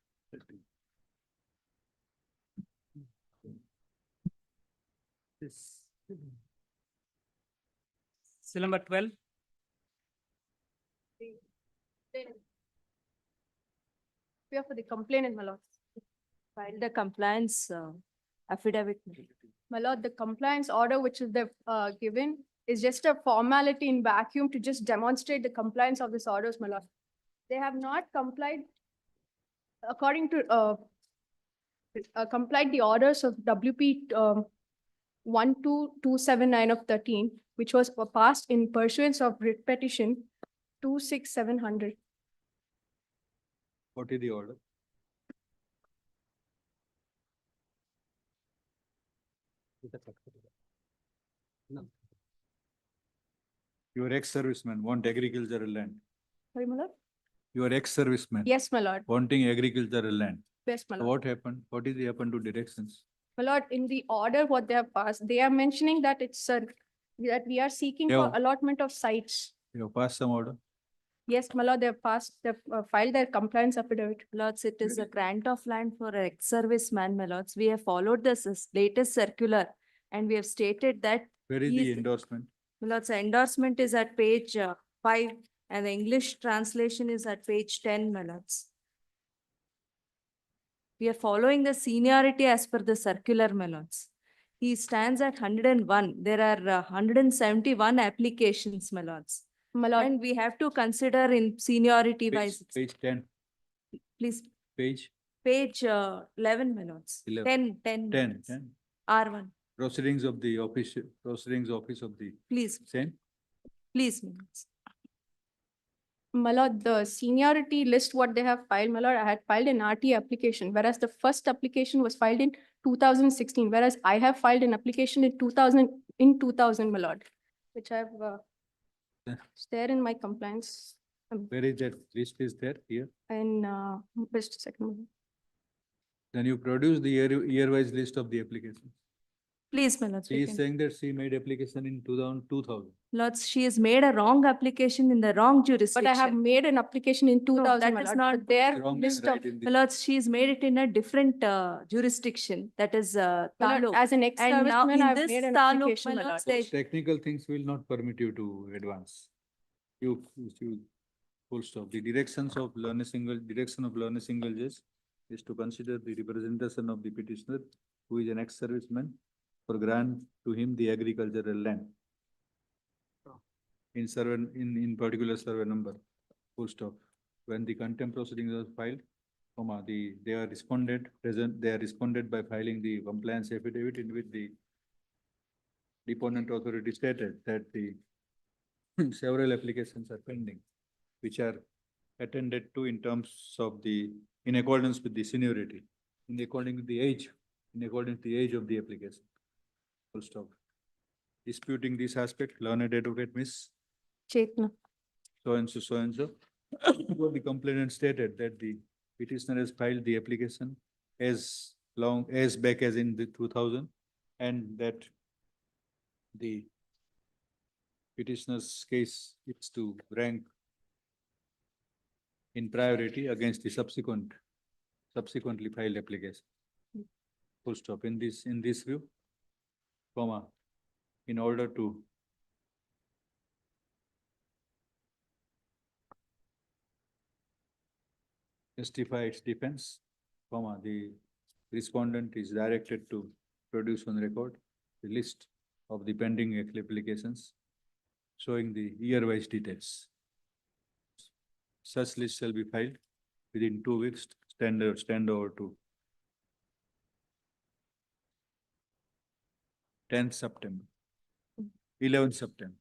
Seal number 12. We are for the complainant, my lord. File the compliance affidavit. My lord, the compliance order which is given is just a formality in vacuum to just demonstrate the compliance of these orders, my lord. They have not complied according to complied the orders of WP 12279 of 13, which was passed in pursuance of writ petition 26700. What is the order? Your ex-serviceman want agricultural land. Sorry, my lord? Your ex-serviceman. Yes, my lord. Wanting agricultural land. Yes, my So lord. what happened? What is happened to directions? My lord, in the order what they have passed, they are mentioning that it's that we are seeking for Yeah. allotment of sites. You have passed some order? Yes, my lord, they have passed, they've filed their compliance affidavit. Lords, it is a grant of land for ex-serviceman, my lords. We have followed the latest circular and we have stated that, Where is He the is- endorsement? my lords, the endorsement is at page 5 and the English translation is at page 10, my lords. We are following the seniority as per the circular, my lords. He stands at 101. There are 171 applications, my lords. My lord, And we have to consider in seniority Page, wise, page 10, please, page page 11, my lords. 11. 10. 10, 10. R1, Proceedings of the office, proceedings office of the please, same. please, my lords. my lord, the seniority list what they have filed, my lord, I had filed an RT application, whereas the first application was filed in 2016, whereas I have filed an application in 2000, my lord, which I have, it's there in my compliance. Where is that list is there here? And just a second. Then you produce the year-wise list of the applications. Please, my lords. She we is can- saying that she made application in 2000. Lords, she has made a wrong application in the wrong jurisdiction. But I have made an application in 2000, that my is lord, not but their Wrong and list of, right in My the- lords, she has made it in a different jurisdiction, that is my lord, taluk. as an And now ex-serviceman, in I've this made an taluk, application, my my lords, lord. they, Technical things will not permit you to advance. You full stop. The direction of learner single judge is to consider the representation of the petitioner who is an ex-serviceman for grant to him the agricultural land. In survey, in particular survey number, full stop. When the contempt proceedings was filed, comma, they are responded by filing the compliance affidavit in which the deponent authority stated that the several applications are pending, which are attended to in terms of in accordance with the seniority, in according with the age of the application. Full stop. Disputing this aspect, learned advocate Miss Chetna. so and so. The complainant stated that the petitioner has filed the application as back as in the 2000, and that the petitioner's case is to rank in priority against the subsequently filed application. Full stop. In this view, comma, in order to justify its defense, comma, the respondent is directed to produce on record the list of the pending applications showing the year-wise details. Such list shall be filed within 2 weeks, stand over to 10th September, 11th September.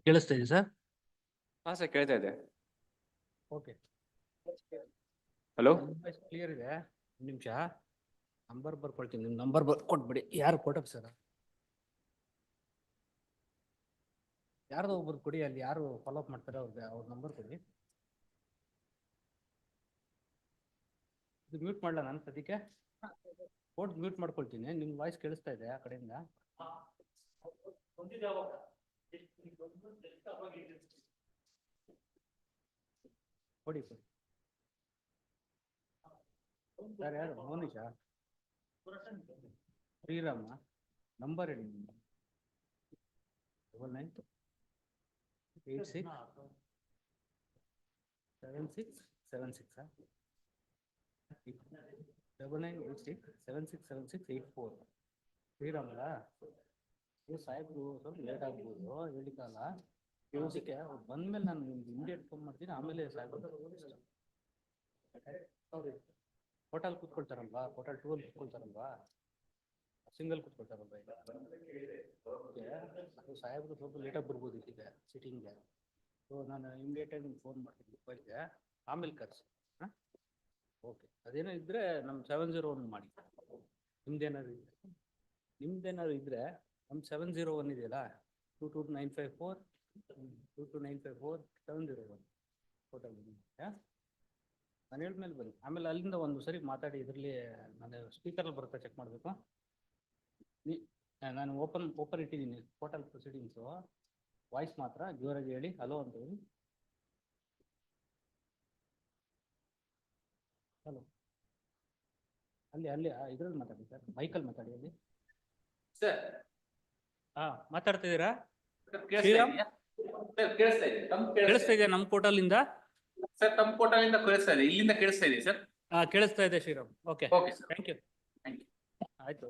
ಕೇಳಿಸ್ತಾ ಇದೆ sir? ಹಾ sir ಕೇಳ್ತಾ ಇದೆ. Okay. Hello clear ಇದೆ. ಒಂದು ನಿಮಿಷ number ಬರ್ಕೊಳ್ತೀನಿ. ನಿಮ್ಮ number ಕೊಟ್ಬಿಡಿ. ಯಾರು ಕೊಟ್ಟಪ್ ಸರ್? ಯಾರ್ದೋ ಒಬ್ರು ಕೊಡಿ, ಅಲ್ಲಿ ಯಾರು ಫಾಲೋ ಅಪ್ ಮಾಡ್ತಾರೆ ಅವ್ರ ನಂಬರ್ ಕೊಡಿ. ಇದು ಮ್ಯೂಟ್ ಮಾಡಲ ನಾನು ಸದ್ಯಕ್ಕೆ? ಕೋಡ್ ಮ್ಯೂಟ್ ಮಾಡ್ಕೊಳ್ತೀನಿ. ನಿಮ್ಮ ವಾಯ್ಸ್ ಕೇಳಿಸ್ತಾ ಇದೆ ಆ ಕಡೆಯಿಂದ. ಕೊಡಿ ಕೊಡಿ ಸರ್. ಯಾರು? ಮೋನಿಷ? ಶ್ರೀರಾಮ? ನಂಬರ್ ಹೇಳಿ. 99867676 9986767684 ಶ್ರೀರಾಮಲ್ಲ? ಸಾಹೇಬ್ರು ಸ್ವಲ್ಪ ಲೇಟ್ ಆಗ್ಬೋದು ಹೇಳಿಕಲ್ಲ. ಇವತ್ತಿಗೆ ಬಂದ್ಮೇಲೆ ನಾನು ನಿಮ್ಗೆ ಇಮಿಡಿಯೇಟ್ ಫೋನ್ ಮಾಡ್ತೀನಿ. ಆಮೇಲೆ ಸಾಹೇಬ್ರು ಹೋಟೆಲ್ ಕೂತ್ಕೊಳ್ತಾರಲ್ವಾ? ಹೋಟೆಲ್ 2 ಅಲ್ಲಿ ಕೂತ್ಕೊಳ್ತಾರಲ್ವಾ? ಸಿಂಗಲ್ ಕೂತ್ಕೊಳ್ತಾರಲ್ವಾ? ಅದು ಸಾಹೇಬ್ರು ಸ್ವಲ್ಪ ಲೇಟಾಗಿ ಬರ್ಬೋದು ಈಗ ಸಿಟಿಂಗ್ಗೆ. ಸೊ ನಾನು ಇಮಿಡಿಯೇಟಾಗಿ ನಿಮ್ಗೆ ಫೋನ್ ಮಾಡ್ತೀನಿ ಮೊಬೈಲ್ಗೆ. ಆಮೇಲೆ ಕರೆಸಿ. ಹಾಂ ಓಕೆ. ಅದೇನೋ ಇದ್ದರೆ ನಮ್ಮ 701 ಮಾಡಿ. ನಿಮ್ದೇನಾದ್ರು ಇದ್ದರೆ ನಮ್ಮ 701 ಇದೆಯಲ್ಲ, 22954 22954 701 ಹೋಟೆಲ್. ಹಾಂ ನಾನು ಹೇಳಿದ್ಮೇಲೆ ಬನ್ನಿ. ಆಮೇಲೆ ಅಲ್ಲಿಂದ ಒಂದು ಸರಿ ಮಾತಾಡಿ. ಇದರಲ್ಲಿ ನಾನು ಸ್ಪೀಕರಲ್ಲಿ ಬರುತ್ತೆ, ಚೆಕ್ ಮಾಡಬೇಕು. ನಾನು ಓಪನ್ ಇಟ್ಟಿದ್ದೀನಿ ಟೋಟಲ್ ಪ್ರೊಸೀಡಿಂಗ್ಸು. ವಾಯ್ಸ್ ಮಾತ್ರ ಜೋರಾಗಿ ಹೇಳಿ ಹಲೋ ಅಂತ ಹೇಳಿ. ಹಲೋ ಅಲ್ಲಿ ಇದ್ರಲ್ಲಿ ಮಾತಾಡಿ ಸರ್, ಮೈಕಲ್ಲಿ ಮಾತಾಡಿ ಅಲ್ಲಿ. ಸರ್ ಹಾಂ ಮಾತಾಡ್ತಿದ್ದೀರಾ? ಶ್ರೀರಾಮ್ ಕೇಳಿಸ್ತಾ ಇದೆಯಾ ನಮ್ಮ ಪೋರ್ಟಲಿಂದ? ಸರ್ ತಮ್ಮ ಪೋರ್ಟಲಿಂದ ಕೇಳಿಸ್ತಾ ಇದೆ, ಇಲ್ಲಿಂದ ಕೇಳಿಸ್ತಾ ಇದೆ ಸರ್. ಹಾಂ ಕೇಳಿಸ್ತಾ ಇದೆ Shriram. Okay okay sir. Thank you. Thank you. ಆಯಿತು.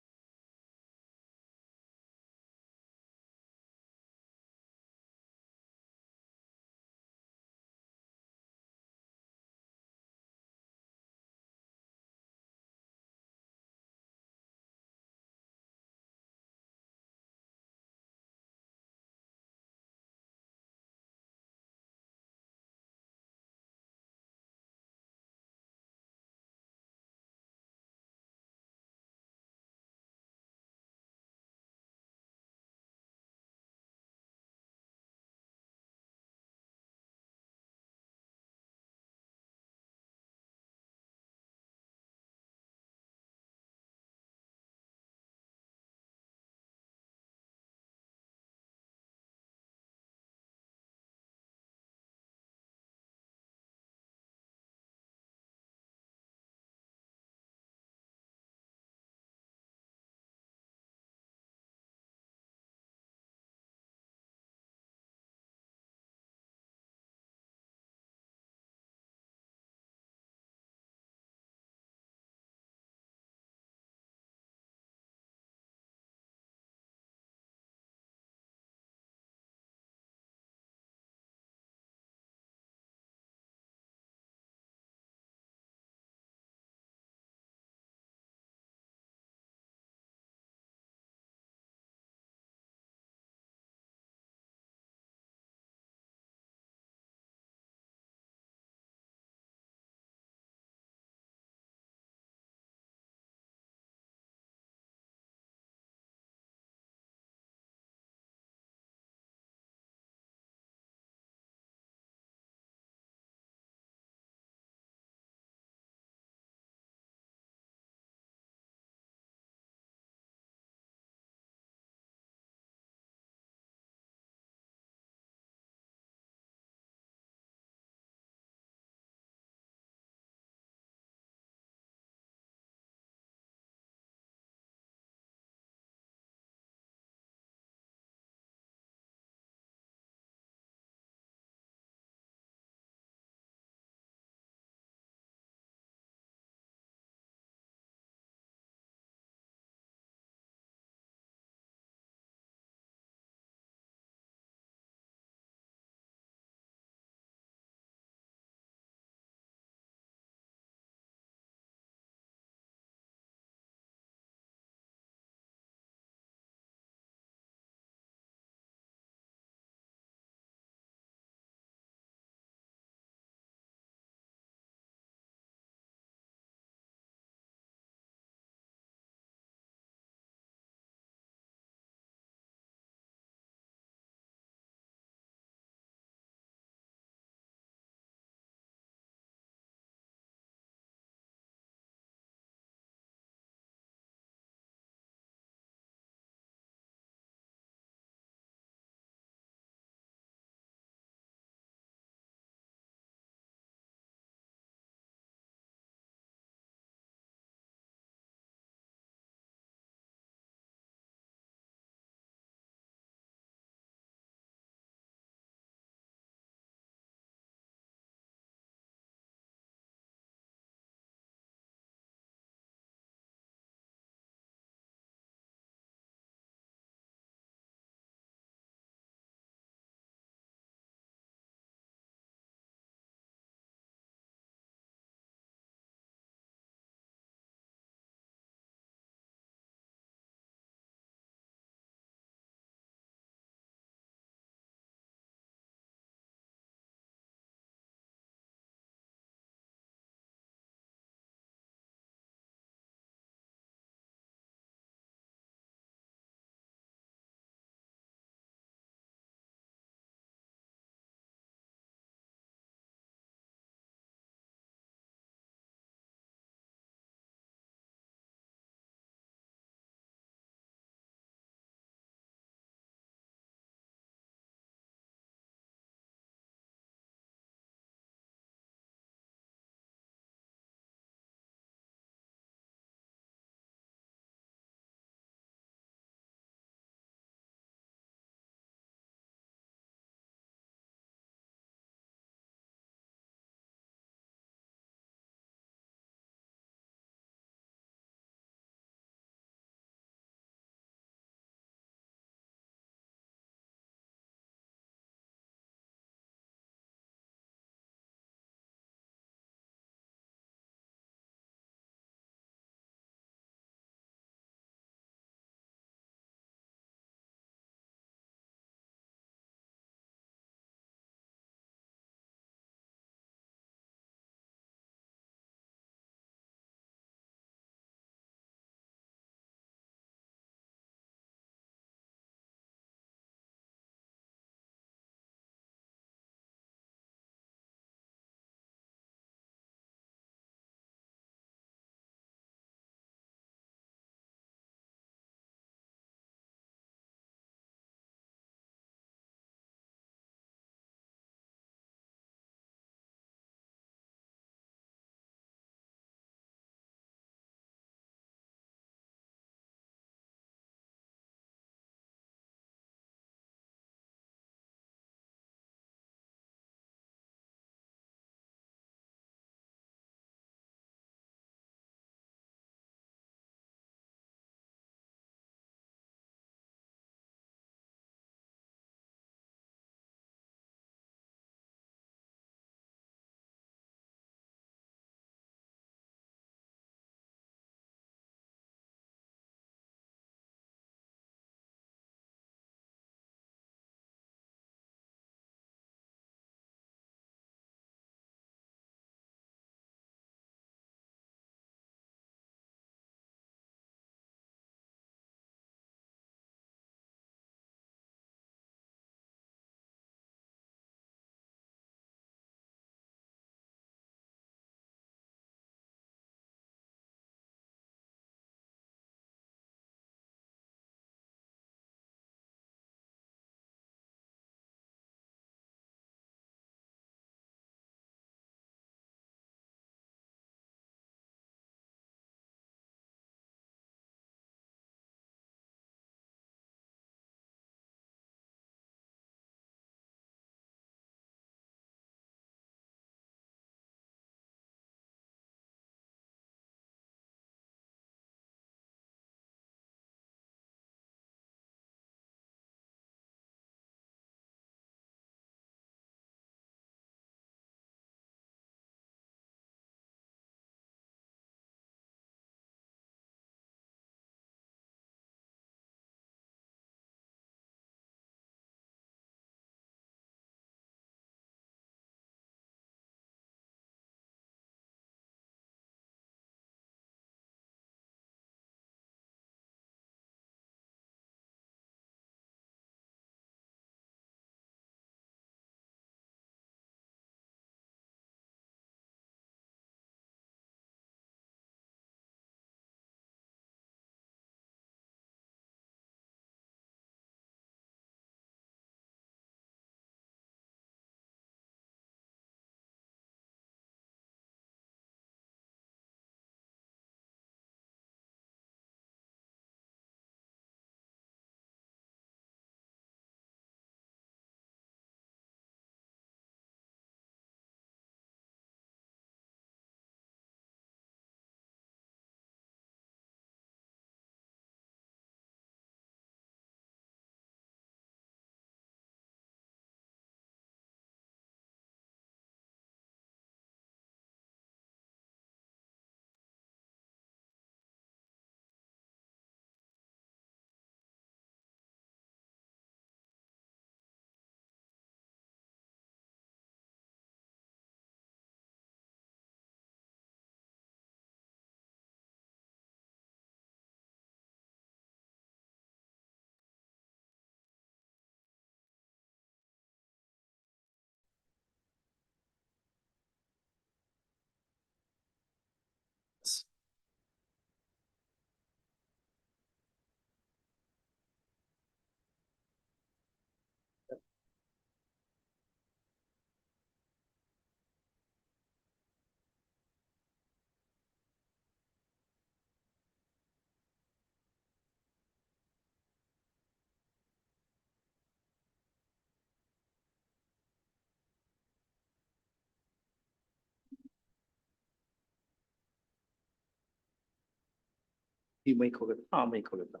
ಈ ಮೈಕ್ ಹೋಗುತ್ತೆ, ಮೈಕ್ ಹೋಗುತ್ತಾ?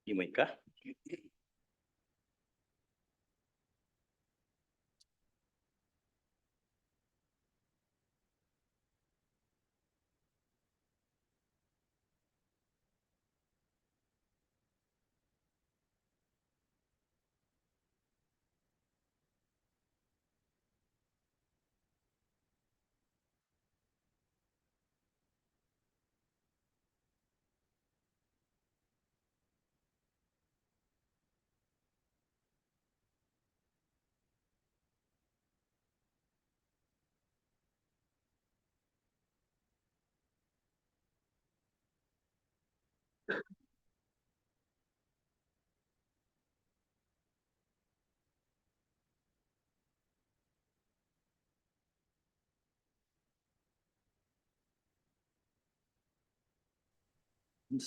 ಈ ಮೈಕಾ?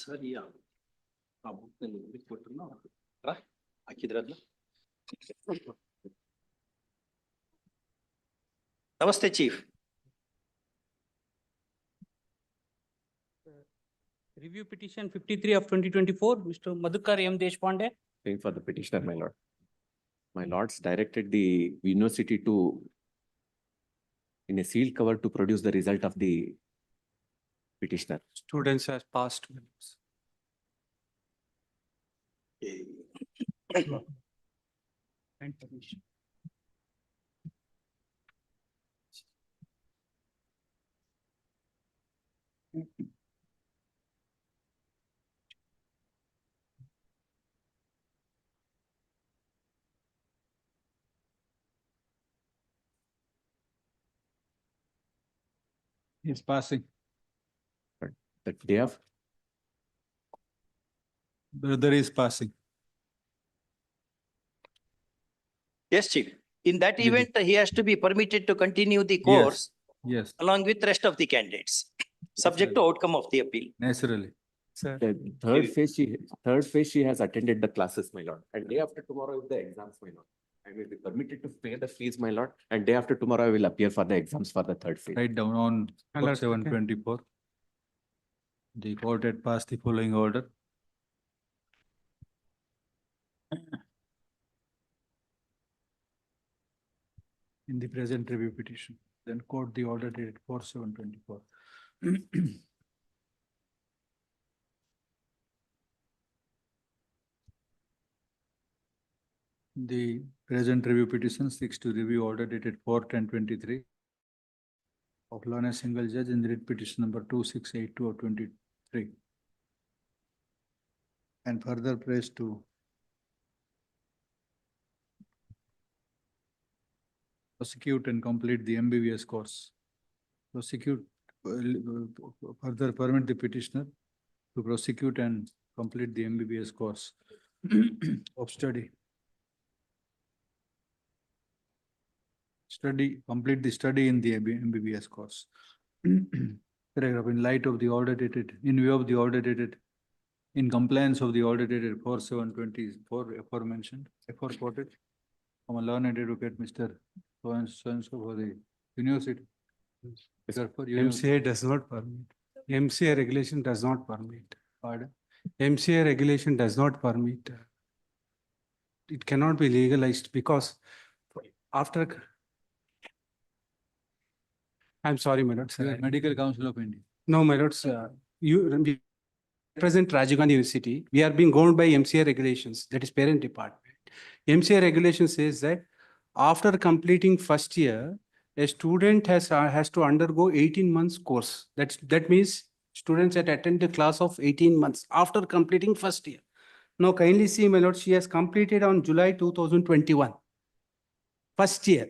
ಸರಿ, ಆ ಬುಕ್ನಲ್ಲಿ ಕೊಟ್ಟರು ಹಾಕಿದ್ರಲ್ಲ. ನಮಸ್ತೆ chief. Review petition 53 of 2024, Mr. Madhukar M. Deshpande. Paying for the petitioner, my lord. My lords directed the university to, in a sealed cover, to produce the result of the petitioner. Students has passed. And permission. He's passing. But the day of, Brother is passing. Yes, chief. In that Yes. event, he has to be permitted to continue the course Yes, along with rest of the candidates, subject to outcome of the appeal. naturally. the third phase, she has attended the classes, my lord. And day after tomorrow is the exams, my lord. I will be permitted to pay the fees, my lord. And day after tomorrow, I will appear for the exams for the third phase. Write down on My lord, 724. The court had passed the following order. In the present review petition, then quote the order dated 4/7/24. The present review petition seeks to review order dated 4/10/23 of law on a single judge in the writ petition number 2682 of 23. And further prays to prosecute and complete the MBBS course. Prosecute, further permit the petitioner to prosecute and complete the MBBS course of study. Complete the study in the MBBS course. Paragraph, in light of the order dated, in view of the order dated, in compliance of the order dated 4/7/24 aforementioned, aforequoted, from a learned advocate, Mr. So-and-so for the university. Therefore, MCA does not permit. MCA regulation does not permit. Pardon? MCA regulation does not permit. It cannot be legalized because after. I'm sorry, my lord. You are Medical Council of India. No, my lords, you represent Rajiv Gandhi University. We are being governed by MCA regulations, that is parent department. MCA regulation says that after completing first year, a student has to undergo 18 months course. That means students that attend the class of 18 months after completing first year. Now kindly see, my lord, she has completed on July 2021. First year.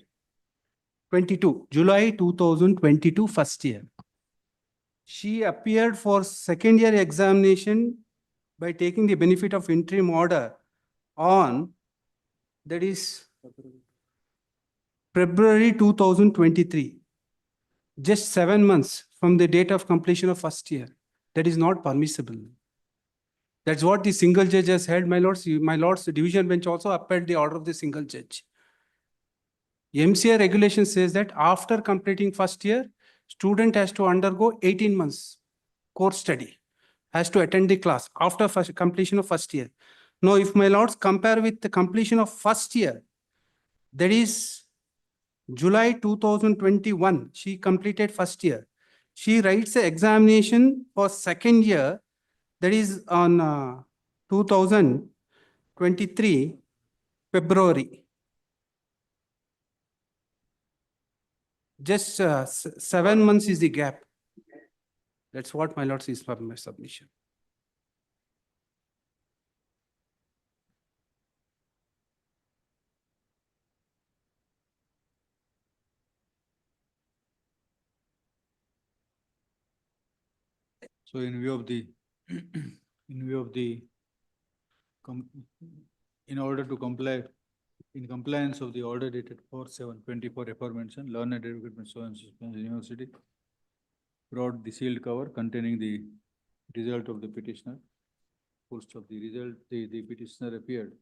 22, July 2022, first year. She appeared for second year examination by taking the benefit of interim order on, that is February 2023. Just 7 months from the date of completion of first year. That is not permissible. That's what the single judge has held, my lords. My lords, the division bench also upheld the order of the single judge. MCA regulation says that after completing first year, student has to undergo 18 months course study. has to attend the class after first completion of first year. Now, if my lords compare with the completion of first year, that is July 2021, she completed first year. She writes the examination for second year, that is on 2023 February. Just 7 months is the gap. That's what my lords is for my submission. So in view of the, in view of the, in order to comply, in compliance of the order dated 4/7/24 aforementioned, learned advocate Ms. So-and-so University brought the sealed cover containing the result of the petitioner. Post of the result, the petitioner appeared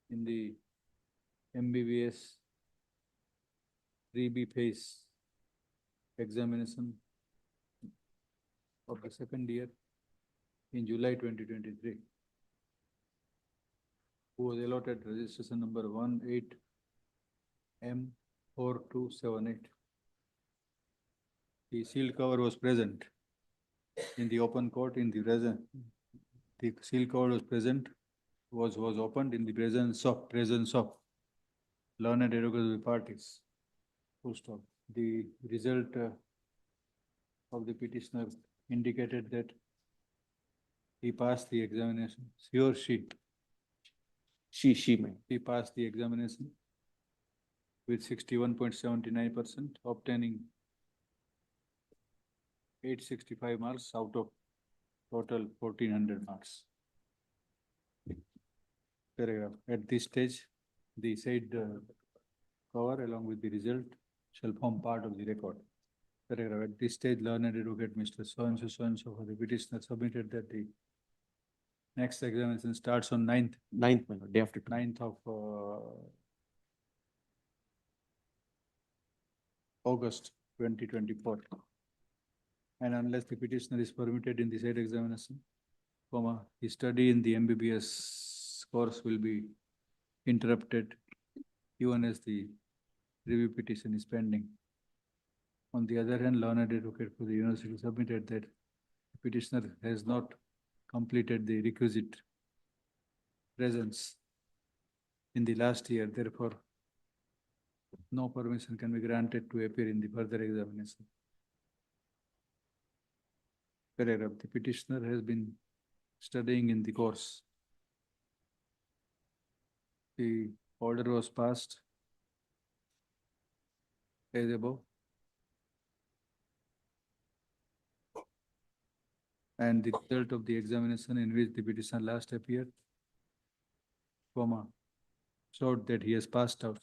in the MBBS 3B phase examination of the second year in July 2023. Who was allotted registration number 18M4278. The sealed cover was present in the open court in the present. The sealed cover was present, was opened in the presence of learned advocates of the parties. Full stop. The result of the petitioner indicated that he passed the examination. He or she? She, ma'am. He passed the examination with 61.79%, obtaining 865 marks out of total 1400 marks. Paragraph. At this stage, the said cover along with the result shall form part of the record. Paragraph. At this stage, learned advocate Mr. So-and-so for the petitioner submitted that the next examination starts on 9th. 9th, my lord, day after. 9th of August 2024. And unless the petitioner is permitted in the said examination, his study in the MBBS course will be interrupted even as the review petition is pending. On the other hand, learned advocate for the university submitted that the petitioner has not completed the requisite presence in the last year. Therefore, no permission can be granted to appear in the further examination. Paragraph. The petitioner has been studying in the course. The order was passed as above. And the result of the examination in which the petitioner last appeared, showed that he has passed out.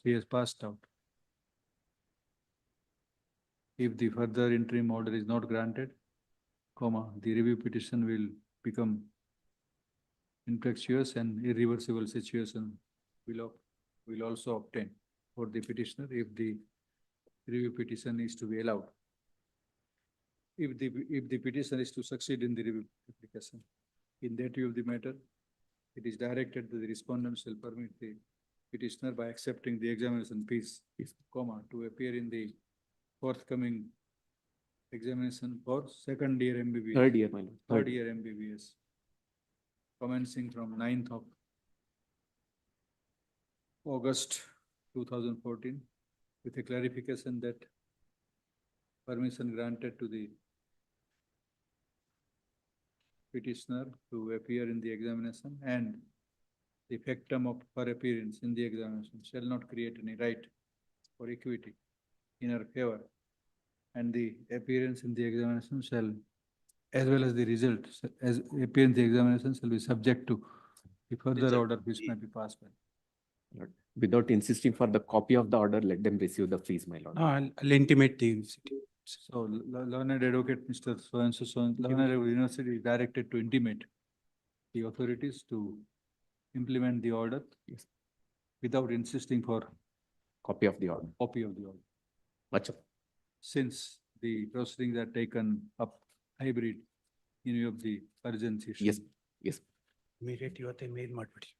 If the further interim order is not granted, the review petition will become infectious and irreversible situation will also obtain for the petitioner if the review petition is to be allowed. If the petition is to succeed in the review application, in that view of the matter, it is directed that the respondent shall permit the petitioner by accepting the examination fees, to appear in the forthcoming examination for second year MBBS. Third year, my lord. Third year MBBS, commencing from 9th of August 2014, with a clarification that permission granted to the petitioner to appear in the examination and the factum of her appearance in the examination shall not create any right or equity in her favor, and the appearance in the examination shall, as well as the result, as appear in the examination shall be subject to the further order which may be passed by. Lord, without insisting for the copy of the order, let them receive the fees, my lord. I'll intimate the university. So, learned advocate Mr. Learned Advocate University is directed to intimate the authorities to implement the order without insisting for Copy of the order. Since the proceedings are taken up hybrid in view of the urgency issue. Yes, yes. Immediate ಇವತ್ತೇ ಮೇಲ್ ಮಾಡ್ಬಿಡಿ.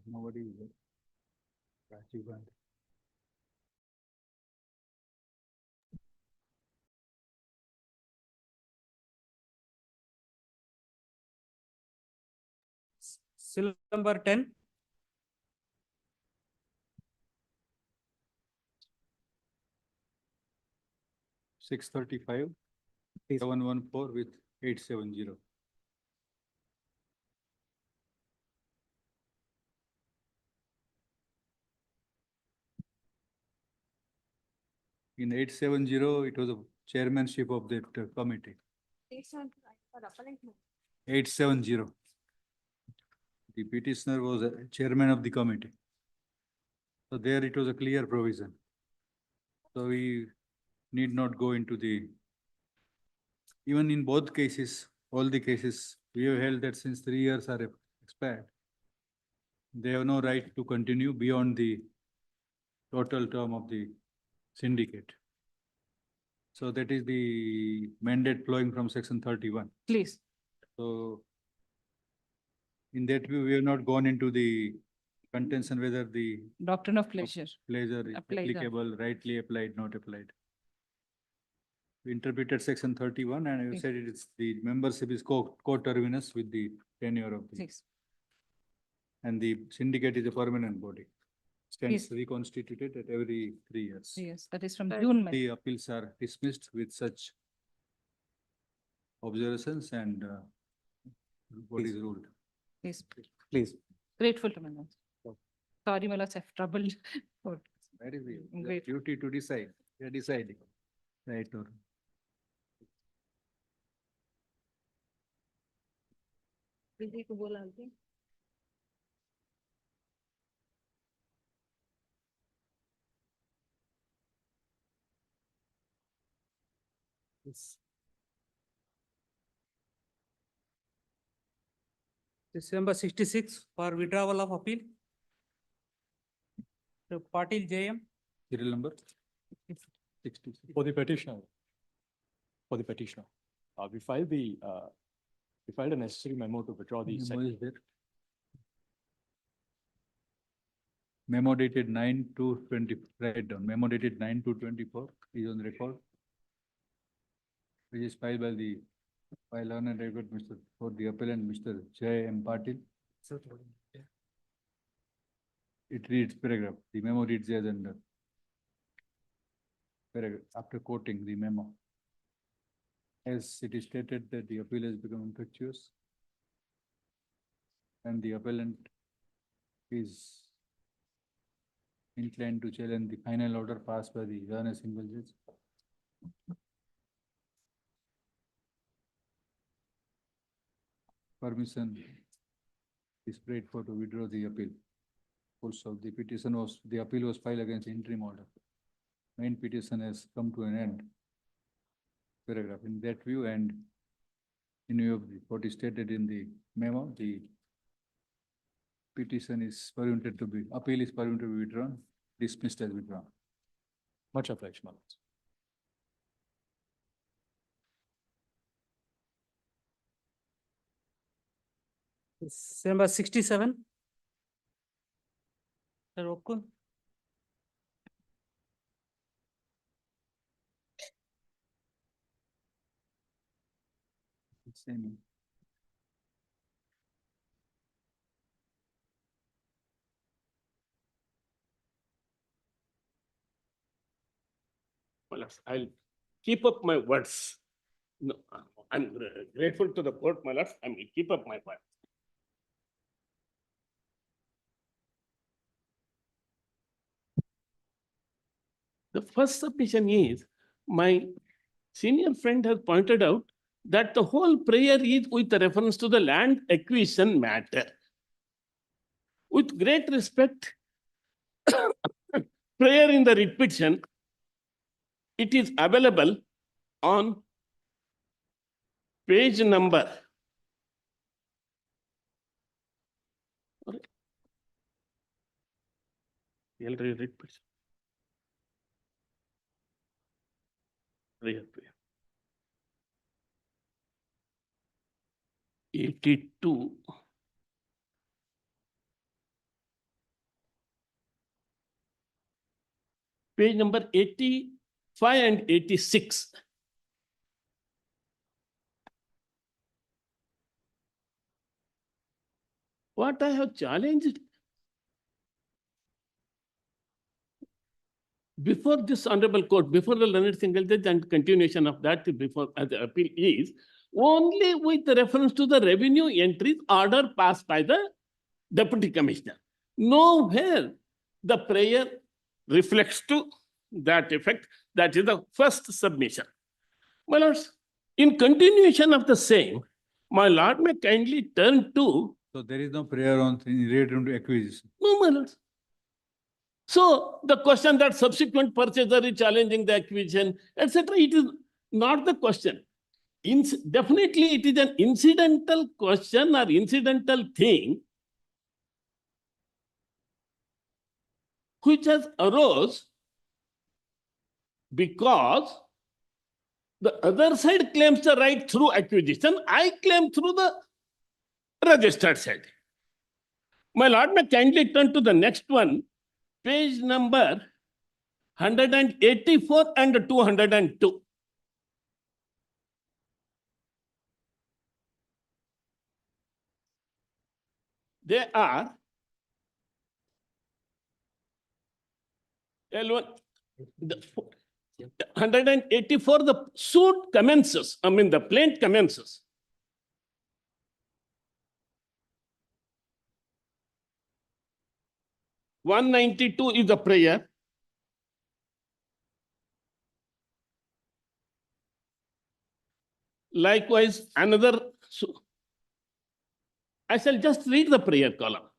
Nobody is there. Rajiv Gandhi. Seal number 10. Six 714 with 870. In 870, it was a chairmanship of that committee. 870. The petitioner was a chairman of the committee. So there it was a clear provision. So we need not go into the, even in both cases, all the cases, we have held that since 3 years are expired, they have no right to continue beyond the total term of the syndicate. So that is the mandate flowing from section 31. Please. So in that view, we have not gone into the contention whether the Doctrine of pleasure. pleasure is Applies, applicable, rightly applied, not applied. We interpreted section 31 and you Yes. said it is the membership is co-terminus with the tenure of the. Yes. And the syndicate is a permanent body. Stands Yes. reconstituted at every 3 years. Yes, that is from June. The appeals are dismissed with such observations and what is ruled. Yes, Please. grateful to my lord. Sorry, my lords, I've troubled. That is the Great. duty to decide. They are deciding. Right or. दीदी को बोला थी December 66 for withdrawal of appeal. So Patil JM. Serial number? 66. For the petitioner. We filed a necessary memo to withdraw the Memo is there. Memo dated 9/2/20, write down, memo dated 9/2/24 is on record. Which is filed by the file on and record Mr. for the appellant, Mr. J.M. Patil. It reads paragraph, the memo reads as under. Paragraph, after quoting the memo. As it is stated that the appeal has become infectious. And the appellant is inclined to challenge the final order passed by the Learned Single Judge. Permission is prayed for to withdraw the appeal. Also, the appeal was filed against interim order. Main petition has come to an end. Paragraph in that view and in view of what is stated in the memo, the petition is permitted to be, appeal is permitted to be withdrawn, dismissed as withdrawn. Much obliged, my lords. December 67. Sir, Okun. Same. Well, I'll keep up my words. No, I'm grateful to the court, my lord. I will keep up my word. The first submission is, my senior friend has pointed out that the whole prayer is with reference to the land acquisition matter. With great respect, prayer in the writ petition, it is available on page number. Writ petition. Prayer. 82. page number 85 and 86. What I have challenged before this honorable court, before the learned single judge and continuation of that before the appeal is only with reference to the revenue entries order passed by the deputy commissioner. Nowhere the prayer reflects to that effect. That is the first submission. My lords, in continuation of the same, my lord may kindly turn to. So there is no prayer on related to acquisition. No, my lords. So the question that subsequent purchaser is challenging the acquisition, etc., it is not the question. Definitely it is an incidental question or incidental thing which has arose because the other side claims the right through acquisition, I claim through the registered side. My lord may kindly turn to the next one, page number 184 and 202. They are L1, 184, the suit commences, the plaint commences. (192) is the prayer. Likewise, another, I shall just read the prayer column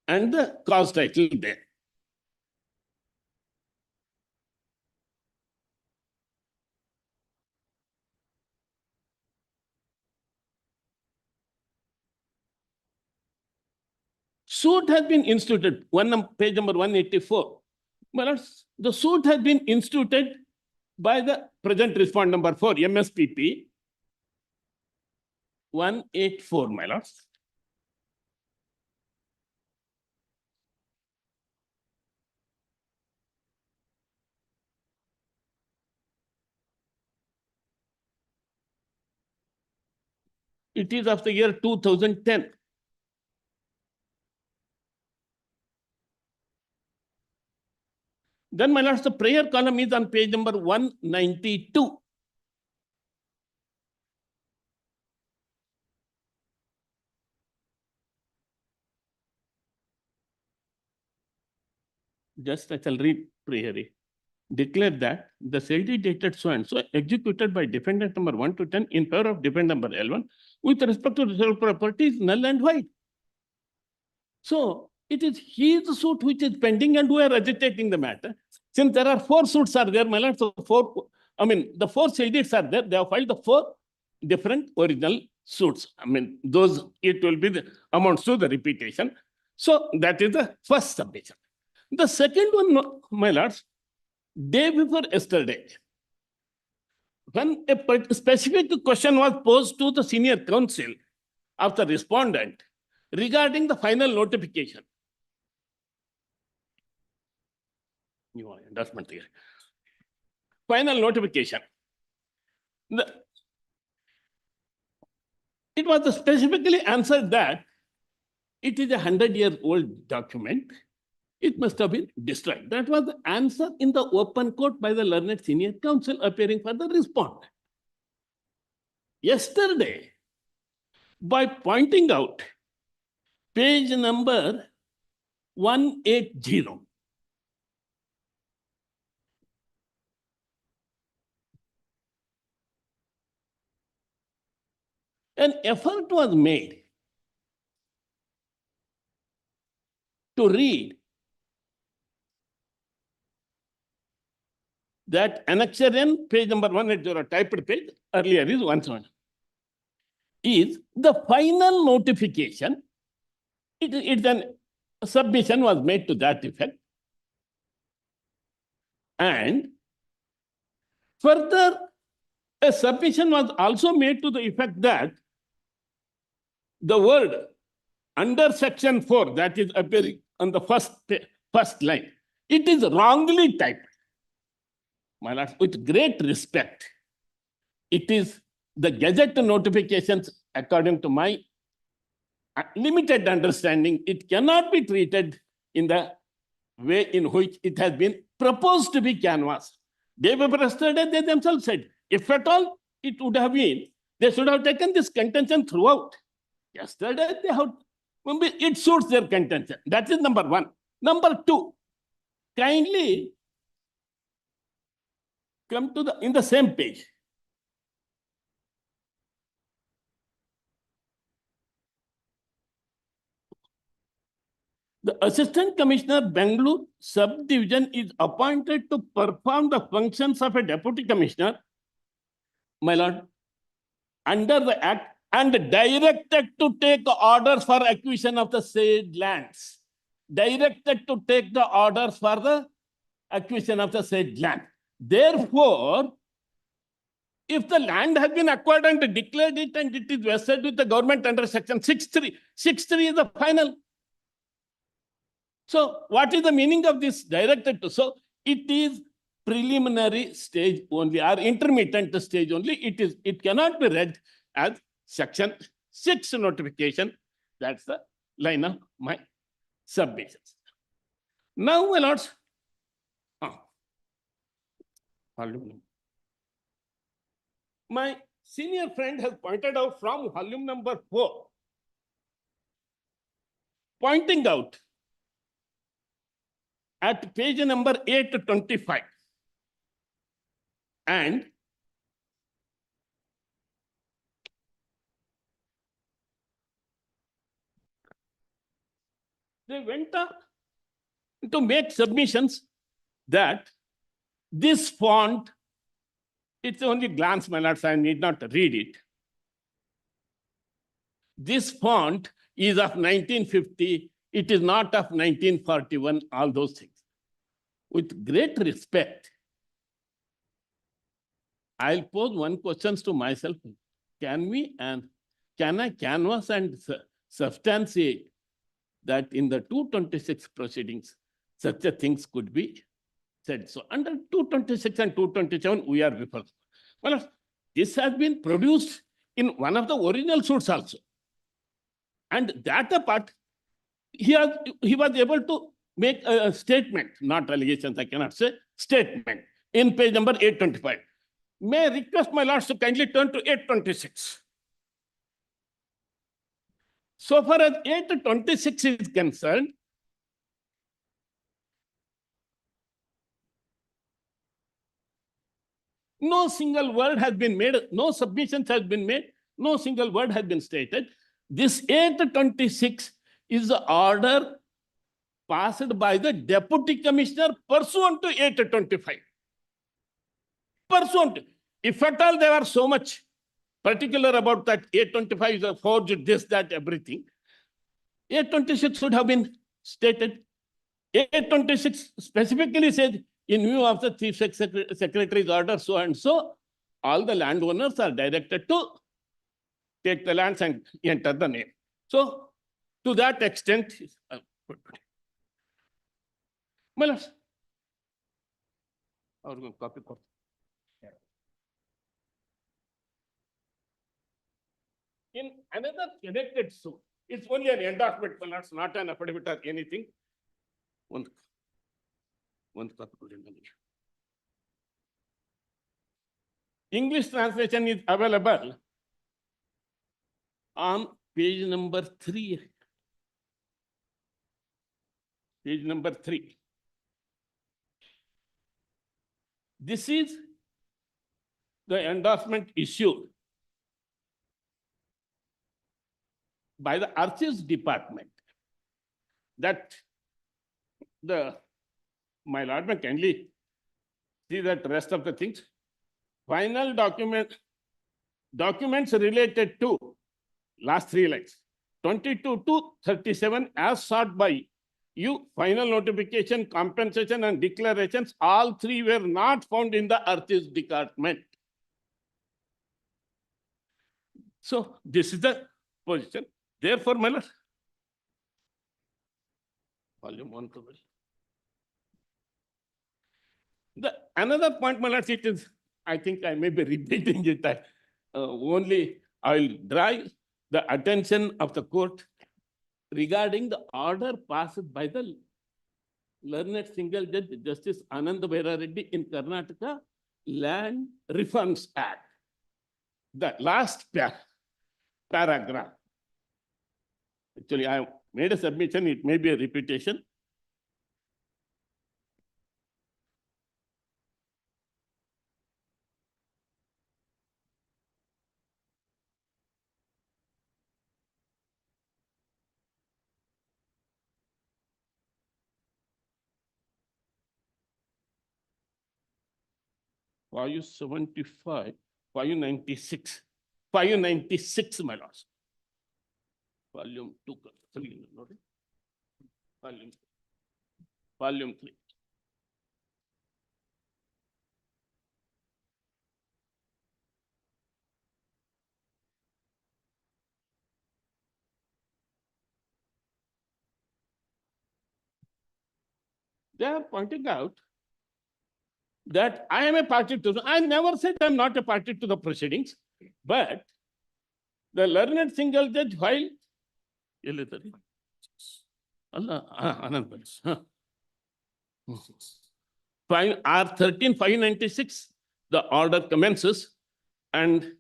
and the cause title there. Suit has been instituted, page number 184. Well, the suit has been instituted by the present respondent number 4, MSPP 184, my lords. It is of the year 2010. Then, my lords, the prayer column is on page number 192. Just I shall read prayer. Declare that the sale dated so and so executed by defendant number 1 to 10 in favor of defendant number L1 with respect to reserved property is null and void. So it is his suit which is pending and we are agitating the matter. Since there are 4 suits are there, my lord, so the 4 sale deeds are there, they have filed the 4 different original suits. Those, it will be the amounts to the repetition. So that is the first submission. The second one, my lords, day before yesterday, when a specific question was posed to the senior counsel of the respondent regarding the final notification. New endorsement here. Final notification. It was specifically answered that it is a 100-year-old document. It must have been destroyed. That was the answer in the open court by the learned senior counsel appearing for the respondent. Yesterday, by pointing out page number 180, an effort was made to read that annexure N, page number 180, typed page, earlier is 170, is the final notification. It's an submission was made to that effect. And further, a submission was also made to the effect that the word under section 4, that is appearing on the first line, It is wrongly typed. My lord, with great respect, it is the Gazette notifications, according to my limited understanding, it cannot be treated in the way in which it has been proposed to be canvassed. Day before yesterday, they themselves said, if at all it would have been, they should have taken this contention throughout. Yesterday, they have, it suits their contention. That is number one. Number two, kindly come to in the same page. The Assistant Commissioner, Bangalore Subdivision is appointed to perform the functions of a Deputy Commissioner, my lord, under the Act and directed to take orders for acquisition of the said lands. Directed to take the orders for the acquisition of the said land. Therefore, if the land has been acquired and declared it and it is vested with the government under section 6.3, 6.3 is the final. So what is the meaning of this directed to? So it is preliminary stage only or intermittent stage only. It cannot be read as section 6 notification. That's the line of my submissions. Now, my lords, my senior friend has pointed out from volume number 4, pointing out at page number 825 and they went up to make submissions that this font, it's only glance, my lords, I need not read it. This font is of 1950, it is not of 1941, all those things. With great respect, I'll pose one question to myself. Can I canvass and substantiate that in the 226 proceedings, such a things could be said? So under 226 and 227, we are referred. Well, this has been produced in one of the original suits also. And that apart, he was able to make a statement, not allegations, I cannot say, statement in page number 825. May I request my lords to kindly turn to 826. So far as 826 is concerned, no single word has been made, no submissions has been made, no single word has been stated. This 826 is the order passed by the Deputy Commissioner pursuant to 825. Pursuant. If at all they are so much particular about that 825 is a forged, this, that, everything, 826 should have been stated. 826 specifically says, in view of the Chief Secretary's order, so and so, all the landowners are directed to take the lands and enter the name. So, to that extent, my lords, copy. In another connected suit, it's only an endorsement, my lords, not an affidavit or anything. One copy. English translation is available on page number 3. Page number 3. This is the endorsement issued by the Archives Department that my lord may kindly see that rest of the things. Final documents related to last 3 lines, 22 to 37 as sought by you, final notification, compensation and declarations, all 3 were not found in the Archives Department. So this is the position. Therefore, my lord, volume 1 to Another point, my lord, it is, I think I may be repeating it. Only I'll drive the attention of the court regarding the order passed by the learned single judge Justice Anand Bhaira Reddy in Karnataka Land Reforms Act. The last paragraph. Actually, I made a submission, it may be a repetition. Five 75, 596, 596, my lords. Volume 2, 3, volume 3. They are pointing out that I am a party to, I never said I'm not a party to the proceedings, but the learned single judge while Allah, Anand Bhaira, huh. R13 596, the order commences, and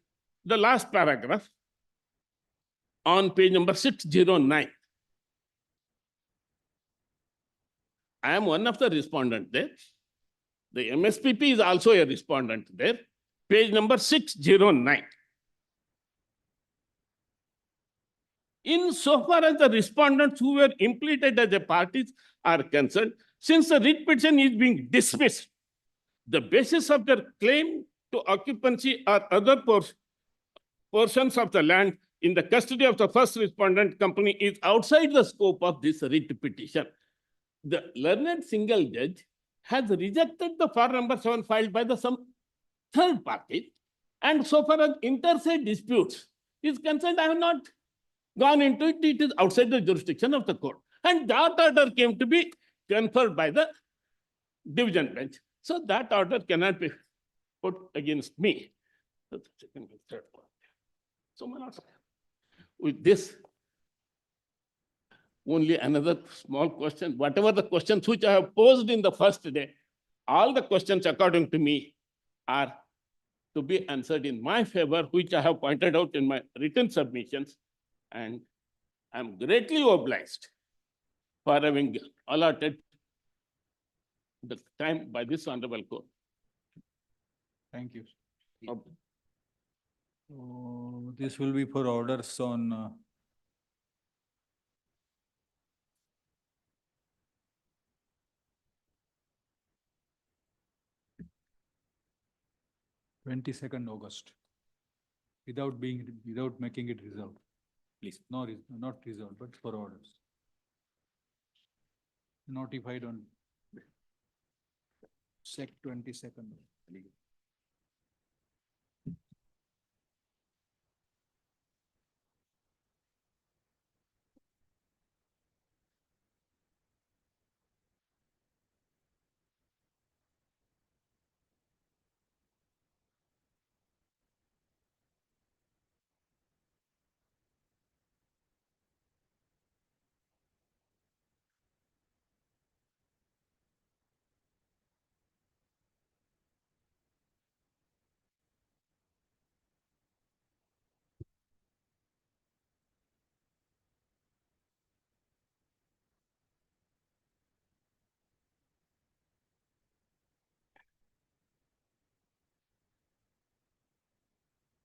the last paragraph on page number 609. I am one of the respondents there. The MSPP is also a respondent there. Page number 609. Insofar as the respondents who were implicated as a parties are concerned, since the writ petition is being dismissed, the basis of their claim to occupancy or other portions of the land in the custody of the first respondent company is outside the scope of this writ petition. The learned single judge has rejected the FAR number 7 filed by some third party, and so far as interstate disputes is concerned, I have not gone into it. It is outside the jurisdiction of the court, and that order came to be conferred by the division bench. So that order cannot be put against me. That's the second and third point. So, my lord, with this, only another small question. Whatever the questions which I have posed in the first day, all the questions according to me are to be answered in my favor, which I have pointed out in my written submissions. And I'm greatly obliged for having allotted the time by this honorable court. Thank you. So this will be for orders on 22nd August, without making it resolved. Please, no, not resolved, but for orders. Notified on Sec 22nd.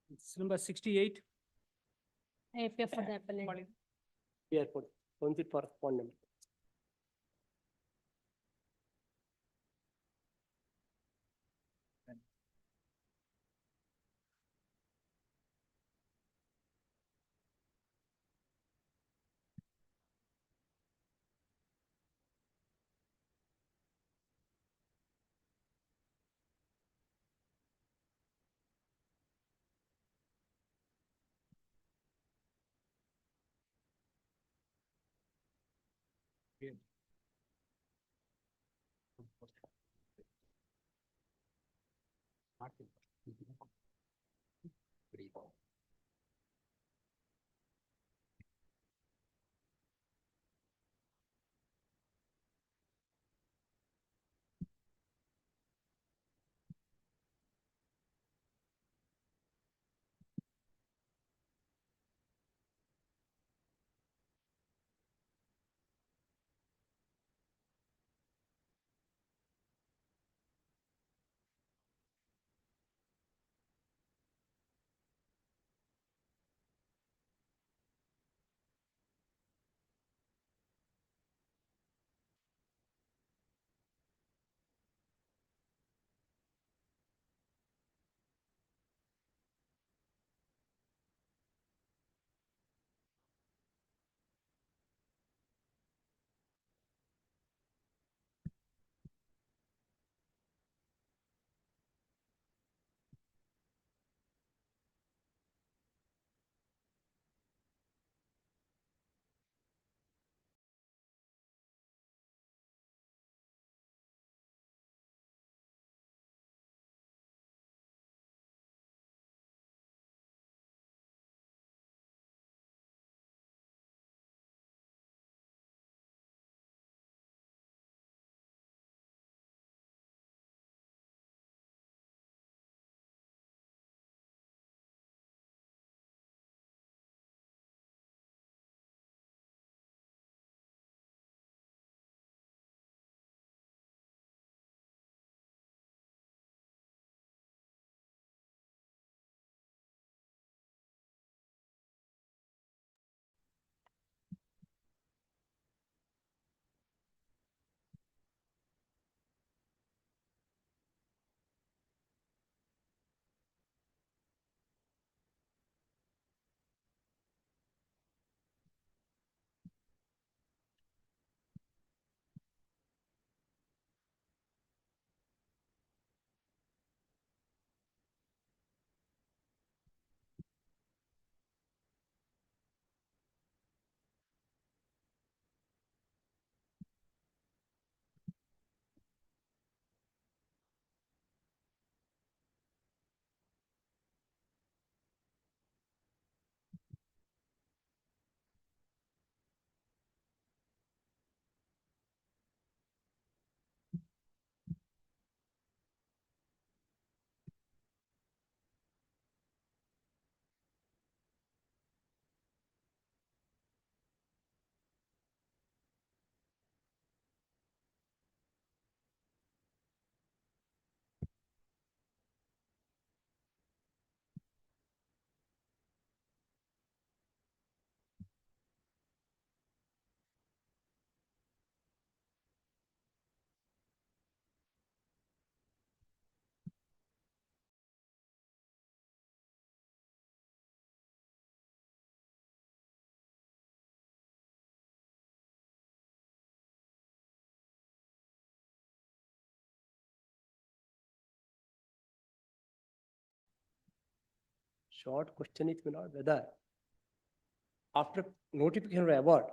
It's number 68. I appear for the appellant. Airport, only for phone number. Short question is, my lord, whether after notification of award,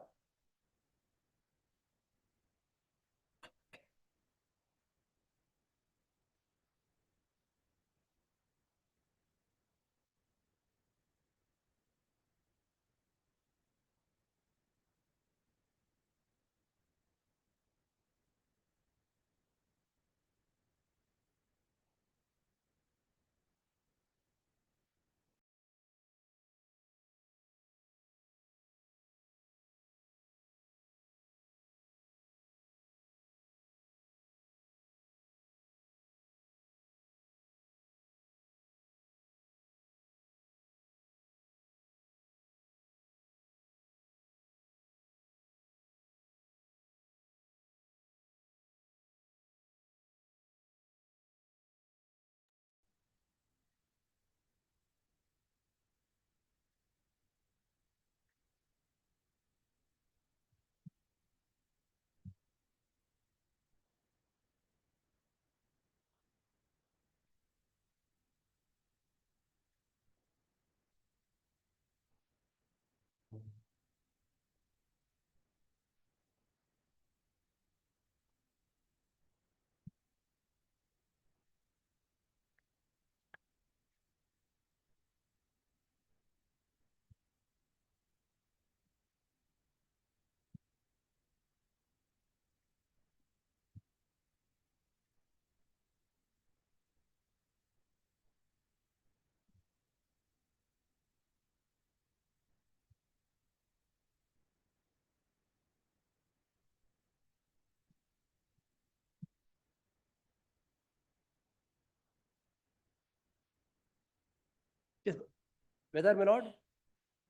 whether, my lord,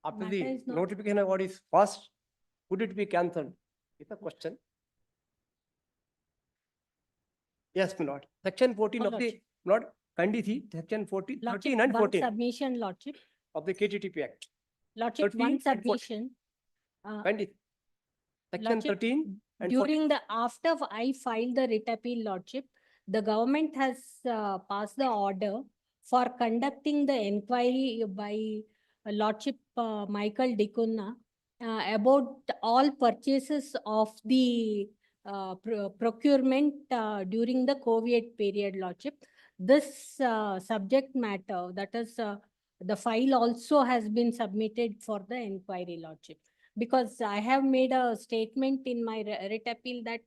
after Matter the is not- notification award is passed, could it be cancelled? Is a question. Yes, my lord. Section 14 Oh, of the, Lordship. Lord, Kandi, section 14, Lordship, 13 and one 14 submission, Lordship. of the KTTP Act. Lordship, 13 one and 14. submission. Kandi. Section Lordship, 13 and 14. During the, after I filed the writ appeal, Lordship, the government has passed the order for conducting the inquiry by Lordship Michael Dikunna about all purchases of the procurement during the COVID period, Lordship. This subject matter, that is, the file also has been submitted for the inquiry, Lordship. Because I have made a statement in my writ appeal that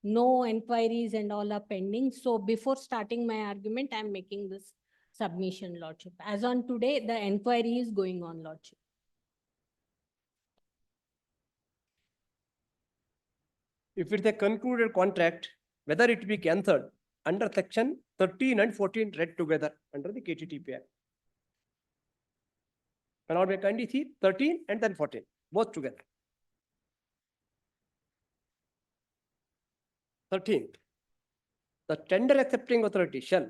no inquiries and all are pending. So before starting my argument, I am making this submission, Lordship. As on today, the inquiry is going on, Lordship. If it's a concluded contract, whether it be cancelled under section 13 and 14 read together under the KTTP Act. And now we kindly see 13 and then 14, both together. 13. The tender accepting authority shall,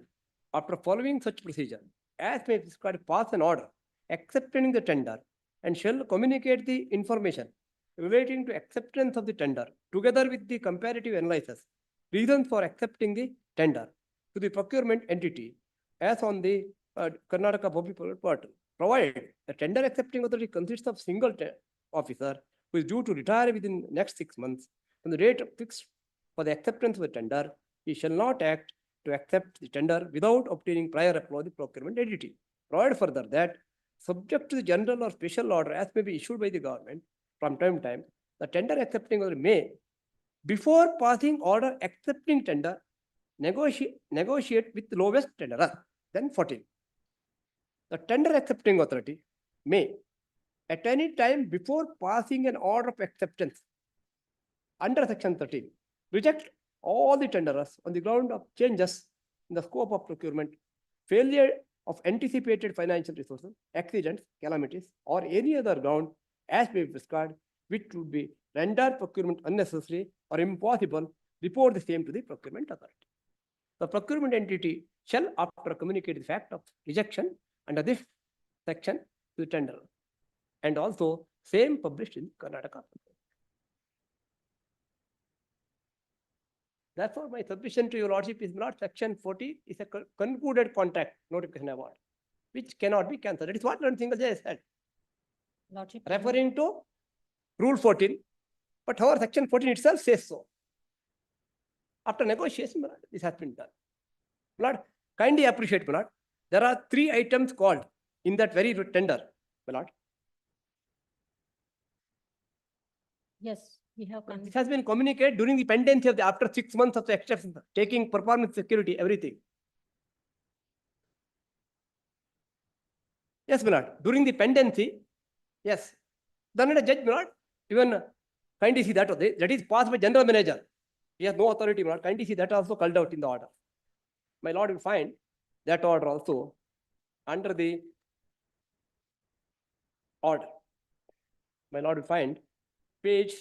after following such procedure, as may be prescribed, pass an order accepting the tender and shall communicate the information relating to acceptance of the tender together with the comparative analysis, reasons for accepting the tender to the procurement entity as on the Karnataka Public Procurement Portal. Provided the tender accepting authority consists of single officer who is due to retire within next 6 months from the date fixed for the acceptance of the tender, he shall not act to accept the tender without obtaining prior approval of the procurement entity. Provide further that, subject to the general or special order as may be issued by the government from time to time, the tender accepting order may, before passing order accepting tender, negotiate with the lowest tenderer. Then 14. The tender accepting authority may, at any time before passing an order of acceptance under section 13, reject all the tenderers on the ground of changes in the scope of procurement, failure of anticipated financial resources, accidents, calamities, or any other ground as may be prescribed, which would be render procurement unnecessary or impossible, report the same to the procurement authority. The procurement entity shall, after communicate the fact of rejection under this section to the tenderer, and also same published in Karnataka. Therefore, my submission to your lordship is not section 40 is a concluded contract notification award, which cannot be cancelled. That is what Learned Single Judge said. Lordship, Referring to Rule 14, but however, section 14 itself says so. After negotiation, my lord, this has been done. My lord, kindly appreciate, my lord. There are 3 items called in that very tender, my lord. yes, we have. This has been communicated during the pendency of the after 6 months of the exception, taking performance security, everything. Yes, my lord. During the pendency, yes. Then a judge, my lord, even kindly see that that is passed by general manager. He has no authority, my lord. Kindly see that also called out in the order. My lord will find that order also under the order. My lord will find page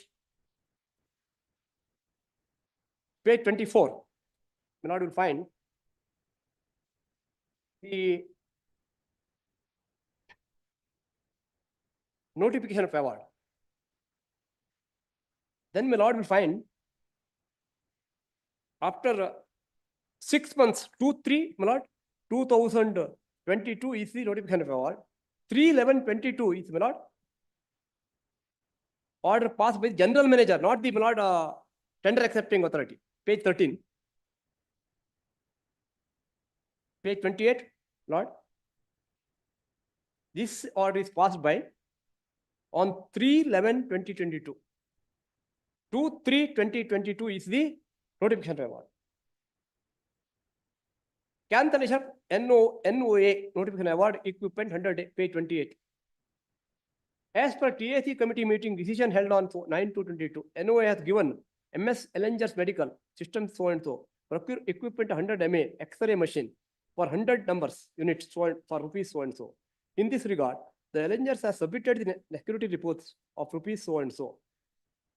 24. My lord will find the notification of award. Then my lord will find after 6 months, 2/3, my lord, 2022 is the notification of award. 3/11/22 is, my lord, order passed by the general manager, not the, my lord, tender accepting authority. Page 13. Page 28, Lord. This order is passed by on 3/11/2022. 2/3/2022 is the notification of award. Cancellation NOA notification award equipment 100, page 28. As per TAC committee meeting decision held on 9/2/22, NOA has given MS Ellenger's Medical System so and so procure equipment 100 MA X-ray machine for 100 numbers units for rupees so and so. In this regard, the allegers have submitted the security reports of rupees so and so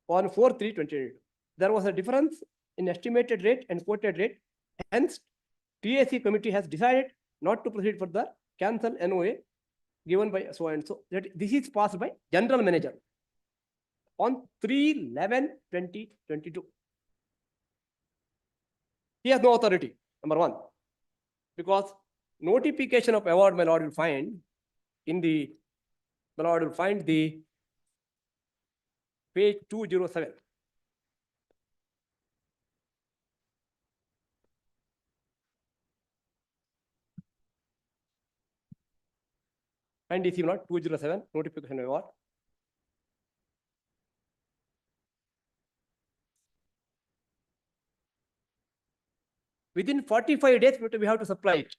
on 4/3/2022. There was a difference in estimated rate and quoted rate. Hence, TAC committee has decided not to proceed for the cancel NOA given by so and so. That this is passed by general manager on 3/11/2022. He has no authority, number one, because notification of award, my lord, will find in the, my lord, will find the page 207. And DC not 207, notification of award. Within 45 days, we have to supply it.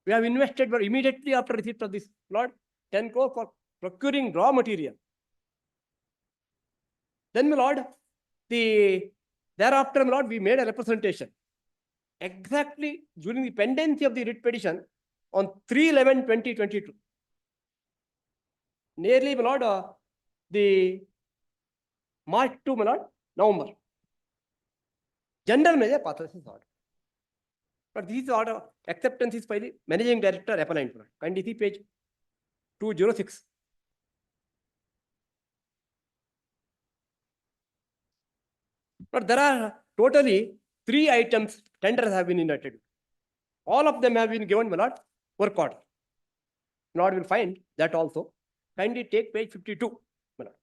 We have invested, but immediately after receipt of this lot, 10 crore for procuring raw material. Then, my lord, thereafter, my lord, we made a representation. Exactly during the pendency of the writ petition on 3/11/2022. Nearly, my lord, the March to, my lord, November. General manager passes this order. But this order acceptance is by the managing director appellant. Can you see page 206? But there are totally 3 items tenders have been invited. All of them have been given, my lord, work order. Lord will find that also. Kindly take page 52, my lord.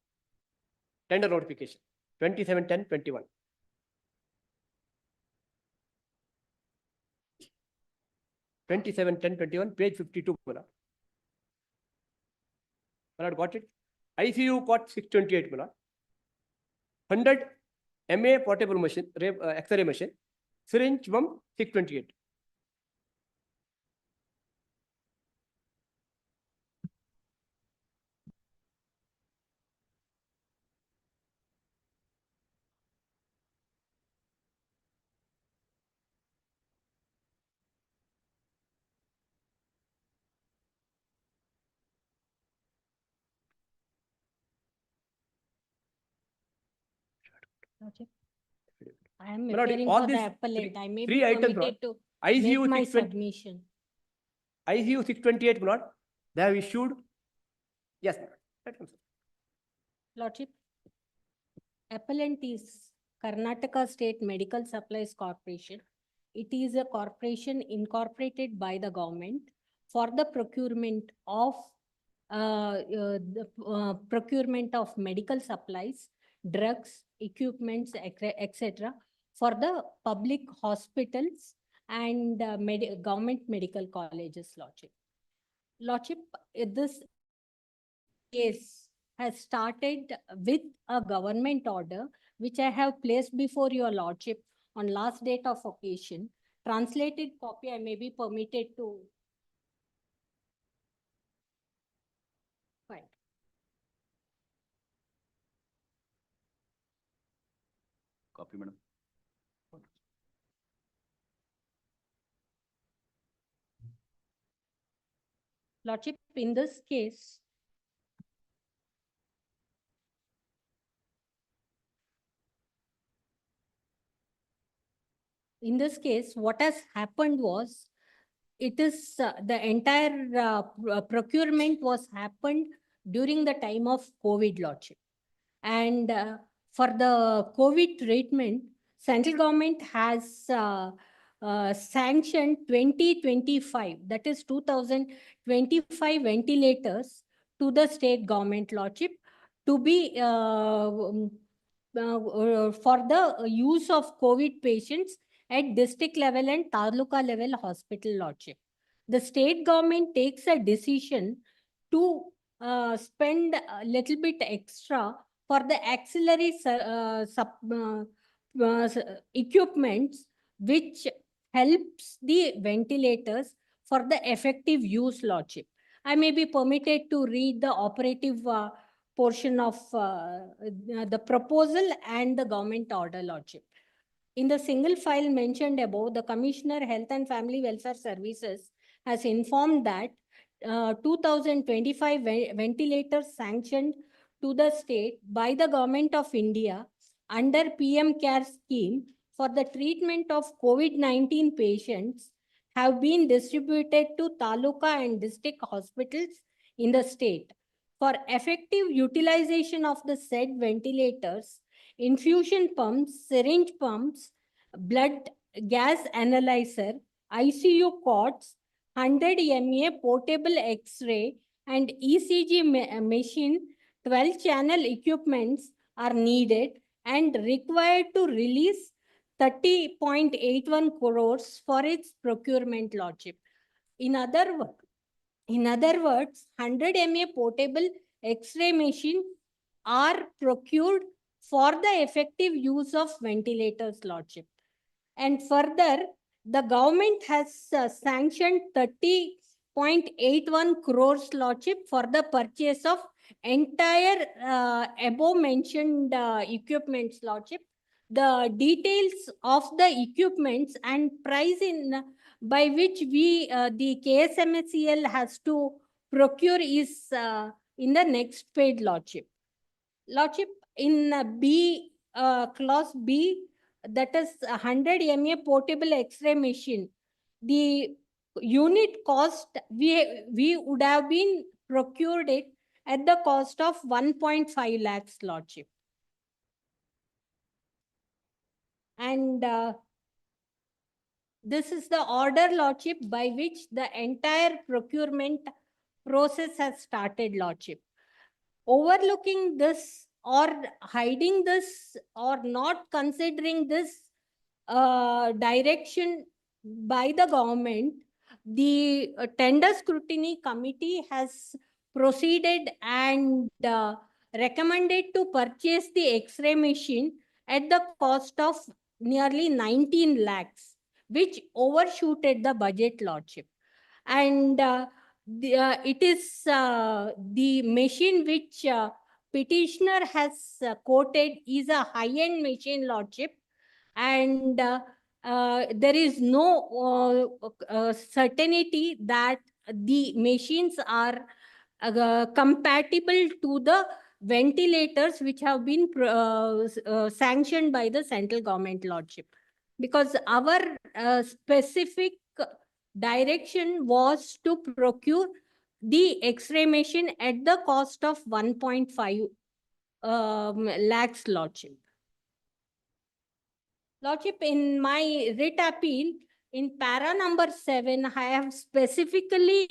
Tender notification 27/10/21. Page 52, my lord. My lord, got it? ICU got 628, my lord. 100 MA portable machine, X-ray machine, syringe 628. I am My lord, appearing all for the these appellate. I may three be items, permitted to ICU make my 620 submission. ICU 628, my lord, they have issued. Yes, my lord. Lordship, appellant is Karnataka State Medical Supplies Corporation. It is a corporation incorporated by the government for the procurement of procurement of medical supplies, drugs, equipments, etc. for the public hospitals and government medical colleges, Lordship. Lordship, this case has started with a government order, which I have placed before your Lordship on last date of occasion. Translated copy, I may be permitted to. Fine. Copy, madam. Lordship, in this case, what has happened was, it is the entire procurement was happened during the time of COVID, Lordship. And for the COVID treatment, central government has sanctioned 2025, that is 2025 ventilators to the state government, Lordship, to be for the use of COVID patients at district level and taluka level hospital, Lordship. The state government takes a decision to spend a little bit extra for the auxiliary equipments, which helps the ventilators for the effective use, Lordship. I may be permitted to read the operative portion of the proposal and the government order, Lordship. In the single file mentioned above, the Commissioner Health and Family Welfare Services has informed that 2025 ventilators sanctioned to the state by the Government of India under PM CARE scheme for the treatment of COVID-19 patients have been distributed to taluka and district hospitals in the state. For effective utilization of the said ventilators, infusion pumps, syringe pumps, blood gas analyzer, ICU cots, 100 MA portable X-ray and ECG machine, 12 channel equipments are needed and required to release 30.81 crores for its procurement, Lordship. In other words, 100 MA portable X-ray machine are procured for the effective use of ventilators, Lordship. And further, the government has sanctioned 30.81 crores, Lordship, for the purchase of entire above mentioned equipments, Lordship. The details of the equipments and price by which the KSMSCL has to procure is in the next page, Lordship. Lordship, in clause B, that is 100 MA portable X-ray machine, the unit cost, we would have been procured it at the cost of 1.5 lakhs, Lordship. And this is the order, Lordship, by which the entire procurement process has started, Lordship. Overlooking this or hiding this or not considering this direction by the government, the tender scrutiny committee has proceeded and recommended to purchase the X-ray machine at the cost of nearly 19 lakhs, which overshooted the budget, Lordship. And it is the machine which petitioner has quoted is a high-end machine, Lordship, and there is no certainty that the machines are compatible to the ventilators which have been sanctioned by the central government, Lordship. Because our specific direction was to procure the X-ray machine at the cost of 1.5 lakhs, Lordship. Lordship, in my writ appeal, in para number 7, I have specifically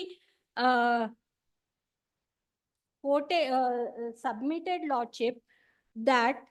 submitted, Lordship, that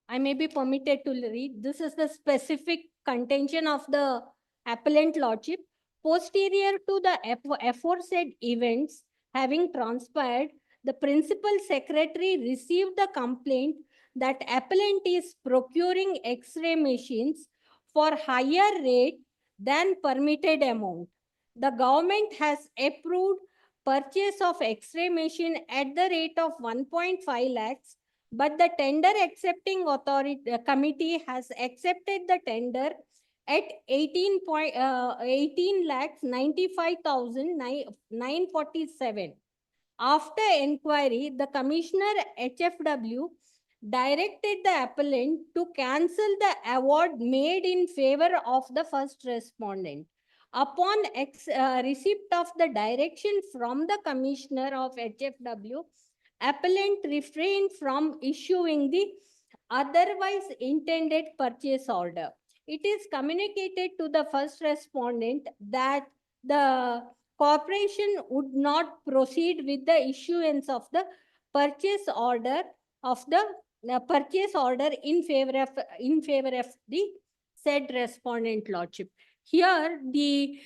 I may be permitted to read. This is the specific contention of the appellant, Lordship. Posterior to the aforesaid events having transpired, the principal secretary received the complaint that appellant is procuring X-ray machines for higher rate than permitted amount. The government has approved purchase of X-ray machine at the rate of 1.5 lakhs, but the tender accepting authority committee has accepted the tender at 18 lakhs 95,947. After inquiry, the Commissioner HFW directed the appellant to cancel the award made in favor of the first respondent. Upon receipt of the direction from the Commissioner of HFW, appellant refrained from issuing the otherwise intended purchase order. It is communicated to the first respondent that the corporation would not proceed with the issuance of the purchase order in favor of the said respondent, Lordship. Here, the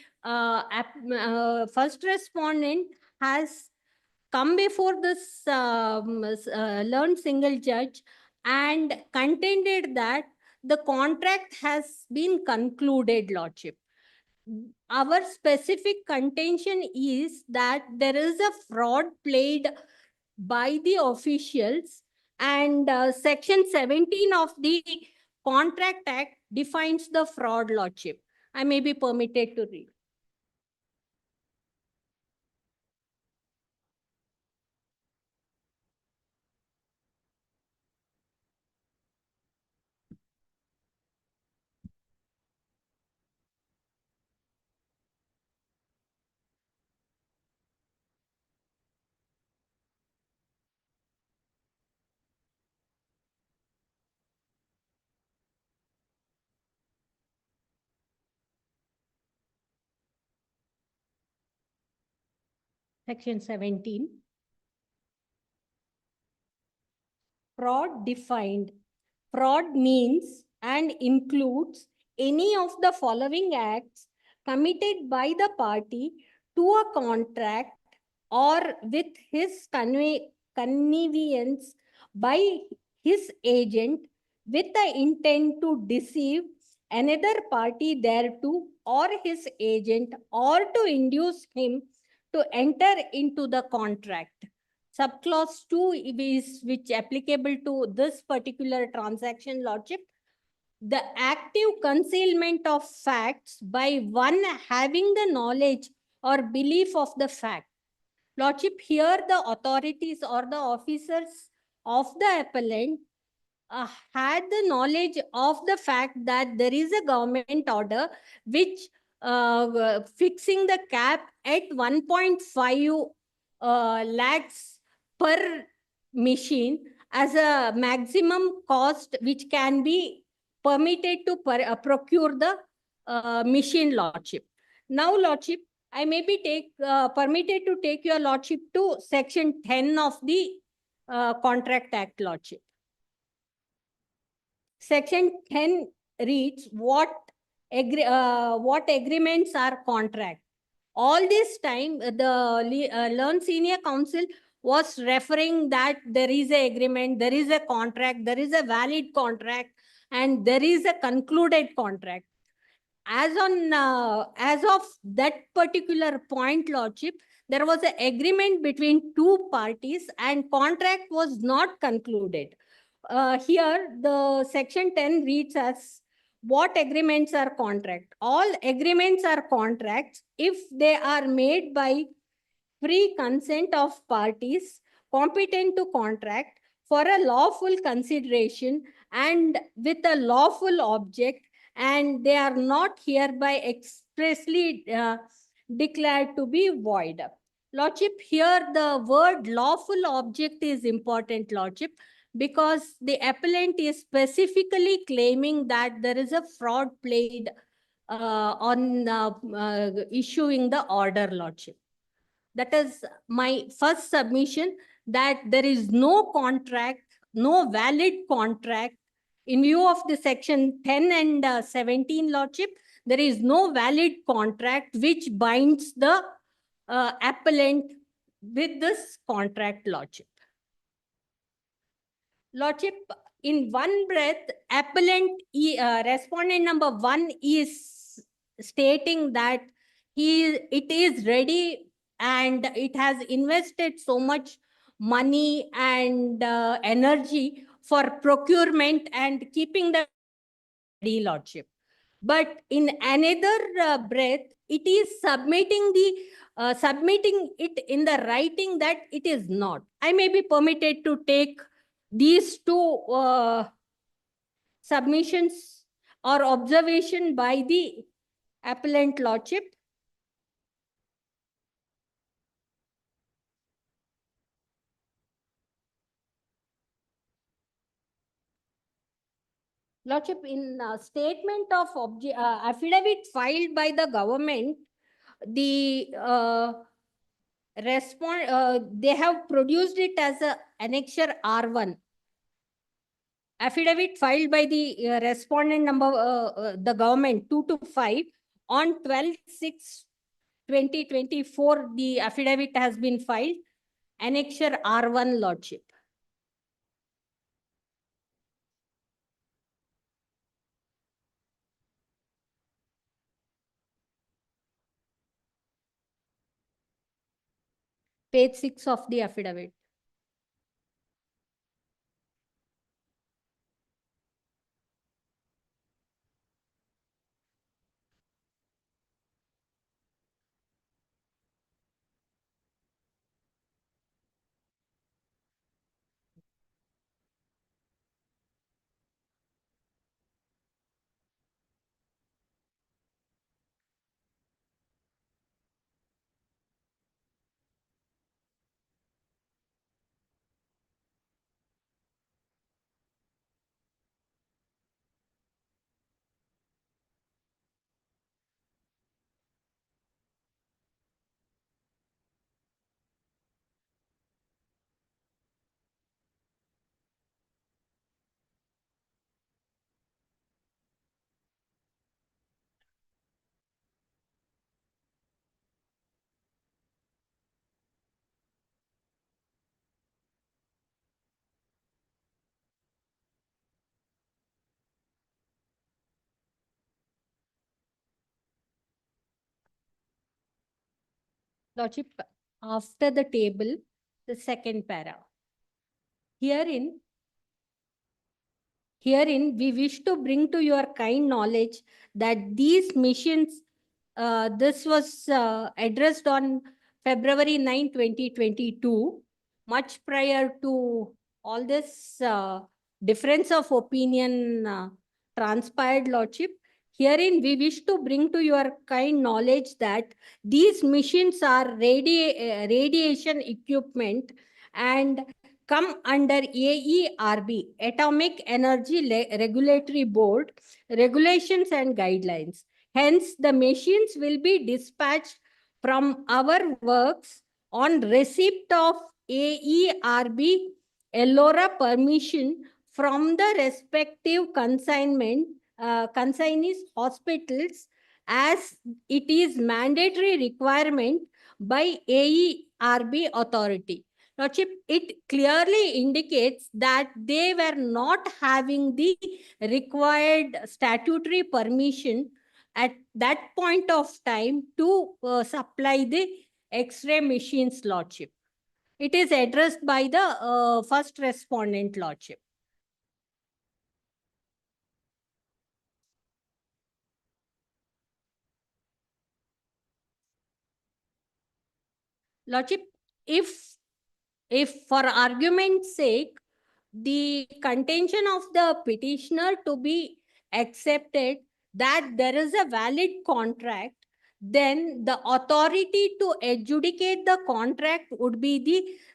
first respondent has come before this learned single judge and contended that the contract has been concluded, Lordship. Our specific contention is that there is a fraud played by the officials, and Section 17 of the Contract Act defines the fraud, Lordship. I may be permitted to read. Section 17. Fraud defined. Fraud means and includes any of the following acts committed by the party to a contract or with his convenience by his agent with the intent to deceive another party thereto or his agent or to induce him to enter into the contract. Subclause 2 is which applicable to this particular transaction, Lordship. The active concealment of facts by one having the knowledge or belief of the fact. Lordship, here the authorities or the officers of the appellant had the knowledge of the fact that there is a government order which fixing the cap at 1.5 lakhs per machine as a maximum cost which can be permitted to procure the machine, Lordship. Now, Lordship, I may be permitted to take your Lordship to section 10 of the Contract Act, Lordship. Section 10 reads what agreements are contract. All this time, the Learned Senior Counsel was referring that there is an agreement, there is a contract, there is a valid contract, and there is a concluded contract. As of that particular point, Lordship, there was an agreement between two parties and contract was not concluded. Here, the section 10 reads as what agreements are contract. All agreements are contracts if they are made by free consent of parties competent to contract for a lawful consideration and with a lawful object, and they are not hereby expressly declared to be void. Lordship, here the word lawful object is important, Lordship, because the appellant is specifically claiming that there is a fraud played on issuing the order, Lordship. That is my first submission, that there is no contract, no valid contract. In view of the section 10 and 17, Lordship, there is no valid contract which binds the appellant with this contract, Lordship. Lordship, in one breath, appellant, respondent number 1 is stating that it is ready and it has invested so much money and energy for procurement and keeping the ready, Lordship. But in another breath, it is submitting it in the writing that it is not. I may be permitted to take these two submissions or observation by the appellant, Lordship. Lordship, in statement of affidavit filed by the government, the they have produced it as a annexure R1. Affidavit filed by the respondent number, the government 2 to 5 on 12/6/2024, the affidavit has been filed, annexure R1, Lordship. Page 6 of the affidavit. Lordship, after the table, the second para. Herein, we wish to bring to your kind knowledge that these missions, this was addressed on February 9, 2022, much prior to all this difference of opinion transpired, Lordship. Herein, we wish to bring to your kind knowledge that these machines are radiation equipment and come under AERB, Atomic Energy Regulatory Board, regulations and guidelines. Hence, the machines will be dispatched from our works on receipt of AERB LORA permission from the respective consignees hospitals, as it is mandatory requirement by AERB authority. Lordship, it clearly indicates that they were not having the required statutory permission at that point of time to supply the X-ray machines, Lordship. It is addressed by the first respondent, Lordship. Lordship, if for argument's sake, the contention of the petitioner to be accepted that there is a valid contract, then the authority to adjudicate the contract would be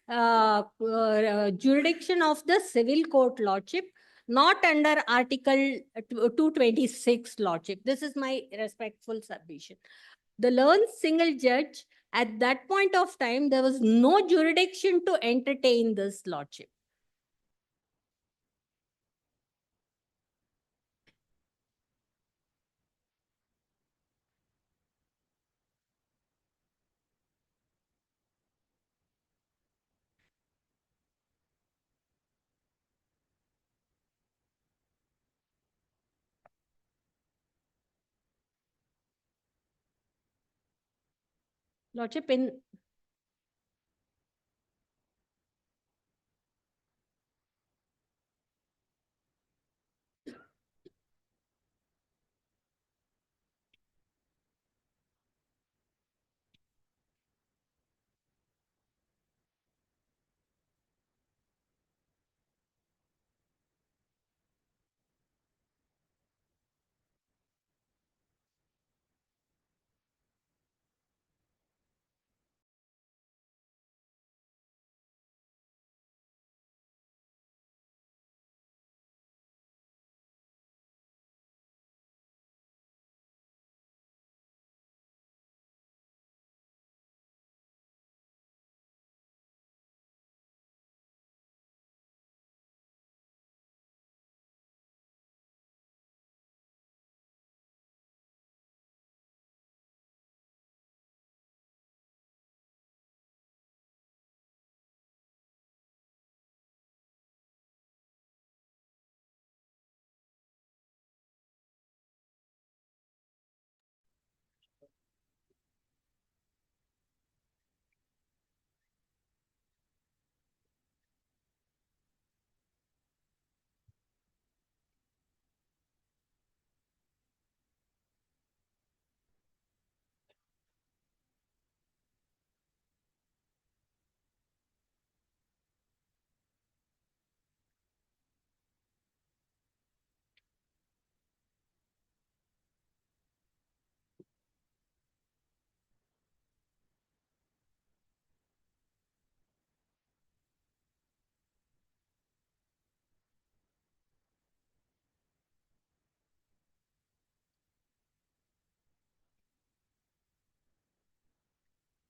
the jurisdiction of the civil court, Lordship, not under Article 226, Lordship. This is my respectful submission. The learned single judge, at that point of time, there was no jurisdiction to entertain this, Lordship. Lordship, in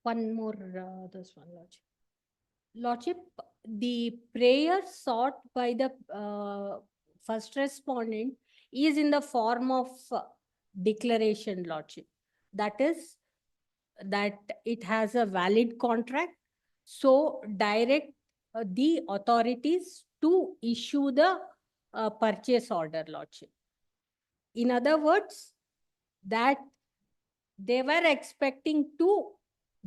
one more, this one, Lordship. Lordship, the prayer sought by the first respondent is in the form of declaration, Lordship. That is, that it has a valid contract. So direct the authorities to issue the purchase order, Lordship. In other words, that they were expecting to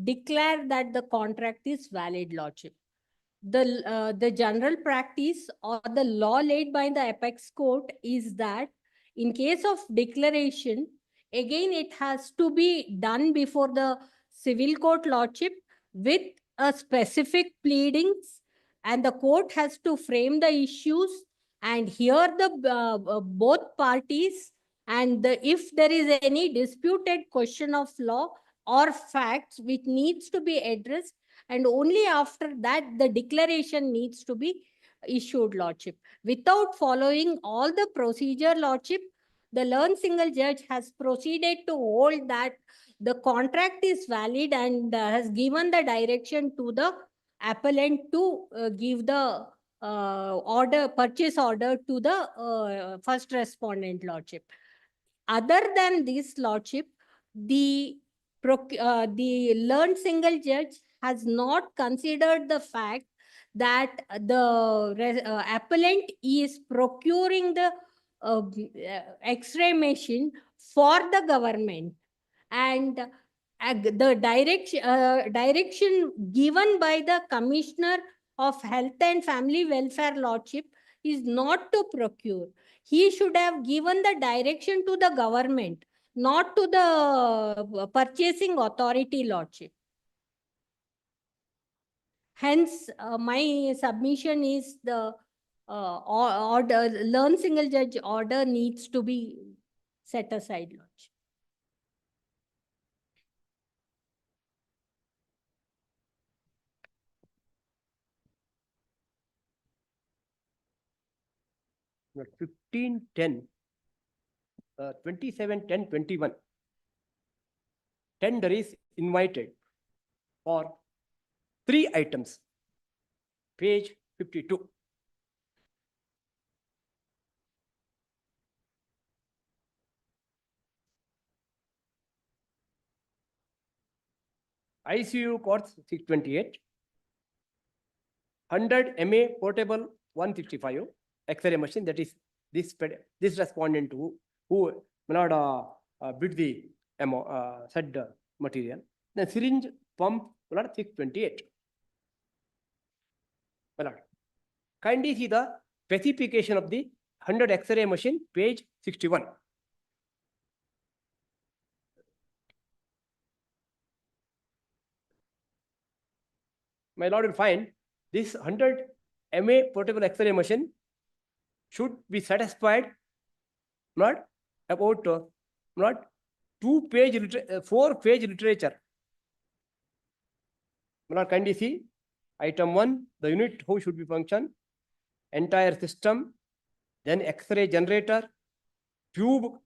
declare that the contract is valid, Lordship. The general practice or the law laid by the apex court is that in case of declaration, again, it has to be done before the civil court, Lordship, with a specific pleadings, and the court has to frame the issues and hear the both parties, and if there is any disputed question of law or facts which needs to be addressed, and only after that the declaration needs to be issued, Lordship. Without following all the procedure, Lordship, the learned single judge has proceeded to hold that the contract is valid and has given the direction to the appellant to give the purchase order to the first respondent, Lordship. Other than this, Lordship, the learned single judge has not considered the fact that the appellant is procuring the X-ray machine for the government, and the direction given by the Commissioner of Health and Family Welfare, Lordship, is not to procure. He should have given the direction to the government, not to the purchasing authority, Lordship. Hence, my submission is the learned single judge order needs to be set aside, Lordship. Not 15-10, 27-10-21. Tender is invited for 3 items. Page 52. ICU courts 628. 100 MA portable 165. X-ray machine, that is this respondent who bid the said material. Then syringe pump 628. Kindly see the specification of the 100 X-ray machine, page 61. My lord will find this 100 MA portable X-ray machine should be satisfied not about 4-page literature. Kindly see item 1, the unit how should be function, entire system, then X-ray generator, tube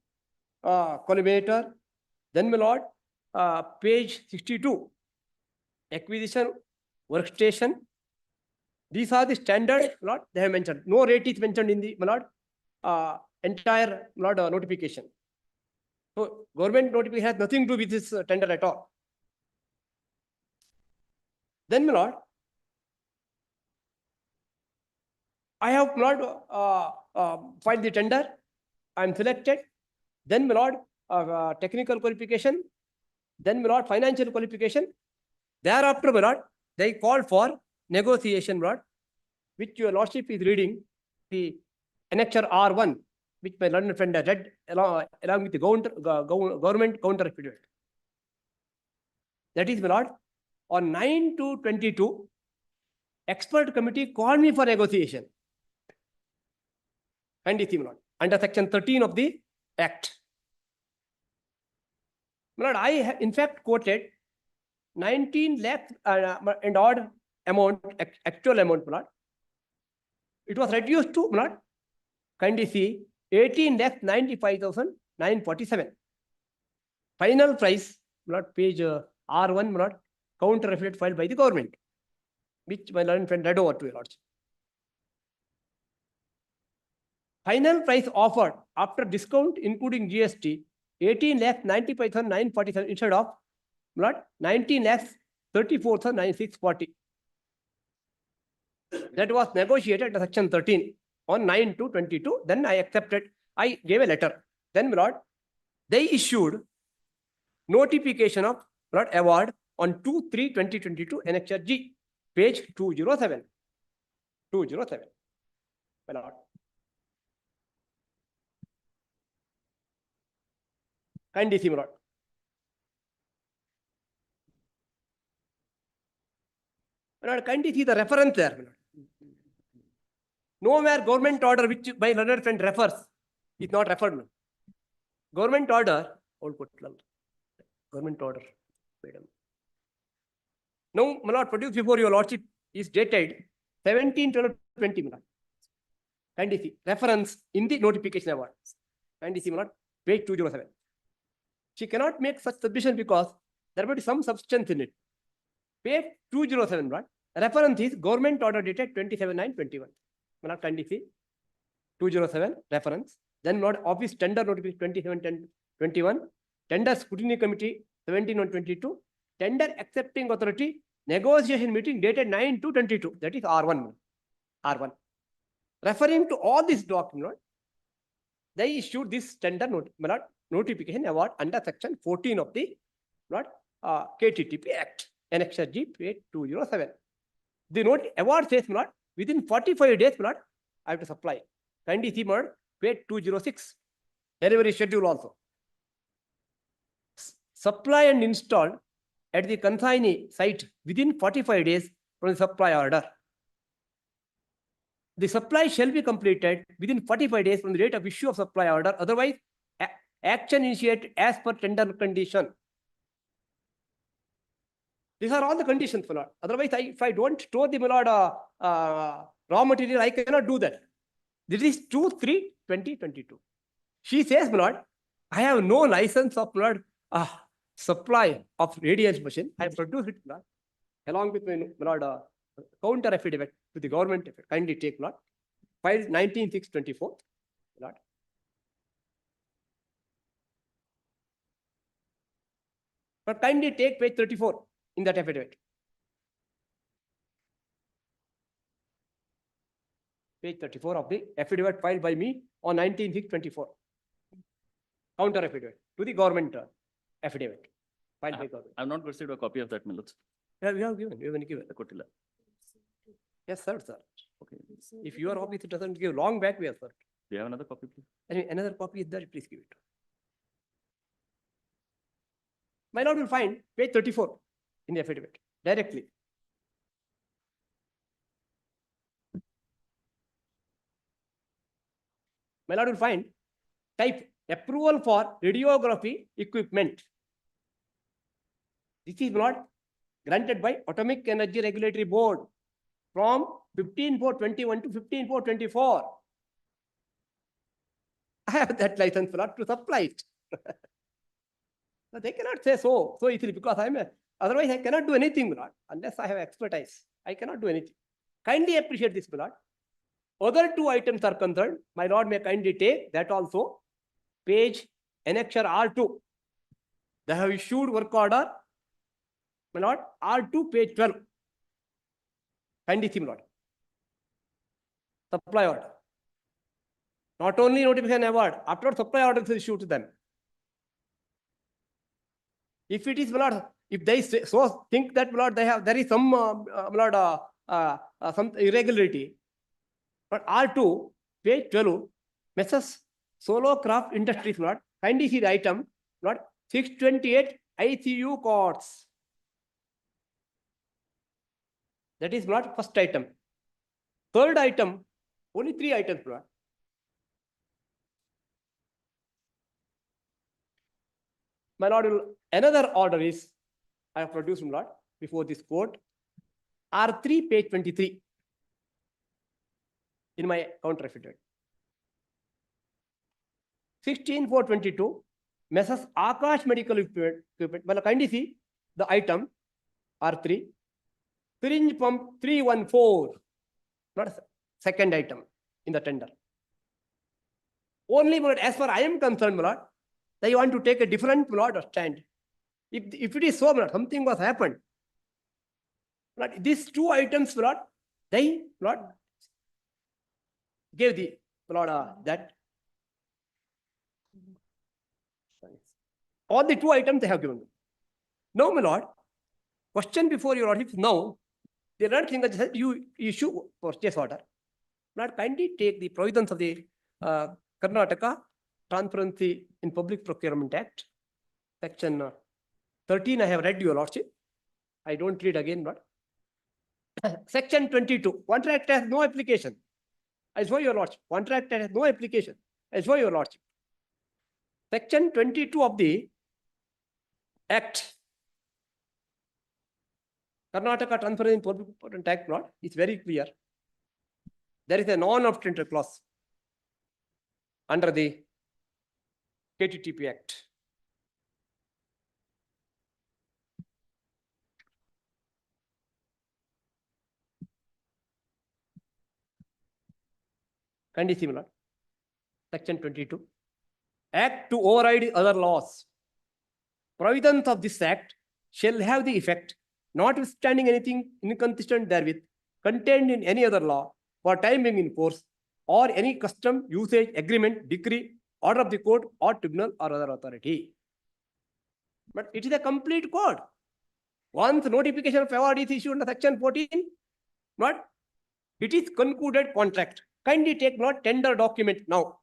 collimator, then my lord page 62, acquisition workstation. These are the standard, Lord, they have mentioned. No rate is mentioned in the, my lord, entire, Lord, notification. So government notification has nothing to do with this tender at all. Then, my lord, I have, my lord, filed the tender. I am selected. Then, my lord, technical qualification. Then, my lord, financial qualification. Thereafter, my lord, they called for negotiation, Lord, which your lordship is reading, the annexure R1, which my learned friend has read along with the government counter affidavit. That is, my lord, on 9/2/22, expert committee called me for negotiation. And it's, my lord, under section 13 of the Act. My lord, I have in fact quoted 19 lakhs and odd amount, actual amount, my lord. It was reduced to, my lord, kindly see, 18,95,947. Final price, my lord, page R1, my lord, counter affidavit filed by the government, which my learned friend read over to your lordship. Final price offered after discount including GST, 18,95,947 instead of, my lord, 19,34,9640. That was negotiated under section 13 on 9/2/22. Then I accepted. I gave a letter. Then, my lord, they issued notification of, my lord, award on 2/3/2022, Annexure G, page 207. 207. My lord. Kindly see, my lord. My lord, kindly see the reference there, my lord. Nowhere government order which by learned friend refers is not referred. No. Government order, old Kottal. Government order. Madam. Now, my lord, produced before your lordship is dated 17/12/20, my lord. Kindly see, reference in the notification award. Kindly see, my lord, page 207. She cannot make such submission because there will be some substance in it. Page 207, right? Reference is government order dated 27/9/21. My lord, kindly see, 207 reference. Then Lord Office tender notification 27/10/21. Tender scrutiny committee 17/1/22. Tender accepting authority negotiation meeting dated 9/2/22. That is R1. R1. Referring to all this document, they issued this tender notification award under section 14 of the KTTP Act, Annexure G, page 207. The award says, within 45 days, I have to supply. Kindly see, page 206. Delivery schedule also. Supply and installed at the consignee site within 45 days from the supply order. The supply shall be completed within 45 days from the date of issue of supply order. Otherwise, action initiated as per tender condition. These are all the conditions, my lord. Otherwise, if I don't store the raw material, I cannot do that. This is 2/3/2022. She says, my lord, I have no license of supply of radiance machine. I produce it, my lord, along with my lord, counter affidavit with the government. Kindly take, my lord. File 19/6/24. Lord. But kindly take page 34 in that affidavit. Page 34 of the affidavit filed by me on 19/6/24. Counter affidavit to the government affidavit filed by government. I have not received a copy of that, my lords. Yeah, we have given. We have given. Yes, sir, sir. Okay. If your office doesn't give, long back we have, sir. Do you have another copy, please? Another copy is there, please give it. My lord will find page 34 in the affidavit directly. My lord will find type approval for radiography equipment. This is not granted by Atomic Energy Regulatory Board from 15/4/21 to 15/4/24. I have that license, my lord, to supply it. No, they cannot say so easily because otherwise I cannot do anything, my lord, unless I have expertise. I cannot do anything. Kindly appreciate this, my lord. Other two items are concerned. My lord may kindly take that also. Page Annexure R2. They have issued work order. My lord, R2, page 12. Kindly see, my lord. Supply order. Not only notification award, after supply order is issued to them. If it is, my lord, if they say, so think that, my lord, there is some some irregularity. But R2, page 12, Messrs. Solo Craft Industries, my lord, kindly see the item, my lord, 628 ICU courts. That is, my lord, first item. Third item, only 3 items, my lord. My lord, another order is, I have produced, my lord, before this court, R3, page 23, in my counter affidavit. 16/4/22, Messrs. Akash Medical Equipment. Well, kindly see the item, R3, syringe pump 314, not a second item in the tender. Only, my lord, as far I am concerned, my lord, they want to take a different, my lord, stand. If it is so, my lord, something was happened. But these 2 items, my lord, they, my lord, gave the, my lord, that. All the 2 items they have given. No, my lord, question before your lordship now, the learned single judge said you issue purchase order. Not kindly take the provisions of the Karnataka Transparency in Public Procurement Act, section 13. I have read, your lordship. I don't read again, but section 22. Contract has no application. I swear, your lordship. Contract has no application. I swear, your lordship. Section 22 of the Act, Karnataka Transparency in Public Procurement Act, Lord, is very clear. There is a non-obtaining clause under the KTTP Act. Kindly see, my lord. Section 22. Act to override other laws. Provisions of this act shall have the effect, notwithstanding anything inconsistent therewith, contained in any other law for time being in force, or any custom, usage, agreement, decree, order of the court or tribunal or other authority. But it is a complete code. Once notification of award is issued under section 14, but it is concluded contract. Kindly take note tender document now.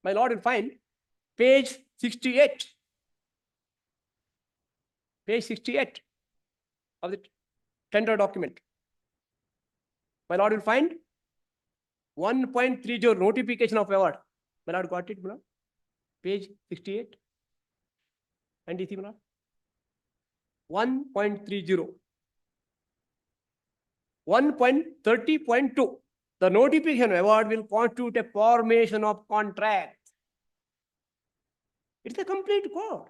My lord will find page 68. Page 68 of the tender document. My lord will find 1.30 notification of award. My lord got it, my lord? Page 68. And you see, my lord? 1.30. 1.30.2. The notification award will constitute a formation of contract. It's a complete code.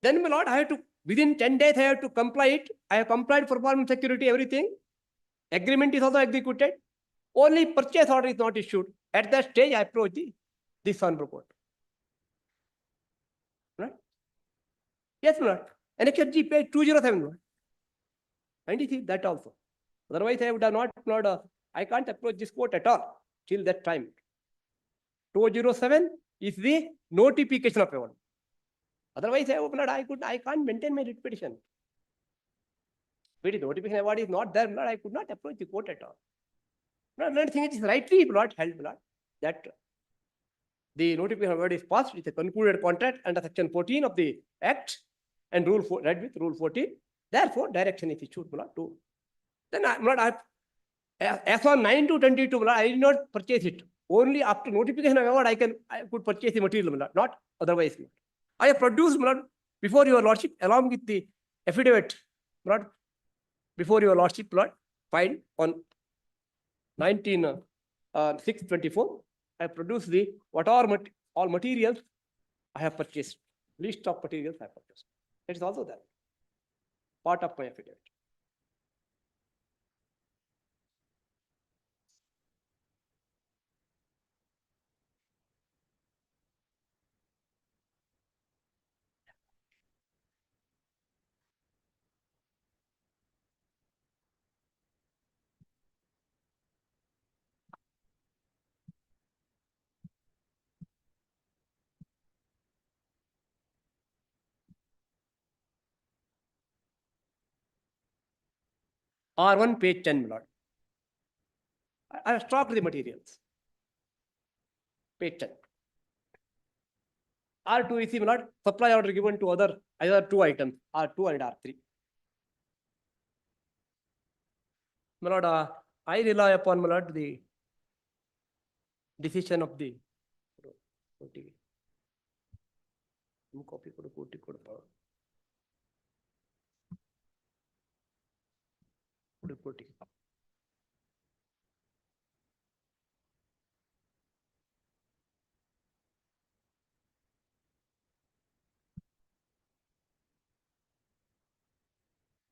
Then, my lord, I have to, within 10 days, I have to comply it. I have complied for performance security, everything. Agreement is also executed. Only purchase order is not issued. At that stage, I approach this honorable court. Right? Yes, my lord. Annexure G, page 207, lord. And you see that also. Otherwise, I would have not, I can't approach this court at all till that time. 207 is the notification of award. Otherwise, I can't maintain my writ petition. If the notification award is not there, I could not approach the court at all. Another thing is rightly not held, that the notification award is passed with a concluded contract under section 14 of the Act and rule read with rule 14. Therefore, direction is issued, to. Then as on 9/2/22, I did not purchase it. Only after notification of award I could purchase the material, not otherwise. I have produced, before your lordship, along with the affidavit, before your lordship, filed on 19/6/24. I have produced the what are all materials I have purchased. List of materials I have purchased. It is also there. Part of my affidavit. R1, page 10, my lord. I have stocked the materials. Page 10. R2 is, my lord, supply order given to either two items, R2 and R3. My lord, I rely upon, my lord, the decision of the copy.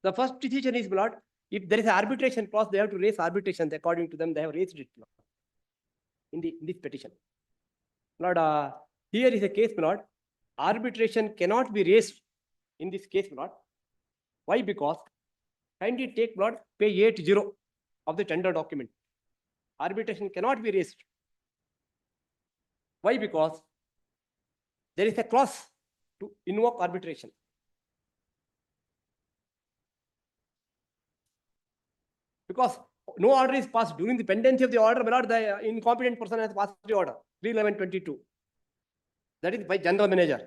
The first decision is, my lord, if there is an arbitration clause, they have to raise arbitration. According to them, they have raised it in this petition. Lord, here is a case, my lord. Arbitration cannot be raised in this case, my lord. Why? Because kindly take, my lord, page 80 of the tender document. Arbitration cannot be raised. Why? Because there is a clause to invoke arbitration. Because no order is passed during the pendency of the order, my lord, the incompetent person has passed the order, 311/22. That is by general manager.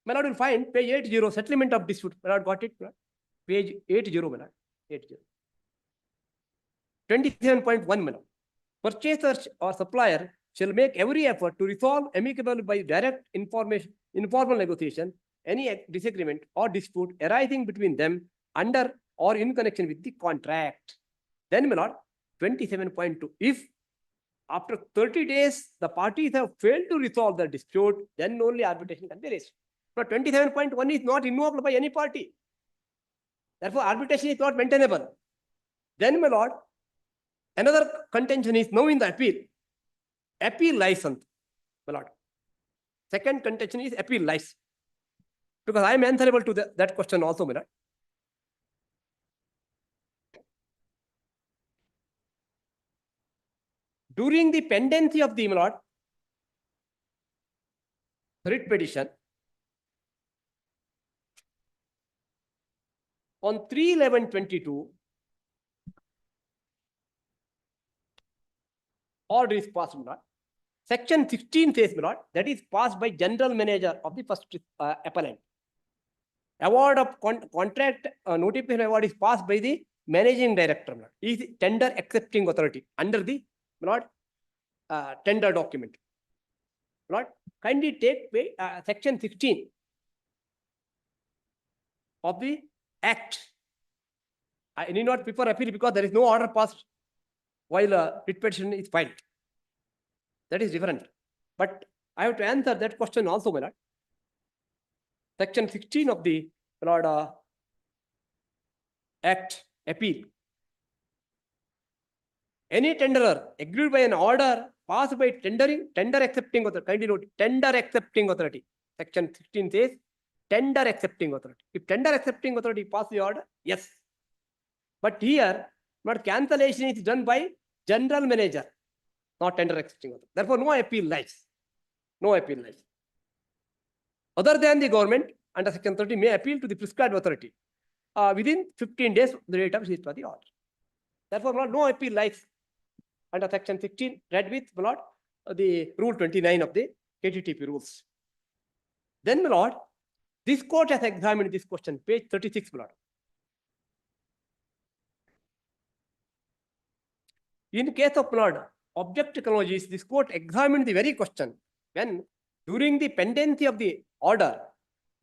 My lord will find page 80, settlement of dispute. My lord got it? Page 80, my lord, 80. 27.1, my lord. Purchaser or supplier shall make every effort to resolve amicably by direct informal negotiation any disagreement or dispute arising between them under or in connection with the contract. Then, my lord, 27.2, if after 30 days the parties have failed to resolve the dispute, then only arbitration can be raised. But 27.1 is not invoked by any party. Therefore, arbitration is not maintainable. Then, my lord, another contention is now in the appeal. Appeal license, my lord. Second contention is appeal license. Because I am answerable to that question also, my lord. During the pendency of the, my lord, writ petition, on 3/11/22, order is passed, my lord. Section 16 says, my lord, that is passed by general manager of the first appellant. Award of contract notification award is passed by the managing director, my lord. He is tender accepting authority under the, my lord, tender document. My lord, kindly take section 16 of the Act. I need not prefer appeal because there is no order passed while writ petition is filed. That is different. But I have to answer that question also, my lord. Section 16 of the, my lord, Act, appeal. Any tenderer agreed by an order passed by tender accepting authority. Kindly note, tender accepting authority. Section 16 says tender accepting authority. If tender accepting authority pass the order, yes. But here, but cancellation is done by general manager, not tender accepting authority. Therefore, no appeal lies. No appeal lies. Other than the government, under section 30, may appeal to the prescribed authority within 15 days the date of receipt of the order. Therefore, no appeal lies under section 16, read with, my lord, the rule 29 of the KTTP rules. Then, my lord, this court has examined this question, page 36, my lord. In case of, my lord, object technologies, this court examined the very question when during the pendency of the order,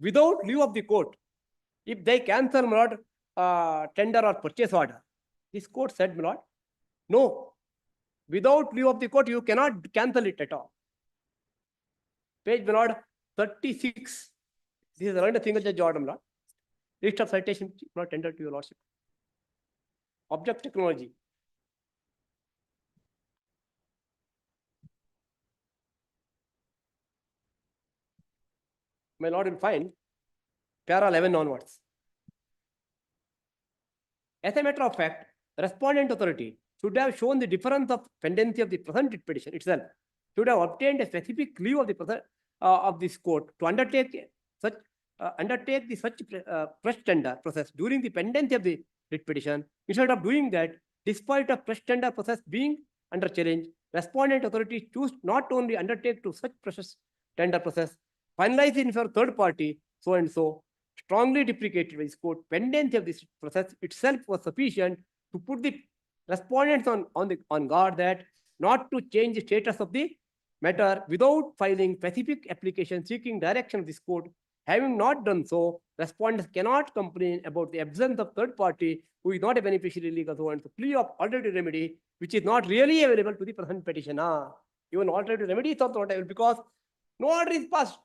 without leave of the court, if they cancel, my lord, tender or purchase order, this court said, my lord, no, without leave of the court, you cannot cancel it at all. Page, my lord, 36. This is around a single judge order, my lord. List of citation, my lord, tendered to your lordship. Object technology. My lord will find para 11 onwards. As a matter of fact, respondent authority should have shown the difference of pendency of the present petition itself, should have obtained a specific leave of the present of this court to undertake such fresh tender process during the pendency of the writ petition. Instead of doing that, despite a fresh tender process being under challenge, respondent authority choose not only undertake to such process tender process, finalize in for third party, so and so, strongly deprecated by this court. Pendency of this process itself was sufficient to put the respondents on guard that not to change the status of the matter without filing specific application seeking direction of this court. Having not done so, respondents cannot complain about the absence of third party who is not a beneficiary legal, so and so plea of alternative remedy, which is not really available to the present petitioner. Even alternative remedy is also not available because no order is passed.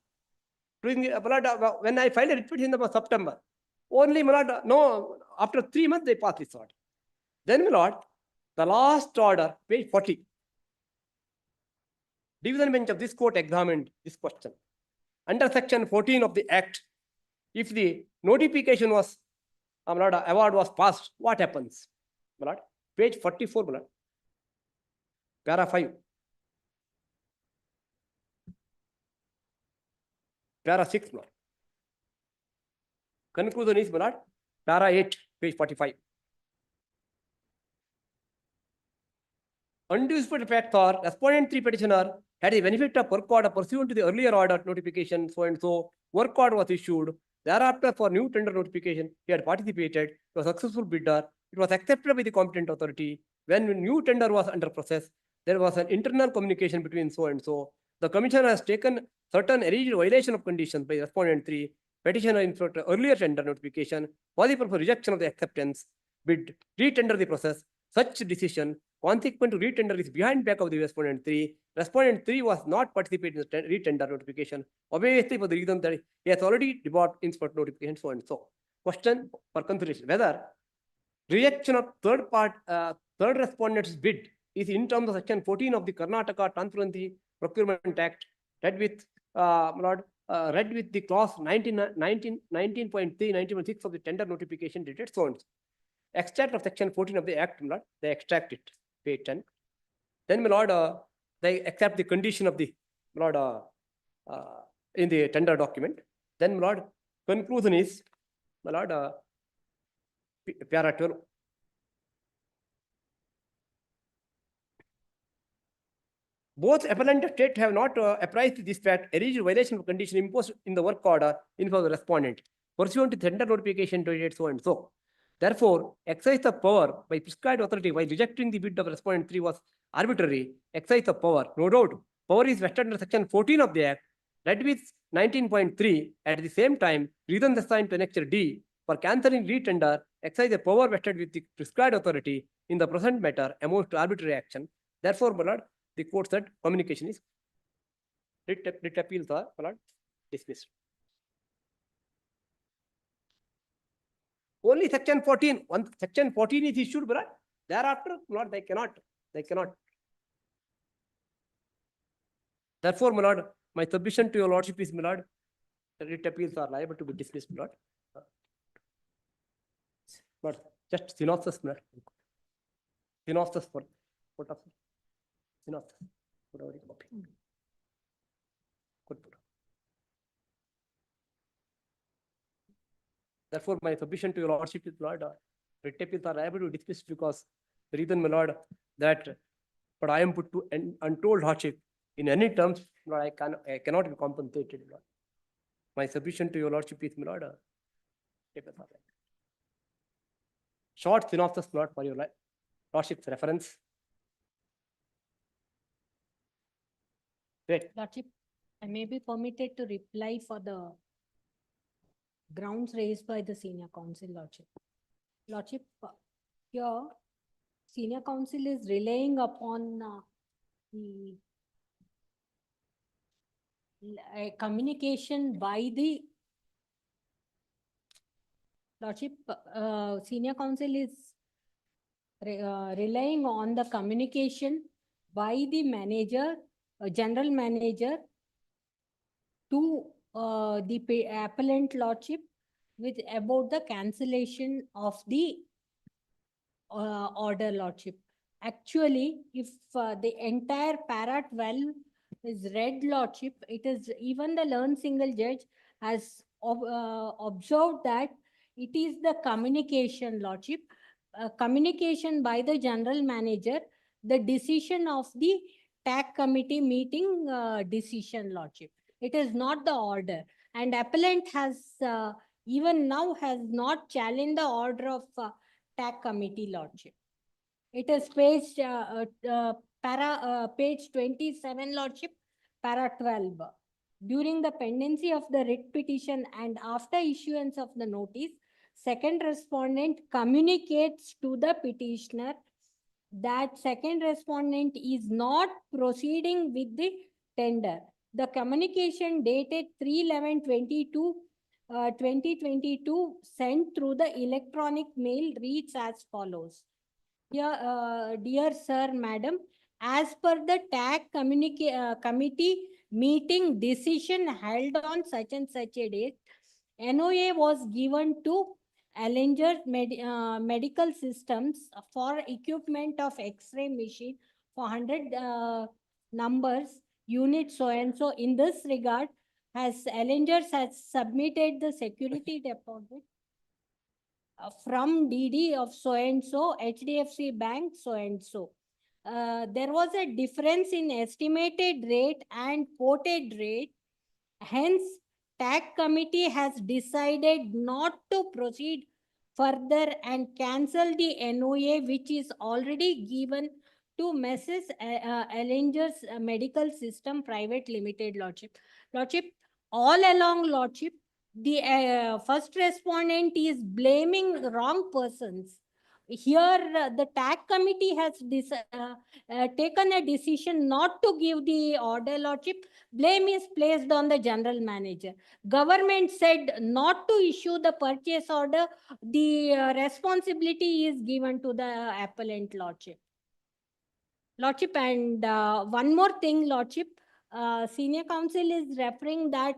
During the, when I filed a writ petition in September, only, my lord, no, after 3 months they passed this order. Then, my lord, the last order, page 40. Division bench of this court examined this question. Under section 14 of the Act, if the notification was, my lord, award was passed, what happens? My lord, page 44, my lord, para 5. para 6, my lord. Conclusion is, my lord, para 8, page 45. Undisputed facts are respondent 3 petitioner had the benefit of work order pursuant to the earlier order notification, so and so work order was issued. Thereafter, for new tender notification, he had participated, he was a successful bidder, it was accepted by the competent authority. When new tender was under process, there was an internal communication between so and so. The commission has taken certain alleged violation of conditions by respondent 3 petitioner in front of earlier tender notification for the purpose of rejection of the acceptance bid, re-tender the process. Such decision consequent to retender is behind back of the respondent 3. Respondent 3 was not participating in the retender notification, obviously for the reason that he has already debarred inspect notification, so and so. Question for consideration: whether rejection of third respondent's bid is in terms of section 14 of the Karnataka Transparency Procurement Act, read with the clause 19.3, 19.6 of the tender notification dated so and so. Extract of section 14 of the act, my lord, they extract it, page 10. Then, my lord, they accept the condition of the, my lord, in the tender document. Then, my lord, conclusion is, my lord, para 12. Both appellant and state have not apprised this fact, alleged violation of condition imposed in the work order in favor of the respondent, pursuant to tender notification dated so and so. Therefore, exercise of power by prescribed authority while rejecting the bid of respondent 3 was arbitrary. Exercise of power, no doubt. Power is vested under section 14 of the Act, read with 19.3. At the same time, reasons assigned to annexure D for cancelling retender exercise a power vested with the prescribed authority in the present matter amounts to arbitrary action. Therefore, my lord, the court said communication is writ appeals are, my lord, dismissed. Only section 14, once section 14 is issued, but thereafter, Lord, they cannot. Therefore, my lord, my submission to your lordship is, my lord, writ appeals are liable to be dismissed, my lord. But just synopsis, my lord. Synopsis for what of synopsis. Whatever you copy. Good. Therefore, my submission to your lordship is, Lord, writ appeals are liable to dismiss because the reason, my lord, that but I am put to an untold hardship in any terms, Lord, I cannot be compensated, Lord. My submission to your lordship is, my lord, short synopsis, Lord, for your lordship's reference. Great. Lordship, I may be permitted to reply for the grounds raised by the senior counsel, Lordship. Lordship, here, senior counsel is relying upon the communication by the Lordship, senior counsel is relying on the communication by the manager, general manager to the appellant lordship with about the cancellation of the order lordship. Actually, if the entire para 12 is read lordship, it is even the learned single judge has observed that it is the communication lordship, communication by the general manager, the decision of the TAC committee meeting decision lordship. It is not the order, and appellant has even now has not challenged the order of TAC committee lordship. It is page page 27 lordship, para 12. During the pendency of the writ petition and after issuance of the notice, second respondent communicates to the petitioner that second respondent is not proceeding with the tender. The communication dated 3/11/2022 sent through the electronic mail reads as follows. Here, dear sir, madam, as per the TAC committee meeting decision held on such and such a date, NOA was given to Allenger Medical Systems for equipment of X-ray machine for 100 numbers unit so and so. In this regard, has submitted the security deposit from DD of so and so, HDFC Bank so and so. There was a difference in estimated rate and quoted rate. Hence, TAC committee has decided not to proceed further and cancel the NOA which is already given to Mrs. Ellinger's Medical System Private Limited, Lordship. Lordship, all along, Lordship, the first respondent is blaming wrong persons. Here, the TAC committee has taken a decision not to give the order, Lordship. Blame is placed on the general manager. Government said not to issue the purchase order. The responsibility is given to the appellant, Lordship. Lordship, and one more thing, Lordship. Senior counsel is referring that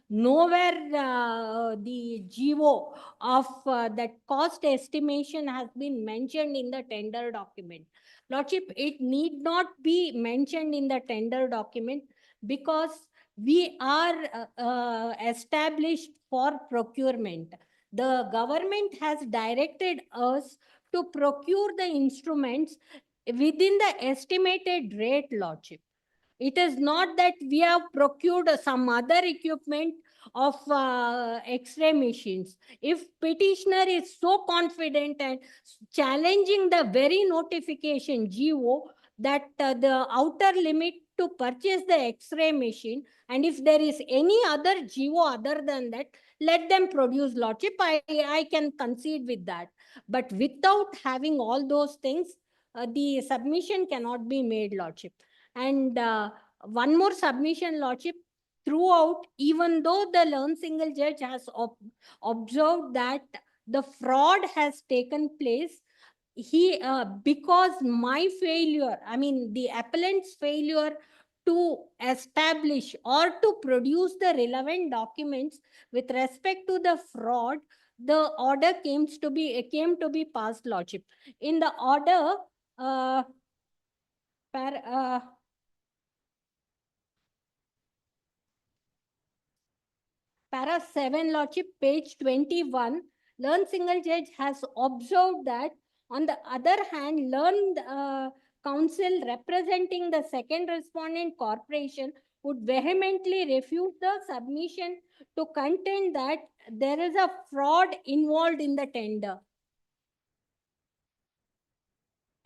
nowhere the GO of that cost estimation has been mentioned in the tender document. Lordship, it need not be mentioned in the tender document because we are established for procurement. The government has directed us to procure the instruments within the estimated rate, Lordship. It is not that we have procured some other equipment of X-ray machines. If petitioner is so confident and challenging the very notification GO that the outer limit to purchase the X-ray machine, and if there is any other GO other than that, let them produce, Lordship. I can concede with that. But without having all those things, the submission cannot be made, Lordship. And one more submission, Lordship. Throughout, even though the learned single judge has observed that the fraud has taken place, he because my failure, I mean the appellant's failure to establish or to produce the relevant documents with respect to the fraud, the order came to be passed, Lordship. In the order, Para 7, Lordship, page 21, learned single judge has observed that, on the other hand, learned counsel representing the second respondent corporation would vehemently refute the submission to contend that there is a fraud involved in the tender.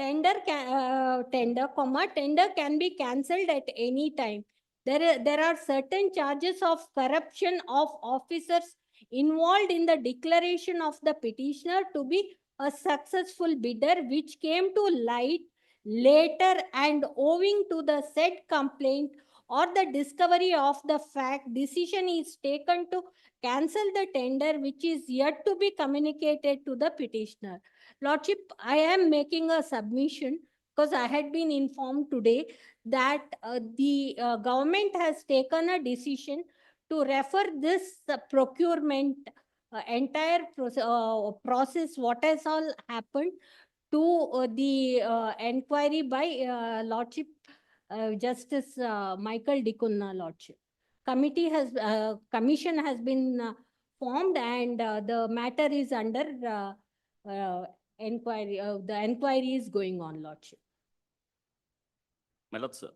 Tender can be cancelled at any time. There are certain charges of corruption of officers involved in the declaration of the petitioner to be a successful bidder, which came to light later, and owing to the said complaint or the discovery of the fact, decision is taken to cancel the tender, which is yet to be communicated to the petitioner. Lordship, I am making a submission because I had been informed today that the government has taken a decision to refer this procurement entire process, what has all happened, to the inquiry by Lordship Justice Michael Dikunna, Lordship. Commission has been formed, and the matter is under inquiry. The inquiry is going on, Lordship. My lords, sir,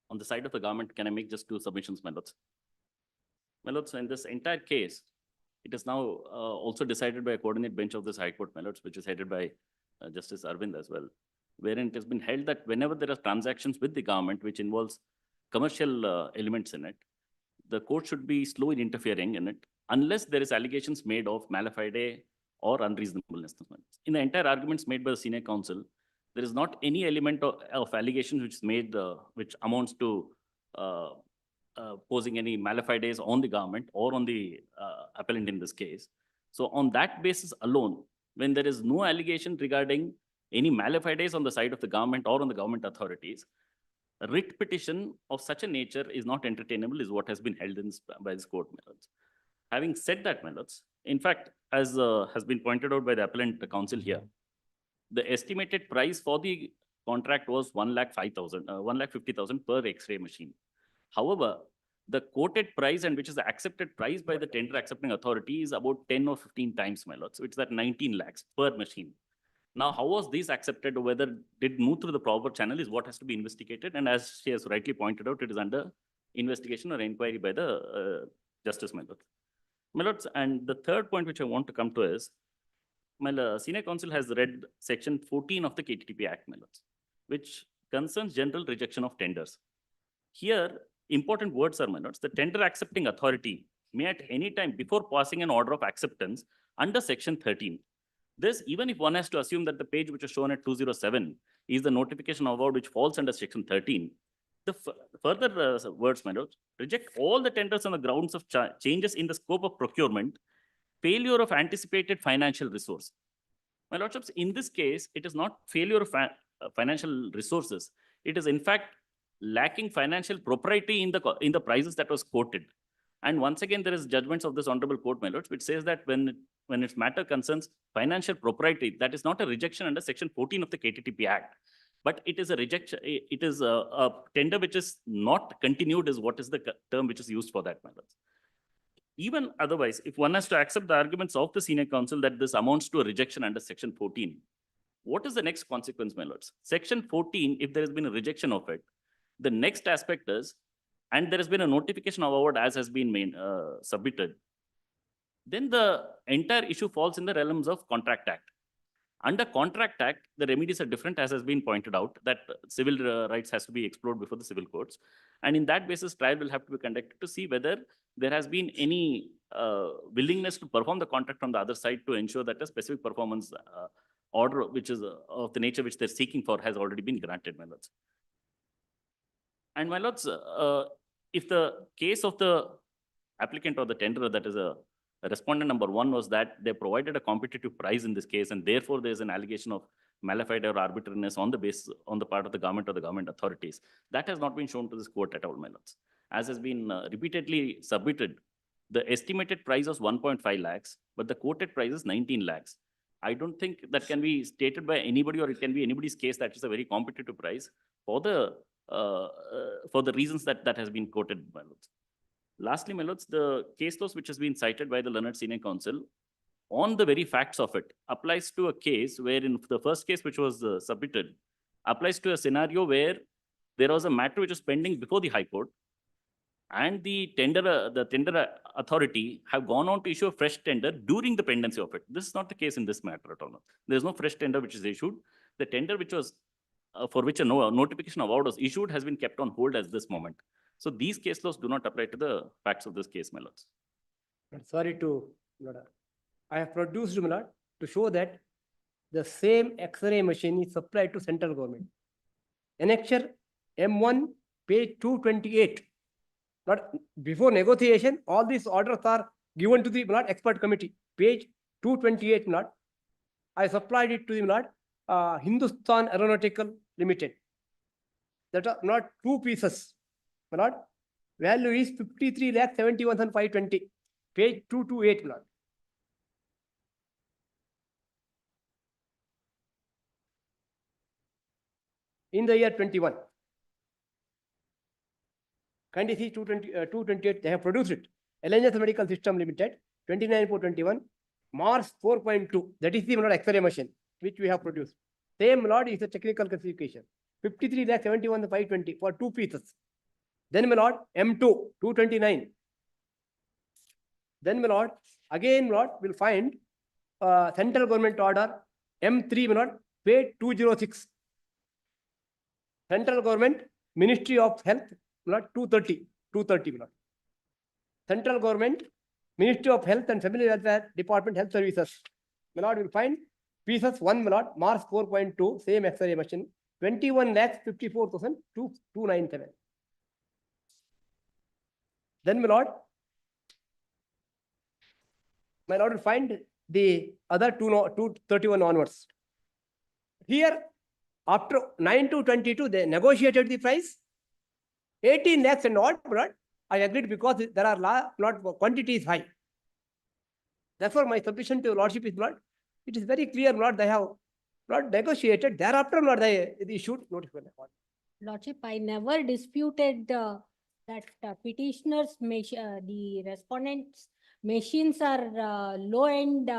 on the side of the government, can I make just two submissions, my lords? My lords, in this entire case, it is now also decided by a coordinate bench of this High Court, my lords, which is headed by Justice Arvind as well, wherein it has been held that whenever there are transactions with the government which involves commercial elements in it, the court should be slow in interfering in it unless there is allegations made of malafide or unreasonableness. In the entire arguments made by the senior counsel, there is not any element of allegations which is made, which amounts to posing any malafides on the government or on the appellant in this case. So on that basis alone, when there is no allegation regarding any malafides on the side of the government or on the government authorities, a writ petition of such a nature is not entertainable, is what has been held in by this court, my lords. Having said that, my lords, in fact, as has been pointed out by the appellant counsel here, the estimated price for the contract was 1,50,000 per X-ray machine. However, the quoted price and which is the accepted price by the tender accepting authority is about 10 or 15 times, my lords, which is at 19 lakhs per machine. Now, how was this accepted, or whether did move through the proper channel is what has to be investigated. And as she has rightly pointed out, it is under investigation or inquiry by the justice, my lord. My lords, and the third point which I want to come to is, my senior counsel has read section 14 of the KTTP Act, my lords, which concerns general rejection of tenders. Here, important words are, my lords, the tender accepting authority may at any time before passing an order of acceptance under section 13. This, even if one has to assume that the page which is shown at 207 is the notification award which falls under section 13, the further words, my lords, reject all the tenders on the grounds of changes in the scope of procurement, failure of anticipated financial resource. My lordships, in this case, it is not failure of financial resources. It is in fact lacking financial propriety in the prices that was quoted. And once again, there is judgments of this honorable court, my lords, which says that when its matter concerns financial propriety, that is not a rejection under section 14 of the KTTP Act, but it is a rejection. It is a tender which is not continued is what is the term which is used for that, my lords. Even otherwise, if one has to accept the arguments of the senior counsel that this amounts to a rejection under section 14, what is the next consequence, my lords? Section 14, if there has been a rejection of it, the next aspect is, and there has been a notification of award as has been submitted, then the entire issue falls in the realms of Contract Act. Under Contract Act, the remedies are different, as has been pointed out, that civil rights has to be explored before the civil courts. And in that basis, trial will have to be conducted to see whether there has been any willingness to perform the contract from the other side to ensure that a specific performance order, which is of the nature which they're seeking for, has already been granted, my lords. And my lords, if the case of the applicant or the tenderer, that is a respondent number 1, was that they provided a competitive price in this case, and therefore there's an allegation of malafide or arbitrariness on the part of the government or the government authorities. That has not been shown to this court at all, my lords. As has been repeatedly submitted, the estimated price was 1.5 lakhs, but the quoted price is 19 lakhs. I don't think that can be stated by anybody, or it can be anybody's case that is a very competitive price for the reasons that has been quoted, my lords. Lastly, my lords, the case laws which has been cited by the learned senior counsel on the very facts of it applies to a case wherein the first case which was submitted applies to a scenario where there was a matter which was pending before the High Court, and the tender authority have gone on to issue a fresh tender during the pendency of it. This is not the case in this matter at all. There is no fresh tender which is issued. The tender which was for which a notification of award was issued has been kept on hold at this moment. So these case laws do not apply to the facts of this case, my lords. Sorry to, I have produced, my lord, to show that the same X-ray machine is supplied to central government. Annexure M1, page 228. Not before negotiation, all these orders are given to the expert committee. Page 228, I supplied it to the Hindustan Aeronautical Limited. That are not 2 pieces. My lord, value is 53,71,520. Page 228, my lord. In the year 21. Kindly see 228, they have produced it. LNS Medical System Limited, 29/4/21, Mars 4.2. That is the X-ray machine which we have produced. Same lord is a technical classification. 53,71,520 for 2 pieces. Then my lord, M2, 229. Then my lord, again my lord, will find central government order M3, my lord, page 206. Central government, Ministry of Health, my lord, 230, my lord. Central government, Ministry of Health and Family Welfare Department, Health Services. My lord, will find pieces 1, my lord, Mars 4.2, same X-ray machine, 21,54,297. Then my lord will find the other 231 onwards. Here, after 9/2/22, they negotiated the price. 18 lakhs and odd, my lord, I agreed because there are quantity is high. Therefore, my submission to your lordship is, lord, it is very clear, lord, they have not negotiated. Thereafter, lord, they issued notification. Lordship, I never disputed that petitioners, the respondents' machines are low-end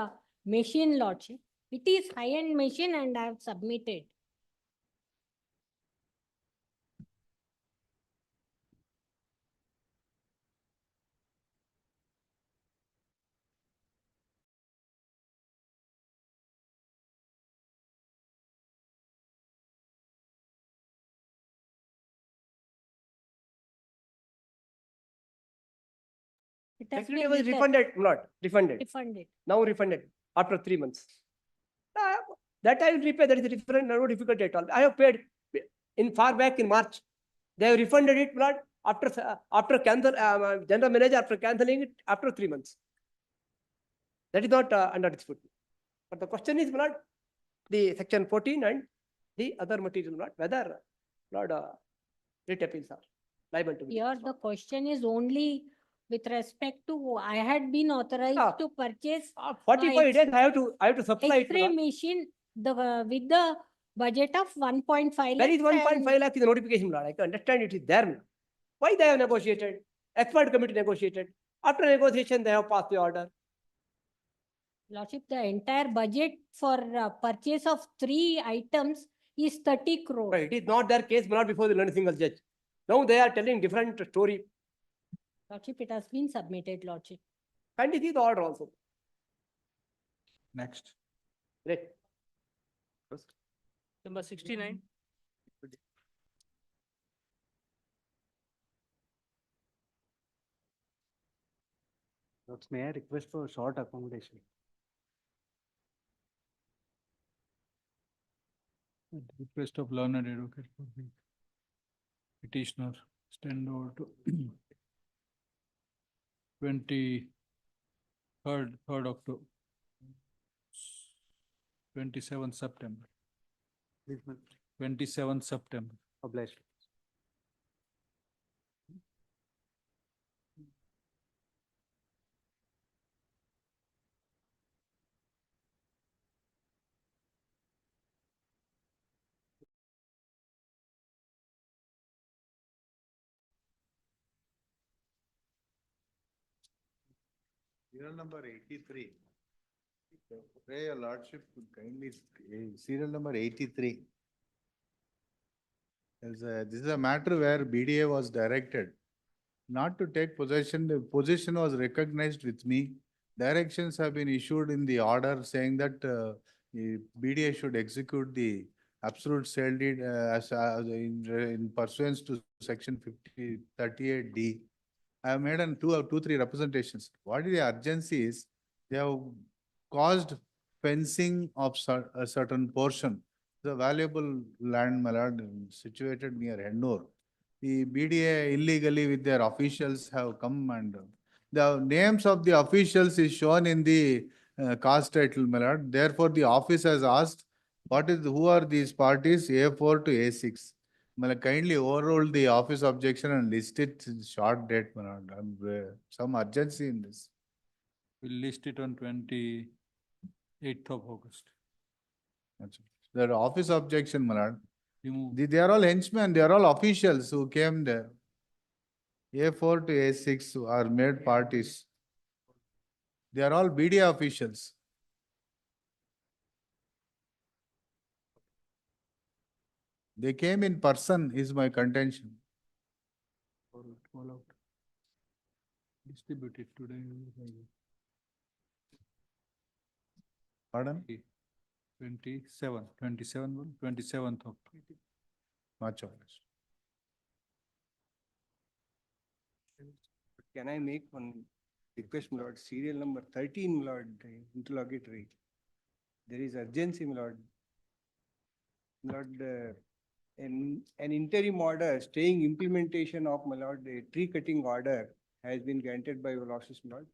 machine lordship. It is high-end machine and I have submitted. It has Security been was returned. refunded, Lord, refunded. Refunded. Now refunded after 3 months. That I will repay, that is different, no difficulty at all. I have paid in far back in March. They have refunded it, Lord, after cancel, general manager after cancelling it after 3 months. That is not under dispute. But the question is, Lord, the section 14 and the other material, Lord, whether, Lord, writ appeals are liable to be. Here the question is only with respect to, I had been authorized to purchase 45 days, I have to supply it. X-ray Lord. machine with the budget of 1.5 lakhs. There is 1.5 and- lakh is the notification, Lord. I can understand it is there. Lord. Why they have negotiated? Expert committee negotiated. After negotiation, they have passed the order. Lordship, the entire budget for purchase of 3 items is 30 crore. But it is not their case, not before the learned single judge. Now they are telling different story. Lordship, it has been submitted, Lordship. And it is the order also. Next. Right. Number 69. May I request for short accommodation? At the request of learned advocate for the petitioner, stand over to 23rd October, 27th September, 27th September. Obliged. Serial number 83. Pray your lordship could kindly, serial number 83. This is a matter where BDA was directed not to take possession. The position was recognized with me. Directions have been issued in the order saying that the BDA should execute the absolute sale deed in pursuance to section 38D. I have made two, three representations. What is the urgency is they have caused fencing of a certain portion. The valuable land, my lord, situated near Hennur. The BDA illegally with their officials have come and the names of the officials is shown in the cast title, my lord. Therefore, the office has asked, who are these parties A4 to A6? Kindly overrule the office objection and list it in short date, my lord. Some urgency in this. We'll list it on 28th of August. That's it. The office objection, my lord. Remove. They are all henchmen, they are all officials who came there. A4 to A6 are made parties. They are all BDA officials. They came in person is my contention. Call out. Distribute it today. Pardon? 27th of March of this. Can I make one request, my lord? Serial number 13, my lord, interrogatory. There is urgency, my lord. My lord, an interim order staying implementation of, my lord, a tree cutting order has been granted by your lordship, my lord.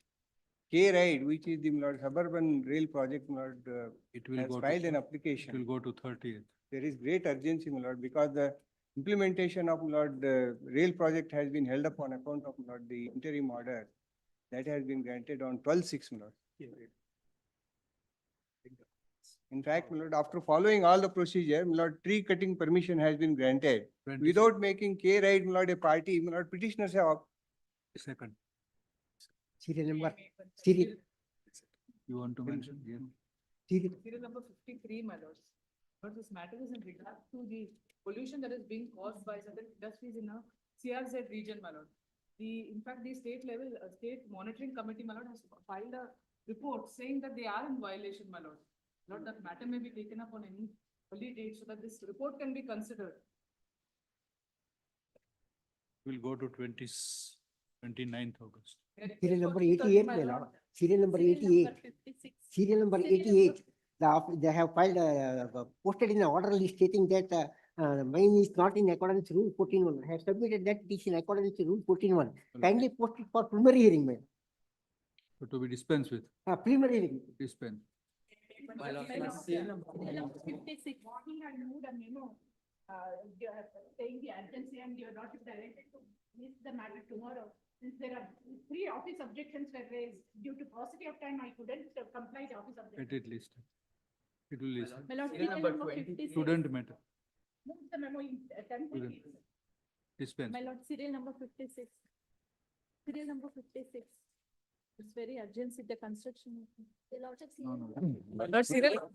K-Ride, which is the, my lord, suburban rail project, my lord, It will has go filed to, an application. it will go to 30th. There is great urgency, my lord, because the implementation of, my lord, the rail project has been held up on account of, my lord, the interim order that has been granted on 12/6, my lord. In fact, my lord, after following all the procedure, my lord, tree cutting permission has been granted. 20 Without making K right, my lord, a party, my lord, petitioners have Second, serial number, serial. you want to mention? Yeah. Serial number 53, my lords. But this matter is in regard to the pollution that is being caused by certain industries in a CRZ region, my lord. In fact, the state level, state monitoring committee, my lord, has filed a report saying that they are in violation, my lord. Lord, that matter may be taken up on any early date so that this report can be considered. We'll go to 29th August. Serial number 88, my lord. Serial number 88. Serial number 88. They have filed, posted in the order list stating that mine is not in accordance with rule 14.1. I have submitted that it is in accordance with rule 14.1. Kindly post it for preliminary hearing, ma'am. So to be dispensed with, Preliminary hearing. dispense. My lord, serial number 56. Morning, I moved a memo, saying the urgency and your lordship directed to miss the matter tomorrow. Since there are 3 office objections were raised, due to paucity of time, I couldn't comply the office Let objection. it list. It will list. My lord, serial number 56. Student matter, Move the memo in 10:30. dispense. My lord, serial number 56. Serial number 56. It's very urgency, the construction. No, no. My lord, serial.